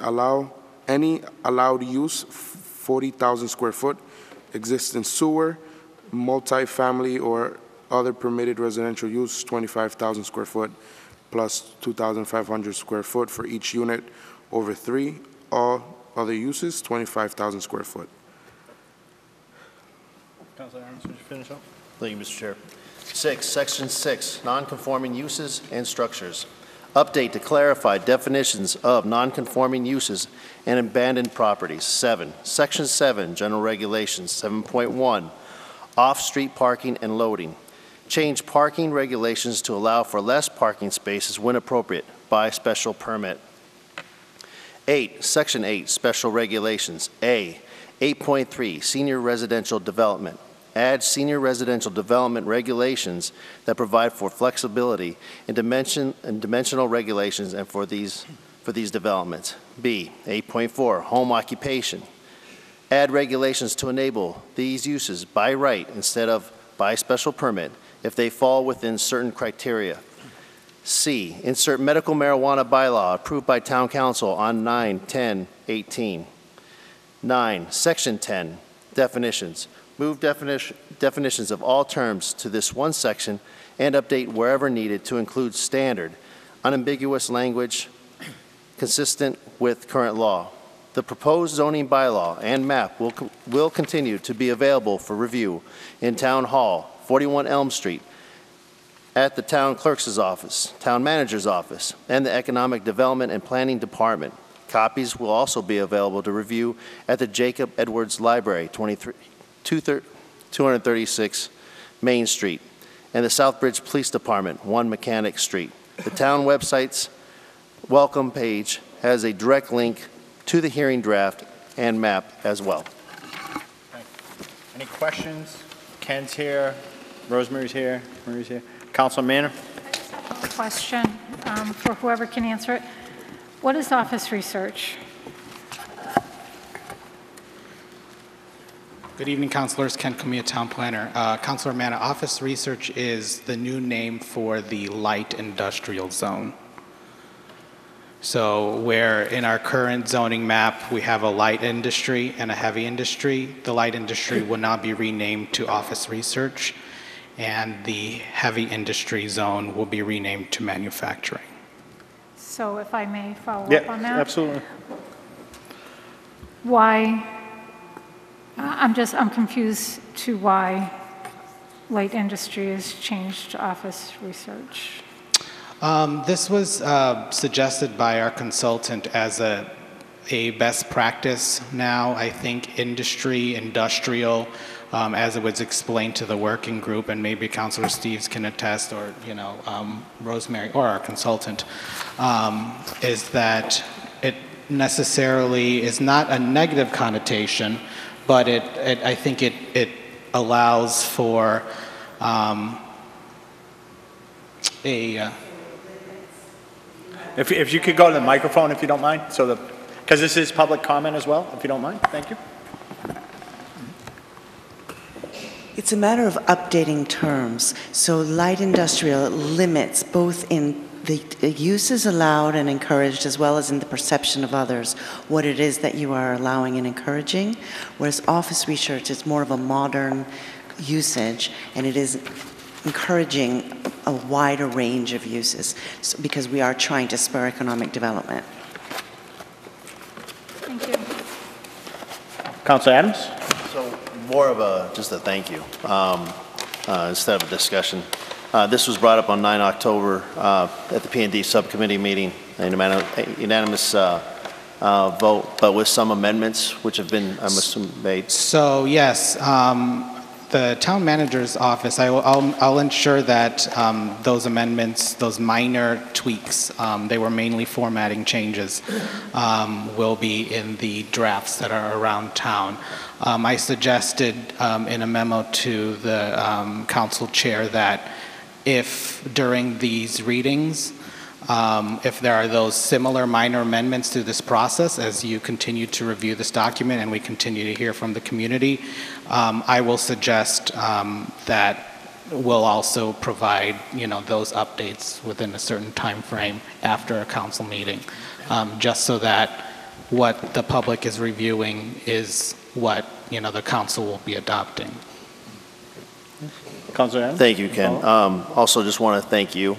any allowed use, 40,000 square foot. Existing sewer, multifamily or other permitted residential use, 25,000 square foot plus 2,500 square foot for each unit. Over 3, all other uses, 25,000 square foot. Councilor Adams, would you finish up? Thank you, Mr. Chair. 6, Section 6, non-conforming uses and structures. Update to clarify definitions of non-conforming uses and abandoned properties. 7, Section 7, general regulations. 7.1, off-street parking and loading. Change parking regulations to allow for less parking spaces when appropriate by special permit. 8, Section 8, special regulations. A, 8.3, senior residential development. Add senior residential development regulations that provide for flexibility in dimensional regulations and for these developments. B, 8.4, home occupation. Add regulations to enable these uses by right instead of by special permit if they fall within certain criteria. C, insert medical marijuana bylaw approved by Town Council on 9/10/18. 9, Section 10, definitions. Move definitions of all terms to this one section and update wherever needed to include standard, unambiguous language consistent with current law. The proposed zoning bylaw and map will continue to be available for review in Town Hall, 41 Elm Street, at the Town Clerk's office, Town Manager's office, and the Economic Development and Planning Department. Copies will also be available to review at the Jacob Edwards Library, 236 Main Street, and the Southbridge Police Department, 1 Mechanic Street. The town website's welcome page has a direct link to the hearing draft and map as well. Any questions? Ken's here, Rosemary's here, Marie's here. Councilor Manor? A question for whoever can answer it. What is office research? Good evening, councilors. Ken Camilla, town planner. Councilor Manna, office research is the new name for the light industrial zone. So where in our current zoning map, we have a light industry and a heavy industry, the light industry will now be renamed to office research, and the heavy industry zone will be renamed to manufacturing. So if I may follow up on that? Yeah, absolutely. Why, I'm confused to why light industry has changed to office research. This was suggested by our consultant as a best practice now. I think industrial, as it was explained to the working group, and maybe Councilor Steves can attest, or Rosemary or our consultant, is that it necessarily is not a negative connotation, but I think it allows for If you could go to the microphone, if you don't mind, because this is public comment as well, if you don't mind. Thank you. It's a matter of updating terms. So light industrial limits both in the uses allowed and encouraged, as well as in the perception of others, what it is that you are allowing and encouraging, whereas office research is more of a modern usage, and it is encouraging a wider range of uses, because we are trying to spur economic development. Thank you. Councilor Adams? So more of just a thank you instead of a discussion. This was brought up on 9 October at the P&D subcommittee meeting, a unanimous vote, but with some amendments which have been, I'm assuming, made. So yes, the town manager's office, I'll ensure that those amendments, those minor tweaks, they were mainly formatting changes, will be in the drafts that are around town. I suggested in a memo to the council chair that if during these readings, if there are those similar minor amendments to this process as you continue to review this document and we continue to hear from the community, I will suggest that we'll also provide, those updates within a certain time frame after a council meeting, just so that what the public is reviewing is what, the council will be adopting. Councilor Adams? Thank you, Ken. Also, just want to thank you.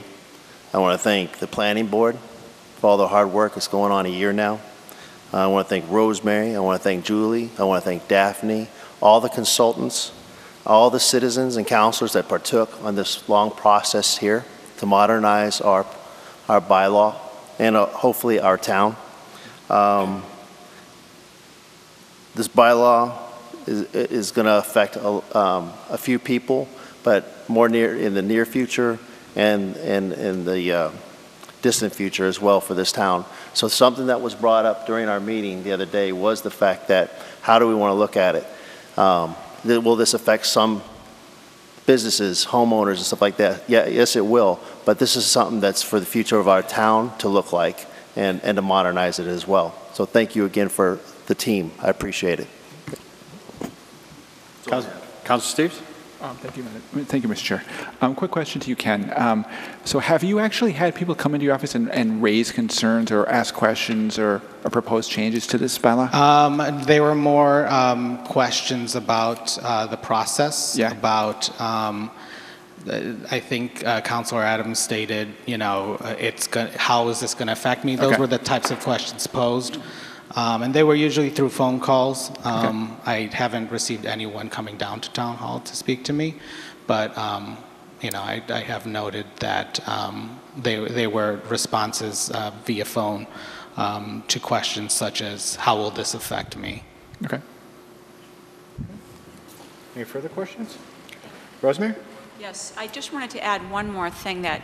I want to thank the planning board for all the hard work. It's going on a year now. I want to thank Rosemary. I want to thank Julie. I want to thank Daphne, all the consultants, all the citizens and councilors that partook on this long process here to modernize our bylaw and hopefully our town. This bylaw is going to affect a few people, but more in the near future and in the distant future as well for this town. So something that was brought up during our meeting the other day was the fact that how do we want to look at it? Will this affect some businesses, homeowners and stuff like that? Yeah, yes it will, but this is something that's for the future of our town to look like and to modernize it as well. So thank you again for the team. I appreciate it. Councilor Steves? Thank you, Mr. Chair. Quick question to you, Ken. So have you actually had people come into your office and raise concerns or ask questions or propose changes to this bylaw? They were more questions about the process, about I think Councilor Adams stated, how is this going to affect me? Those Okay. were the types of questions posed. And they were usually through phone calls. I haven't received anyone coming down to Town Hall to speak to me, but I have noted that they were responses via phone to questions such as, how will this affect me? Okay. Any further questions? Rosemary? Yes, I just wanted to add one more thing that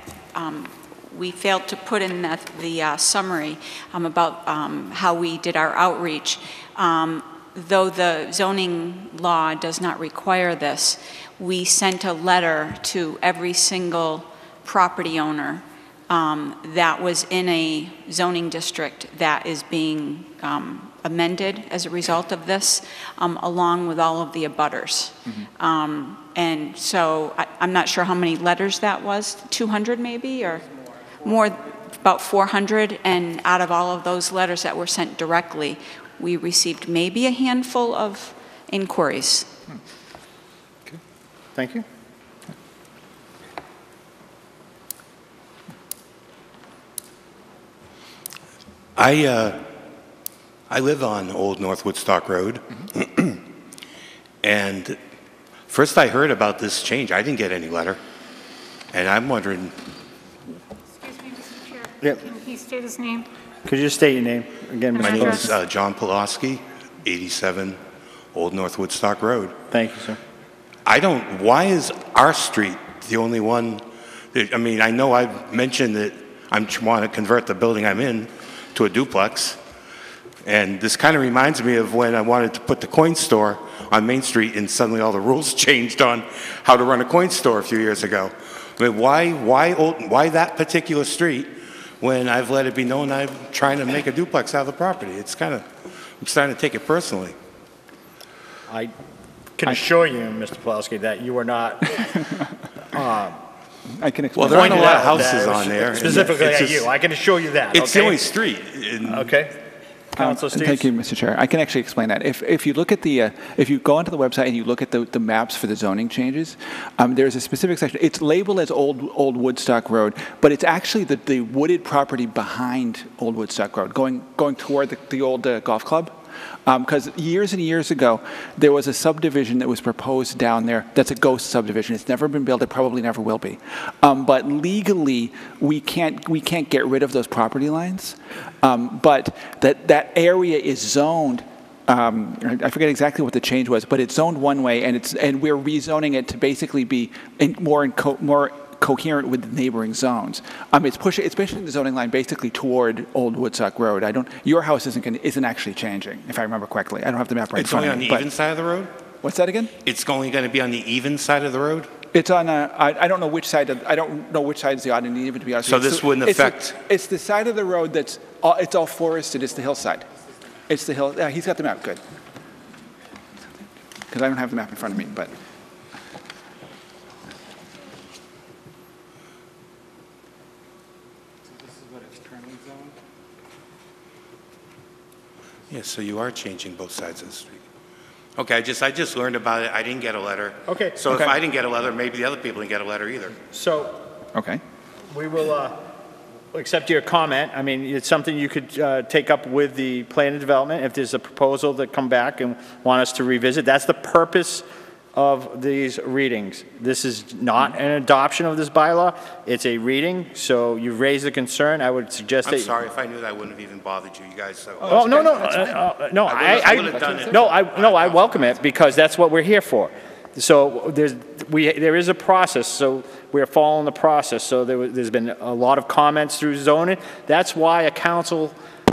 we failed to put in the summary about how we did our outreach. Though the zoning law does not require this, we sent a letter to every single property owner that was in a zoning district that is being amended as a result of this, along with all of the abutters. And so I'm not sure how many letters that was, 200 maybe, or more, about 400. And out of all of those letters that were sent directly, we received maybe a handful of inquiries. Okay. Thank you. I live on Old North Woodstock Road, and first I heard about this change. I didn't get any letter, and I'm wondering. Excuse me, Mr. Chair. Yep. Can he state his name? Could you just state your name again, Mr. My name Clerk? is John Pulaski, 87 Old North Woodstock Road. Thank you, sir. Why is our street the only one? I mean, I know I've mentioned that I want to convert the building I'm in to a duplex. And this kind of reminds me of when I wanted to put the coin store on Main Street and suddenly all the rules changed on how to run a coin store a few years ago. I mean, why that particular street when I've let it be known I'm trying to make a duplex out of the property? I'm starting to take it personally. I can assure you, Mr. Pulaski, that you are not I can explain. Well, there aren't a lot of pointed out houses that on there. specifically It's at just- you. I can assure you that. It's the okay? only street. Okay. Councilor Steves? Thank you, Mr. Chair. I can actually explain that. If you look at if you go onto the website and you look at the maps for the zoning changes, there's a specific section. It's labeled as Old Woodstock Road, but it's actually the wooded property behind Old Woodstock Road, going toward the old golf club. Because years and years ago, there was a subdivision that was proposed down there that's a ghost subdivision. It's never been built. It probably never will be. But legally, we can't get rid of those property lines. But that area is zoned. I forget exactly what the change was, but it's zoned one way, and we're rezoning it to basically be more coherent with the neighboring zones. It's pushing the zoning line basically toward Old Woodstock Road. Your house isn't actually changing, if I remember correctly. I don't have the map right in front of me. It's only on the even side of the road? What's that again? It's only going to be on the even side of the road? It's on I don't know which side is the odd and even, to be honest. So this wouldn't affect. It's the side of the road it's all forested. It's the hillside. It's the hill. He's got the map. Good. Because I don't have the map in front of me, but. Yeah, so you are changing both sides of the street. Okay, I just learned about it. I didn't get a letter. Okay. So okay. if I didn't get a letter, maybe the other people didn't get a letter either. So. Okay. We will accept your comment. I mean, it's something you could take up with the plan and development if there's a proposal that come back and want us to revisit. That's the purpose of these readings. This is not an adoption of this bylaw. It's a reading. So you've raised the concern. I would suggest that. I'm sorry. If I knew that, I wouldn't have even bothered you guys. So. Oh, no. I welcome it because that's what we're here for. So there is a process. So we're following the process. So there's been a lot of comments through zoning. That's why a council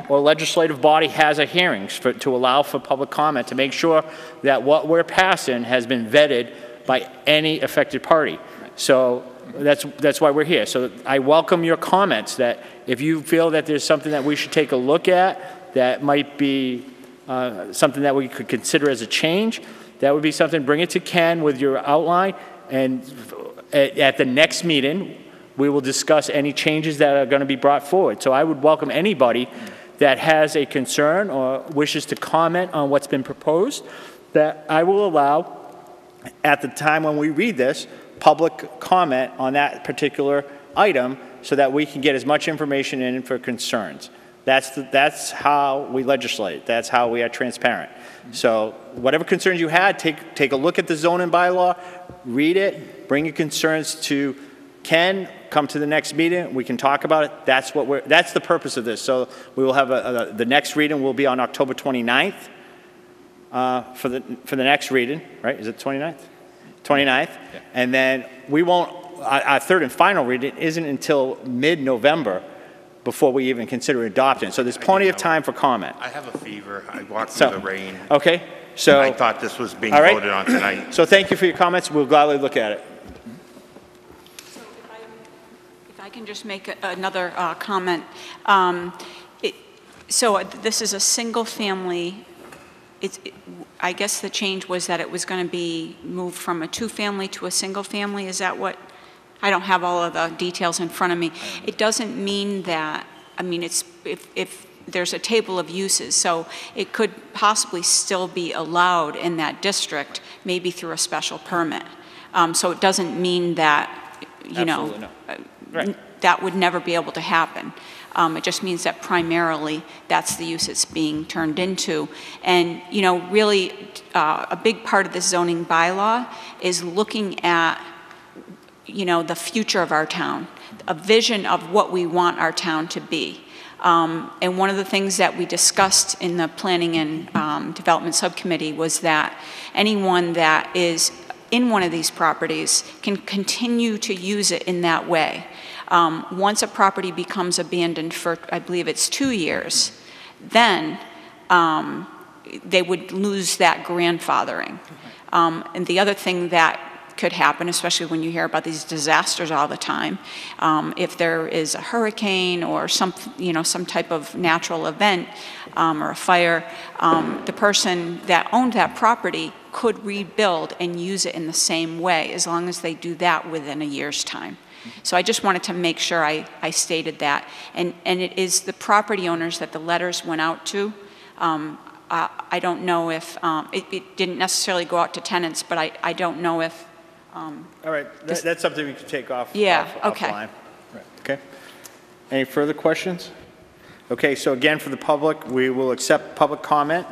or legislative body has a hearing to allow for public comment, to make sure that what we're passing has been vetted by any affected party. So that's why we're here. So I welcome your comments that if you feel that there's something that we should take a look at that might be something that we could consider as a change, that would be something, bring it to Ken with your outline, and at the next meeting, we will discuss any changes that are going to be brought forward. So I would welcome anybody that has a concern or wishes to comment on what's been proposed, that I will allow at the time when we read this public comment on that particular item so that we can get as much information in for concerns. That's how we legislate. That's how we are transparent. So whatever concerns you had, take a look at the zoning bylaw, read it, bring your concerns to Ken, come to the next meeting, we can talk about it. That's the purpose of this. So we will have the next reading will be on October 29th for the next reading, right? Is it 29th? 29th. Yeah. And then we won't, our third and final reading isn't until mid-November before we even consider adopting. So there's plenty of time for comment. I have a fever. I walked through the rain. Okay. So I thought this was being voted on tonight. So thank you for your comments. We'll gladly look at it. If I can just make another comment. So this is a single family. I guess the change was that it was going to be moved from a two-family to a single family. Is that what? I don't have all of the details in front of me. It doesn't mean that, I mean, it's if there's a table of uses, so it could possibly still be allowed in that district, maybe through a special permit. So it doesn't mean that, you know, that would never be able to happen. It just means that primarily that's the use it's being turned into. And, you know, really a big part of the zoning bylaw is looking at, you know, the future of our town, a vision of what we want our town to be. And one of the things that we discussed in the Planning and Development Subcommittee was that anyone that is in one of these properties can continue to use it in that way. Once a property becomes abandoned for, I believe it's 2 years, then they would lose that grandfathering. And the other thing that could happen, especially when you hear about these disasters all the time, if there is a hurricane or some type of natural event or a fire, the person that owned that property could rebuild and use it in the same way, as long as they do that within a year's time. So I just wanted to make sure I stated that. And it is the property owners that the letters went out to. I don't know if, it didn't necessarily go out to tenants, but I don't know if. All right, that's something we can take off. Yeah, okay. Offline. Right. Okay. Any further questions? Okay, so again, for the public, we will accept public comment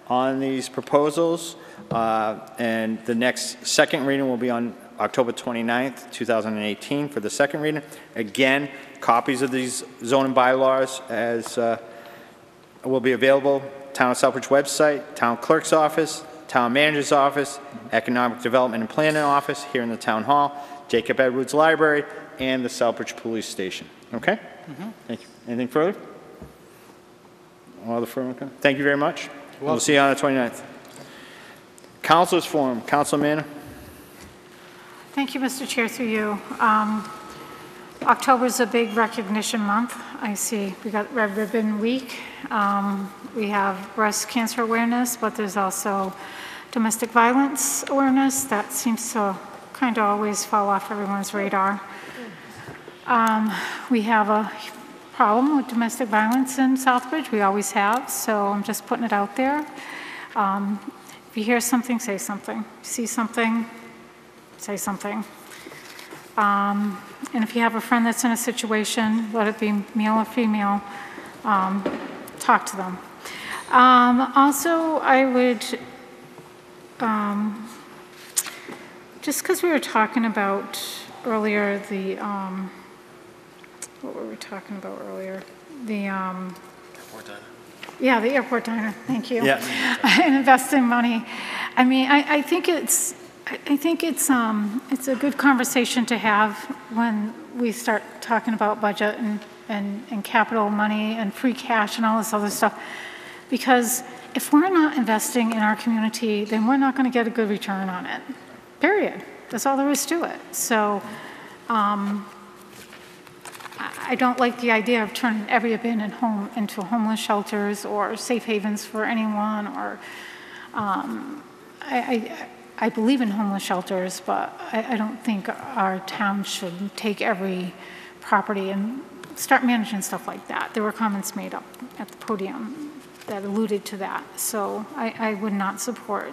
on these proposals. And the next second reading will be on October 29th, 2018 for the second reading. Again, copies of these zoning bylaws will be available, Town of Southbridge website, Town Clerk's office, Town Manager's office, Economic Development and Planning office here in the Town Hall, Jacob Edwards Library, and the Southbridge Police Station. Okay? Thank you. Anything further? All the further? Okay. Thank you very much. We'll see you on the 29th. Councilors Forum. Council Manor. Thank you, Mr. Chair, through you. October is a big recognition month. I see we got Red Ribbon Week. We have breast cancer awareness, but there's also domestic violence awareness. That seems to kind of always fall off everyone's radar. We have a problem with domestic violence in Southbridge. We always have, so I'm just putting it out there. If you hear something, say something. See something, say something. And if you have a friend that's in a situation, let it be male or female, talk to them. Also, I would, just because we were talking about earlier the, what were we talking about earlier? The, Airport diner. Yeah, the airport diner, thank you. Yeah. And investing money. I mean, I think it's a good conversation to have when we start talking about budget and capital money and free cash and all this other stuff. Because if we're not investing in our community, then we're not going to get a good return on it, period. That's all there is to it. So I don't like the idea of turning every abandoned home into homeless shelters or safe havens for anyone. Or I believe in homeless shelters, but I don't think our town should take every property and start managing stuff like that. There were comments made up at the podium that alluded to that. So I would not support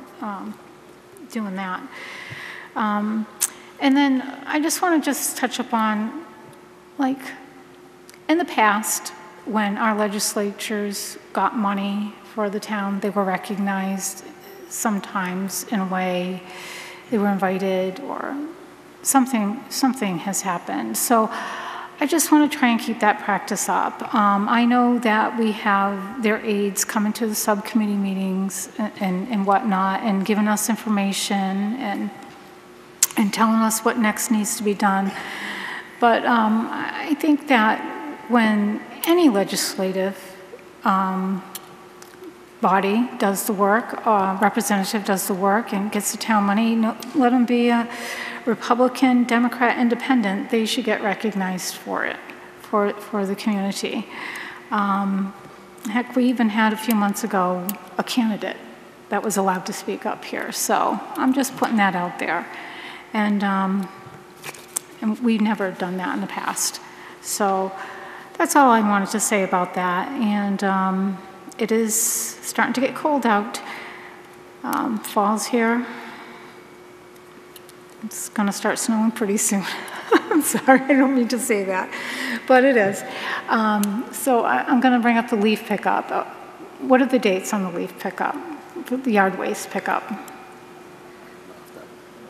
doing that. And then I just want to just touch upon, like, in the past, when our legislatures got money for the town, they were recognized sometimes in a way, they were invited, or something has happened. So I just want to try and keep that practice up. I know that we have their aides coming to the subcommittee meetings and whatnot, and giving us information and telling us what next needs to be done. But I think that when any legislative body does the work, representative does the work and gets the town money, let them be a Republican, Democrat, Independent, they should get recognized for it, for the community. Heck, we even had a few months ago a candidate that was allowed to speak up here. So I'm just putting that out there. And we've never done that in the past. So that's all I wanted to say about that. And it is starting to get cold out. Fall's here. It's going to start snowing pretty soon. I'm sorry, I don't mean to say that, but it is. So I'm going to bring up the leaf pickup. What are the dates on the leaf pickup, the yard waste pickup?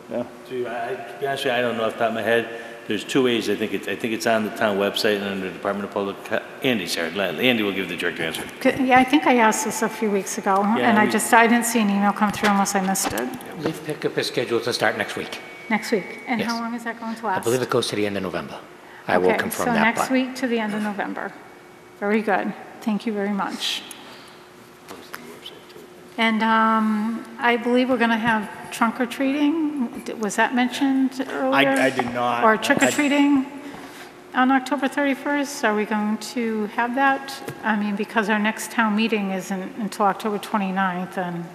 Yeah. To be honest with you, I don't know off the top of my head. There's two ways. I think it's on the town website and under the Department of Public. Andy will give the direct answer. Yeah, I think I asked this a few weeks ago, and I didn't see an email come through unless I missed it. Leaf pickup is scheduled to start next week. Next week. And Yes. how long is that going to last? I believe it goes to the end of November. I will confirm that. So next but- week to the end of November. Very good. Thank you very much. And I believe we're going to have trunk or treating. Was that mentioned earlier? I did not. Or trick or treating on October 31st? Are we going to have that? I mean, because our next town meeting isn't until October 29th, and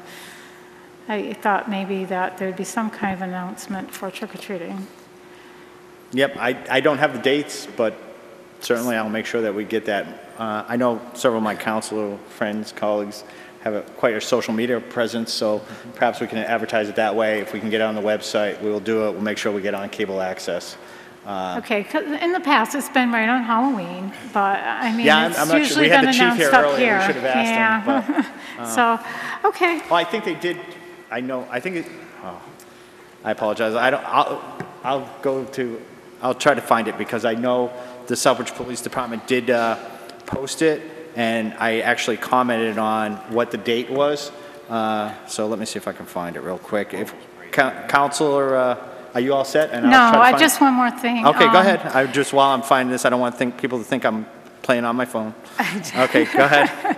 I thought maybe that there'd be some kind of announcement for trick or treating. Yep, I don't have the dates, but certainly I'll make sure that we get that. I know several of my council friends, colleagues, have quite a social media presence, so perhaps we can advertise it that way. If we can get it on the website, we will do it. We'll make sure we get on cable access. Okay, 'cause in the past, it's been right on Halloween, but I mean, Yeah, it's I'm not sure. usually We had been the chief announced here up earlier. here. We should have asked him, but, So, okay. Well, I think they did. I know. I think it. Oh, I apologize. I don't. I'll try to find it because I know the Southbridge Police Department did post it, and I actually commented on what the date was. So let me see if I can find it real quick. If Counselor, are you all set? And No, I'll try to find just one more thing. Okay, go ahead. While I'm finding this, I don't want people to think I'm playing on my phone. Okay, go ahead.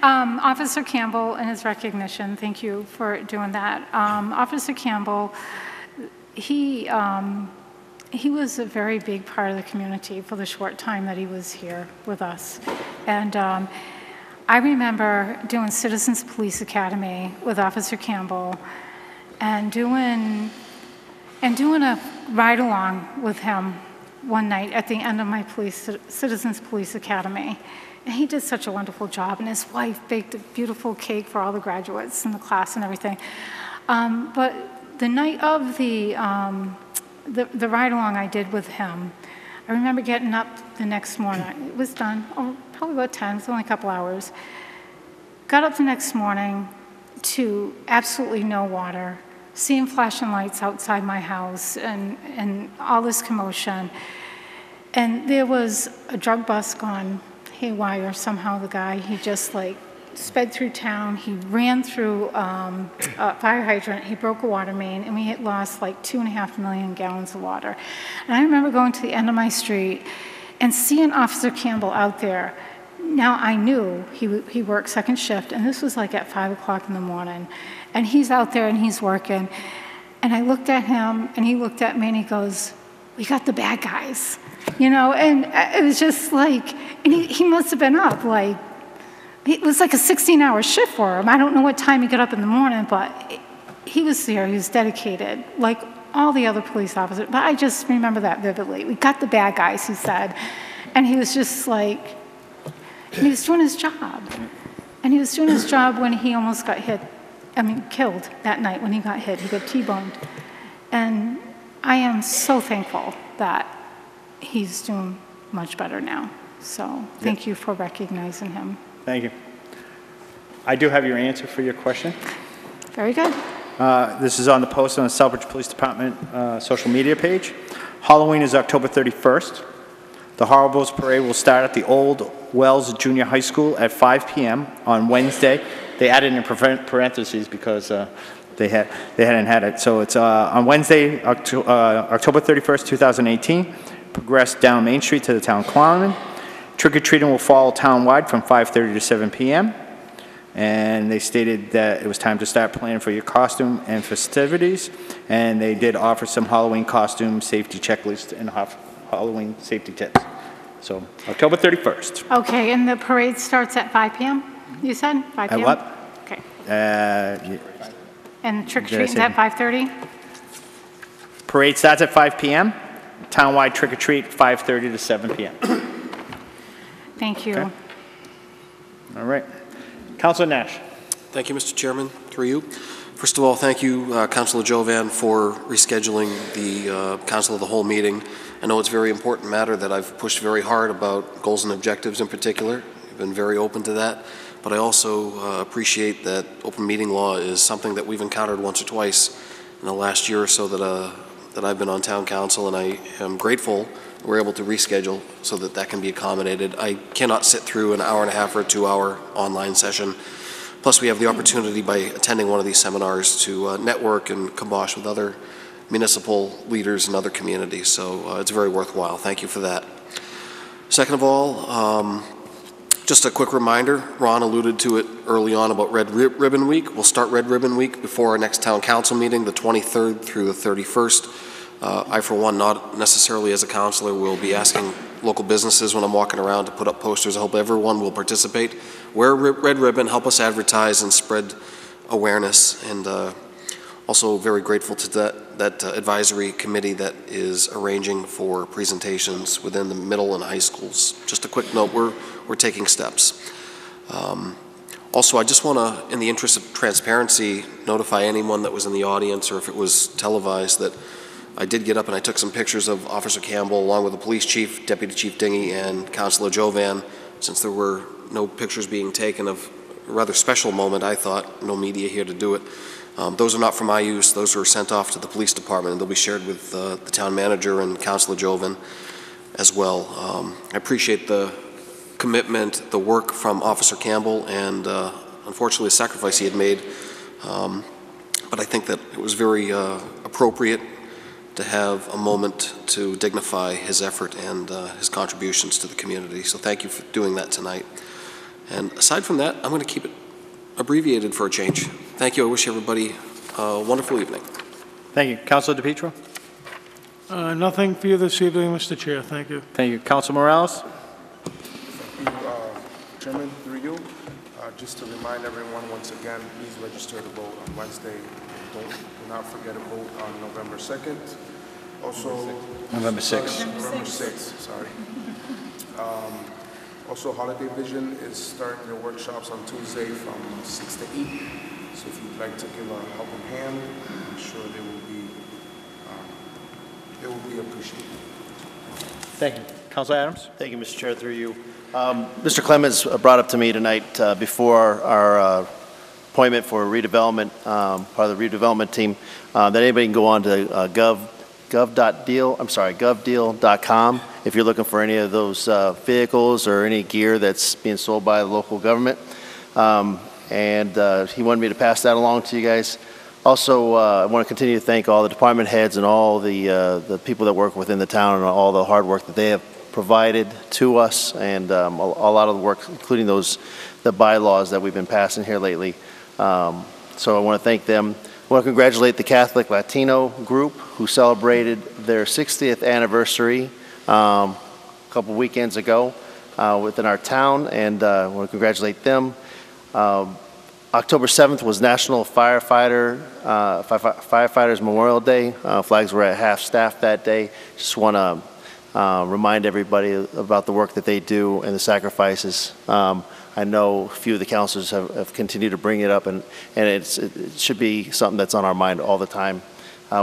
Officer Campbell and his recognition, thank you for doing that. Officer Campbell, he was a very big part of the community for the short time that he was here with us. And I remember doing Citizens Police Academy with Officer Campbell and doing a ride-along with him one night at the end of my Citizens Police Academy. And he did such a wonderful job, and his wife baked a beautiful cake for all the graduates in the class and everything. But the night of the ride-along I did with him, I remember getting up the next morning. It was done, probably about 10, it was only a couple hours. Got up the next morning to absolutely no water, seeing flashing lights outside my house and all this commotion. And there was a drug bus gone haywire. Somehow the guy, he just like sped through town. He ran through a fire hydrant. He broke a water main, and we had lost like 2.5 million gallons of water. And I remember going to the end of my street and seeing Officer Campbell out there. Now I knew he worked second shift, and this was like at 5 o'clock in the morning. And he's out there and he's working. And I looked at him, and he looked at me, and he goes, "We got the bad guys." You know, and it was just like, and he must have been up like, it was like a 16-hour shift for him. I don't know what time he got up in the morning, but he was there. He was dedicated, like all the other police officers. But I just remember that vividly. We got the bad guys, he said. And he was just like, he was doing his job. And he was doing his job when he almost got killed that night when he got hit. He got T-boned. And I am so thankful that he's doing much better now. So thank you for recognizing him. Thank you. I do have your answer for your question. Very good. This is on the post on the Southbridge Police Department social media page. Halloween is October 31st. The Horribles Parade will start at the Old Wells Junior High School at 5 p.m. on Wednesday. They added in parentheses because they hadn't had it. So it's on Wednesday, October 31st, 2018. Progress down Main Street to the Town Common. Trick-or-treating will follow town-wide from 5:30 to 7 p.m. And they stated that it was time to start planning for your costume and festivities. And they did offer some Halloween costume safety checklists and Halloween safety tips. So October 31st. Okay, and the parade starts at 5 p.m., you said? 5 p.m.? At what? Okay. Yeah. And trick-or-treating at 5:30? Parade starts at 5 p.m. Townwide trick-or-treat, 5:30 to 7 p.m. Thank you. Okay. All right. Councilor Nash. Thank you, Mr. Chairman, through you. First of all, thank you, Councilor Jovan, for rescheduling the Council of the Whole meeting. I know it's a very important matter that I've pushed very hard about goals and objectives in particular. You've been very open to that. But I also appreciate that open meeting law is something that we've encountered once or twice in the last year or so that I've been on town council, and I am grateful we're able to reschedule so that that can be accommodated. I cannot sit through an hour and a half or a 2-hour online session. Plus, we have the opportunity by attending one of these seminars to network and kibosh with other municipal leaders in other communities. So it's very worthwhile. Thank you for that. Second of all, just a quick reminder, Ron alluded to it early on about Red Ribbon Week. We'll start Red Ribbon Week before our next town council meeting, the 23rd through the 31st. I, for one, not necessarily as a councilor, will be asking local businesses when I'm walking around to put up posters. I hope everyone will participate. Wear a red ribbon, help us advertise and spread awareness. And also very grateful to that advisory committee that is arranging for presentations within the middle and high schools. Just a quick note, we're taking steps. Also, I just want to, in the interest of transparency, notify anyone that was in the audience or if it was televised that I did get up and I took some pictures of Officer Campbell along with the police chief, Deputy Chief Dinghy, and Councilor Jovan. Since there were no pictures being taken of a rather special moment, I thought, no media here to do it. Those are not for my use. Those were sent off to the police department, and they'll be shared with the town manager and Councilor Jovan as well. I appreciate the commitment, the work from Officer Campbell, and unfortunately the sacrifice he had made. But I think that it was very appropriate to have a moment to dignify his effort and his contributions to the community. So thank you for doing that tonight. And aside from that, I'm going to keep it abbreviated for a change. Thank you. I wish everybody a wonderful evening. Thank you. Councilor DePietro? Nothing for you this evening, Mr. Chair. Thank you. Thank you. Councilor Morales? Thank you, Chairman, through you. Just to remind everyone once again, please register to vote on Wednesday. Do not forget to vote on November 2nd. Also, November 6th. November 6th, sorry. Also, Holiday Vision is starting their workshops on Tuesday from 6 to 8. So if you'd like to give a helping hand, I'm sure they will be appreciated. Thank you. Councilor Adams? Thank you, Mr. Chair, through you. Mr. Clemens brought up to me tonight before our appointment for redevelopment, part of the redevelopment team, that anybody can go on to govdeal.com if you're looking for any of those vehicles or any gear that's being sold by the local government. And he wanted me to pass that along to you guys. Also, I want to continue to thank all the department heads and all the people that work within the town and all the hard work that they have provided to us, and a lot of the work, including the bylaws that we've been passing here lately. So I want to thank them. I want to congratulate the Catholic Latino group who celebrated their 60th anniversary a couple weekends ago within our town, and I want to congratulate them. October 7th was National Firefighters Memorial Day. Flags were at half-staff that day. Just want to remind everybody about the work that they do and the sacrifices. I know a few of the councilors have continued to bring it up, and it should be something that's on our mind all the time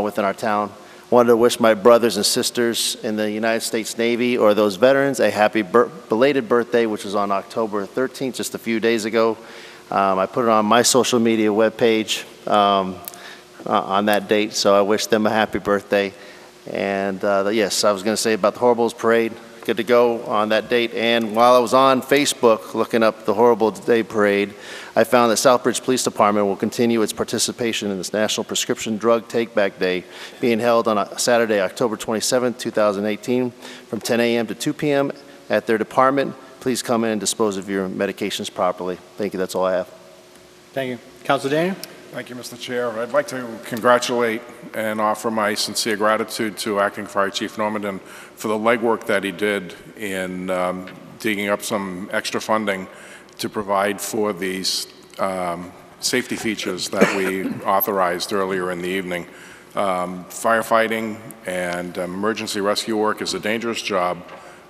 within our town. I wanted to wish my brothers and sisters in the United States Navy or those veterans a happy belated birthday, which was on October 13th, just a few days ago. I put it on my social media webpage on that date, so I wish them a happy birthday. And yes, I was going to say about the Horribles Parade, good to go on that date. And while I was on Facebook looking up the Horrible Day Parade, I found that Southbridge Police Department will continue its participation in this National Prescription Drug Take-Back Day, being held on Saturday, October 27, 2018, from 10 a.m. to 2 p.m. at their department. Please come in and dispose of your medications properly. Thank you. That's all I have. Thank you. Councilor Daniel? Thank you, Mr. Chair. I'd like to congratulate and offer my sincere gratitude to Acting Fire Chief Normanton for the legwork that he did in digging up some extra funding to provide for these safety features that we authorized earlier in the evening. Firefighting and emergency rescue work is a dangerous job,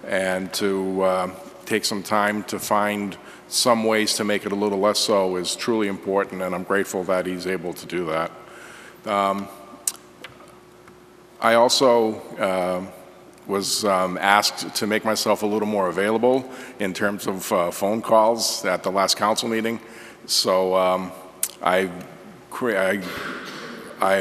and to take some time to find some ways to make it a little less so is truly important, and I'm grateful that he's able to do that. I also was asked to make myself a little more available in terms of phone calls at the last council meeting. So I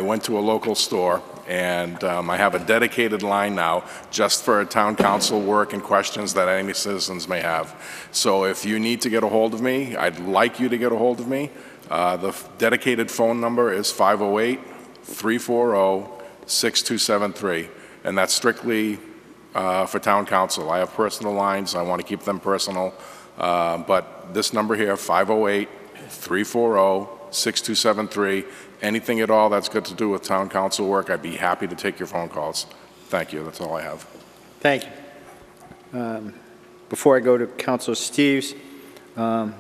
went to a local store, and I have a dedicated line now just for town council work and questions that any citizens may have. So if you need to get a hold of me, I'd like you to get a hold of me. The dedicated phone number is 508-340-6273, and that's strictly for town council. I have personal lines. I want to keep them personal. But this number here, 508-340-6273, anything at all that's got to do with town council work, I'd be happy to take your phone calls. Thank you. That's all I have. Thank you. Before I go to Councilor Steves, I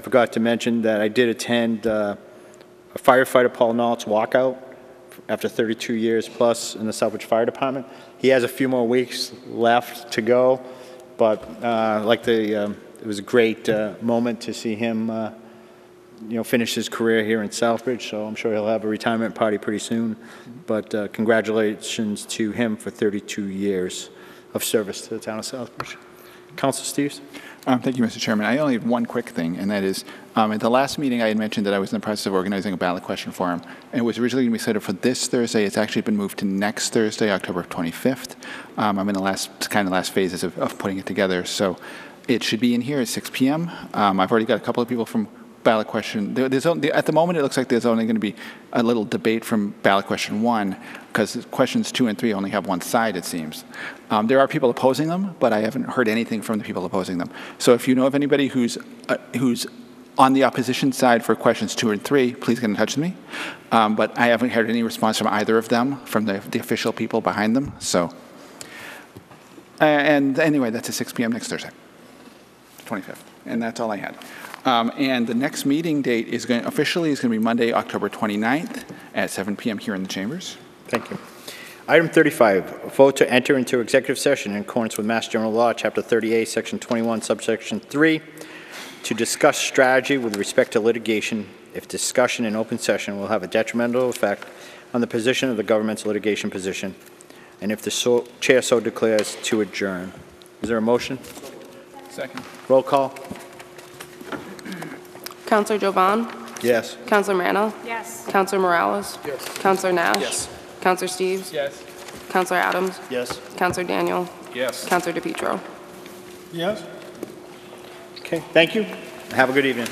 forgot to mention that I did attend a firefighter Paul Nault's walkout after 32 years plus in the Southbridge Fire Department. He has a few more weeks left to go, but it was a great moment to see him finish his career here in Southbridge, so I'm sure he'll have a retirement party pretty soon. But congratulations to him for 32 years of service to the town of Southbridge. Councilor Steves? Thank you, Mr. Chairman. I only have one quick thing, and that is, at the last meeting I had mentioned that I was in the process of organizing a ballot question forum, and it was originally going to be set up for this Thursday. It's actually been moved to next Thursday, October 25th. I'm in the last phases of putting it together, so it should be in here at 6 p.m. I've already got a couple of people from ballot question. At the moment, it looks like there's only going to be a little debate from ballot question 1, because questions 2 and 3 only have one side, it seems. There are people opposing them, but I haven't heard anything from the people opposing them. So if you know of anybody who's on the opposition side for questions 2 and 3, please get in touch with me. But I haven't heard any response from either of them, from the official people behind them. So, and anyway, that's at 6 p.m. next Thursday, 25th, and that's all I had. And the next meeting date is officially going to be Monday, October 29th at 7 p.m. here in the chambers. Thank you. Item 35, vote to enter into executive session in accordance with Mass General Law, Chapter 38, Section 21, Subsection 3, to discuss strategy with respect to litigation if discussion in open session will have a detrimental effect on the position of the government's litigation position, and if the chair so declares, to adjourn. Is there a motion? Second. Roll call. Councilor Jovan? Yes. Councilor Manna? Yes. Councilor Morales? Yes. Councilor Nash? Yes. Councilor Steves? Yes. Councilor Adams? Yes. Councilor Daniel? Yes. Councilor DePietro? Yes? Okay, thank you. Have a good evening.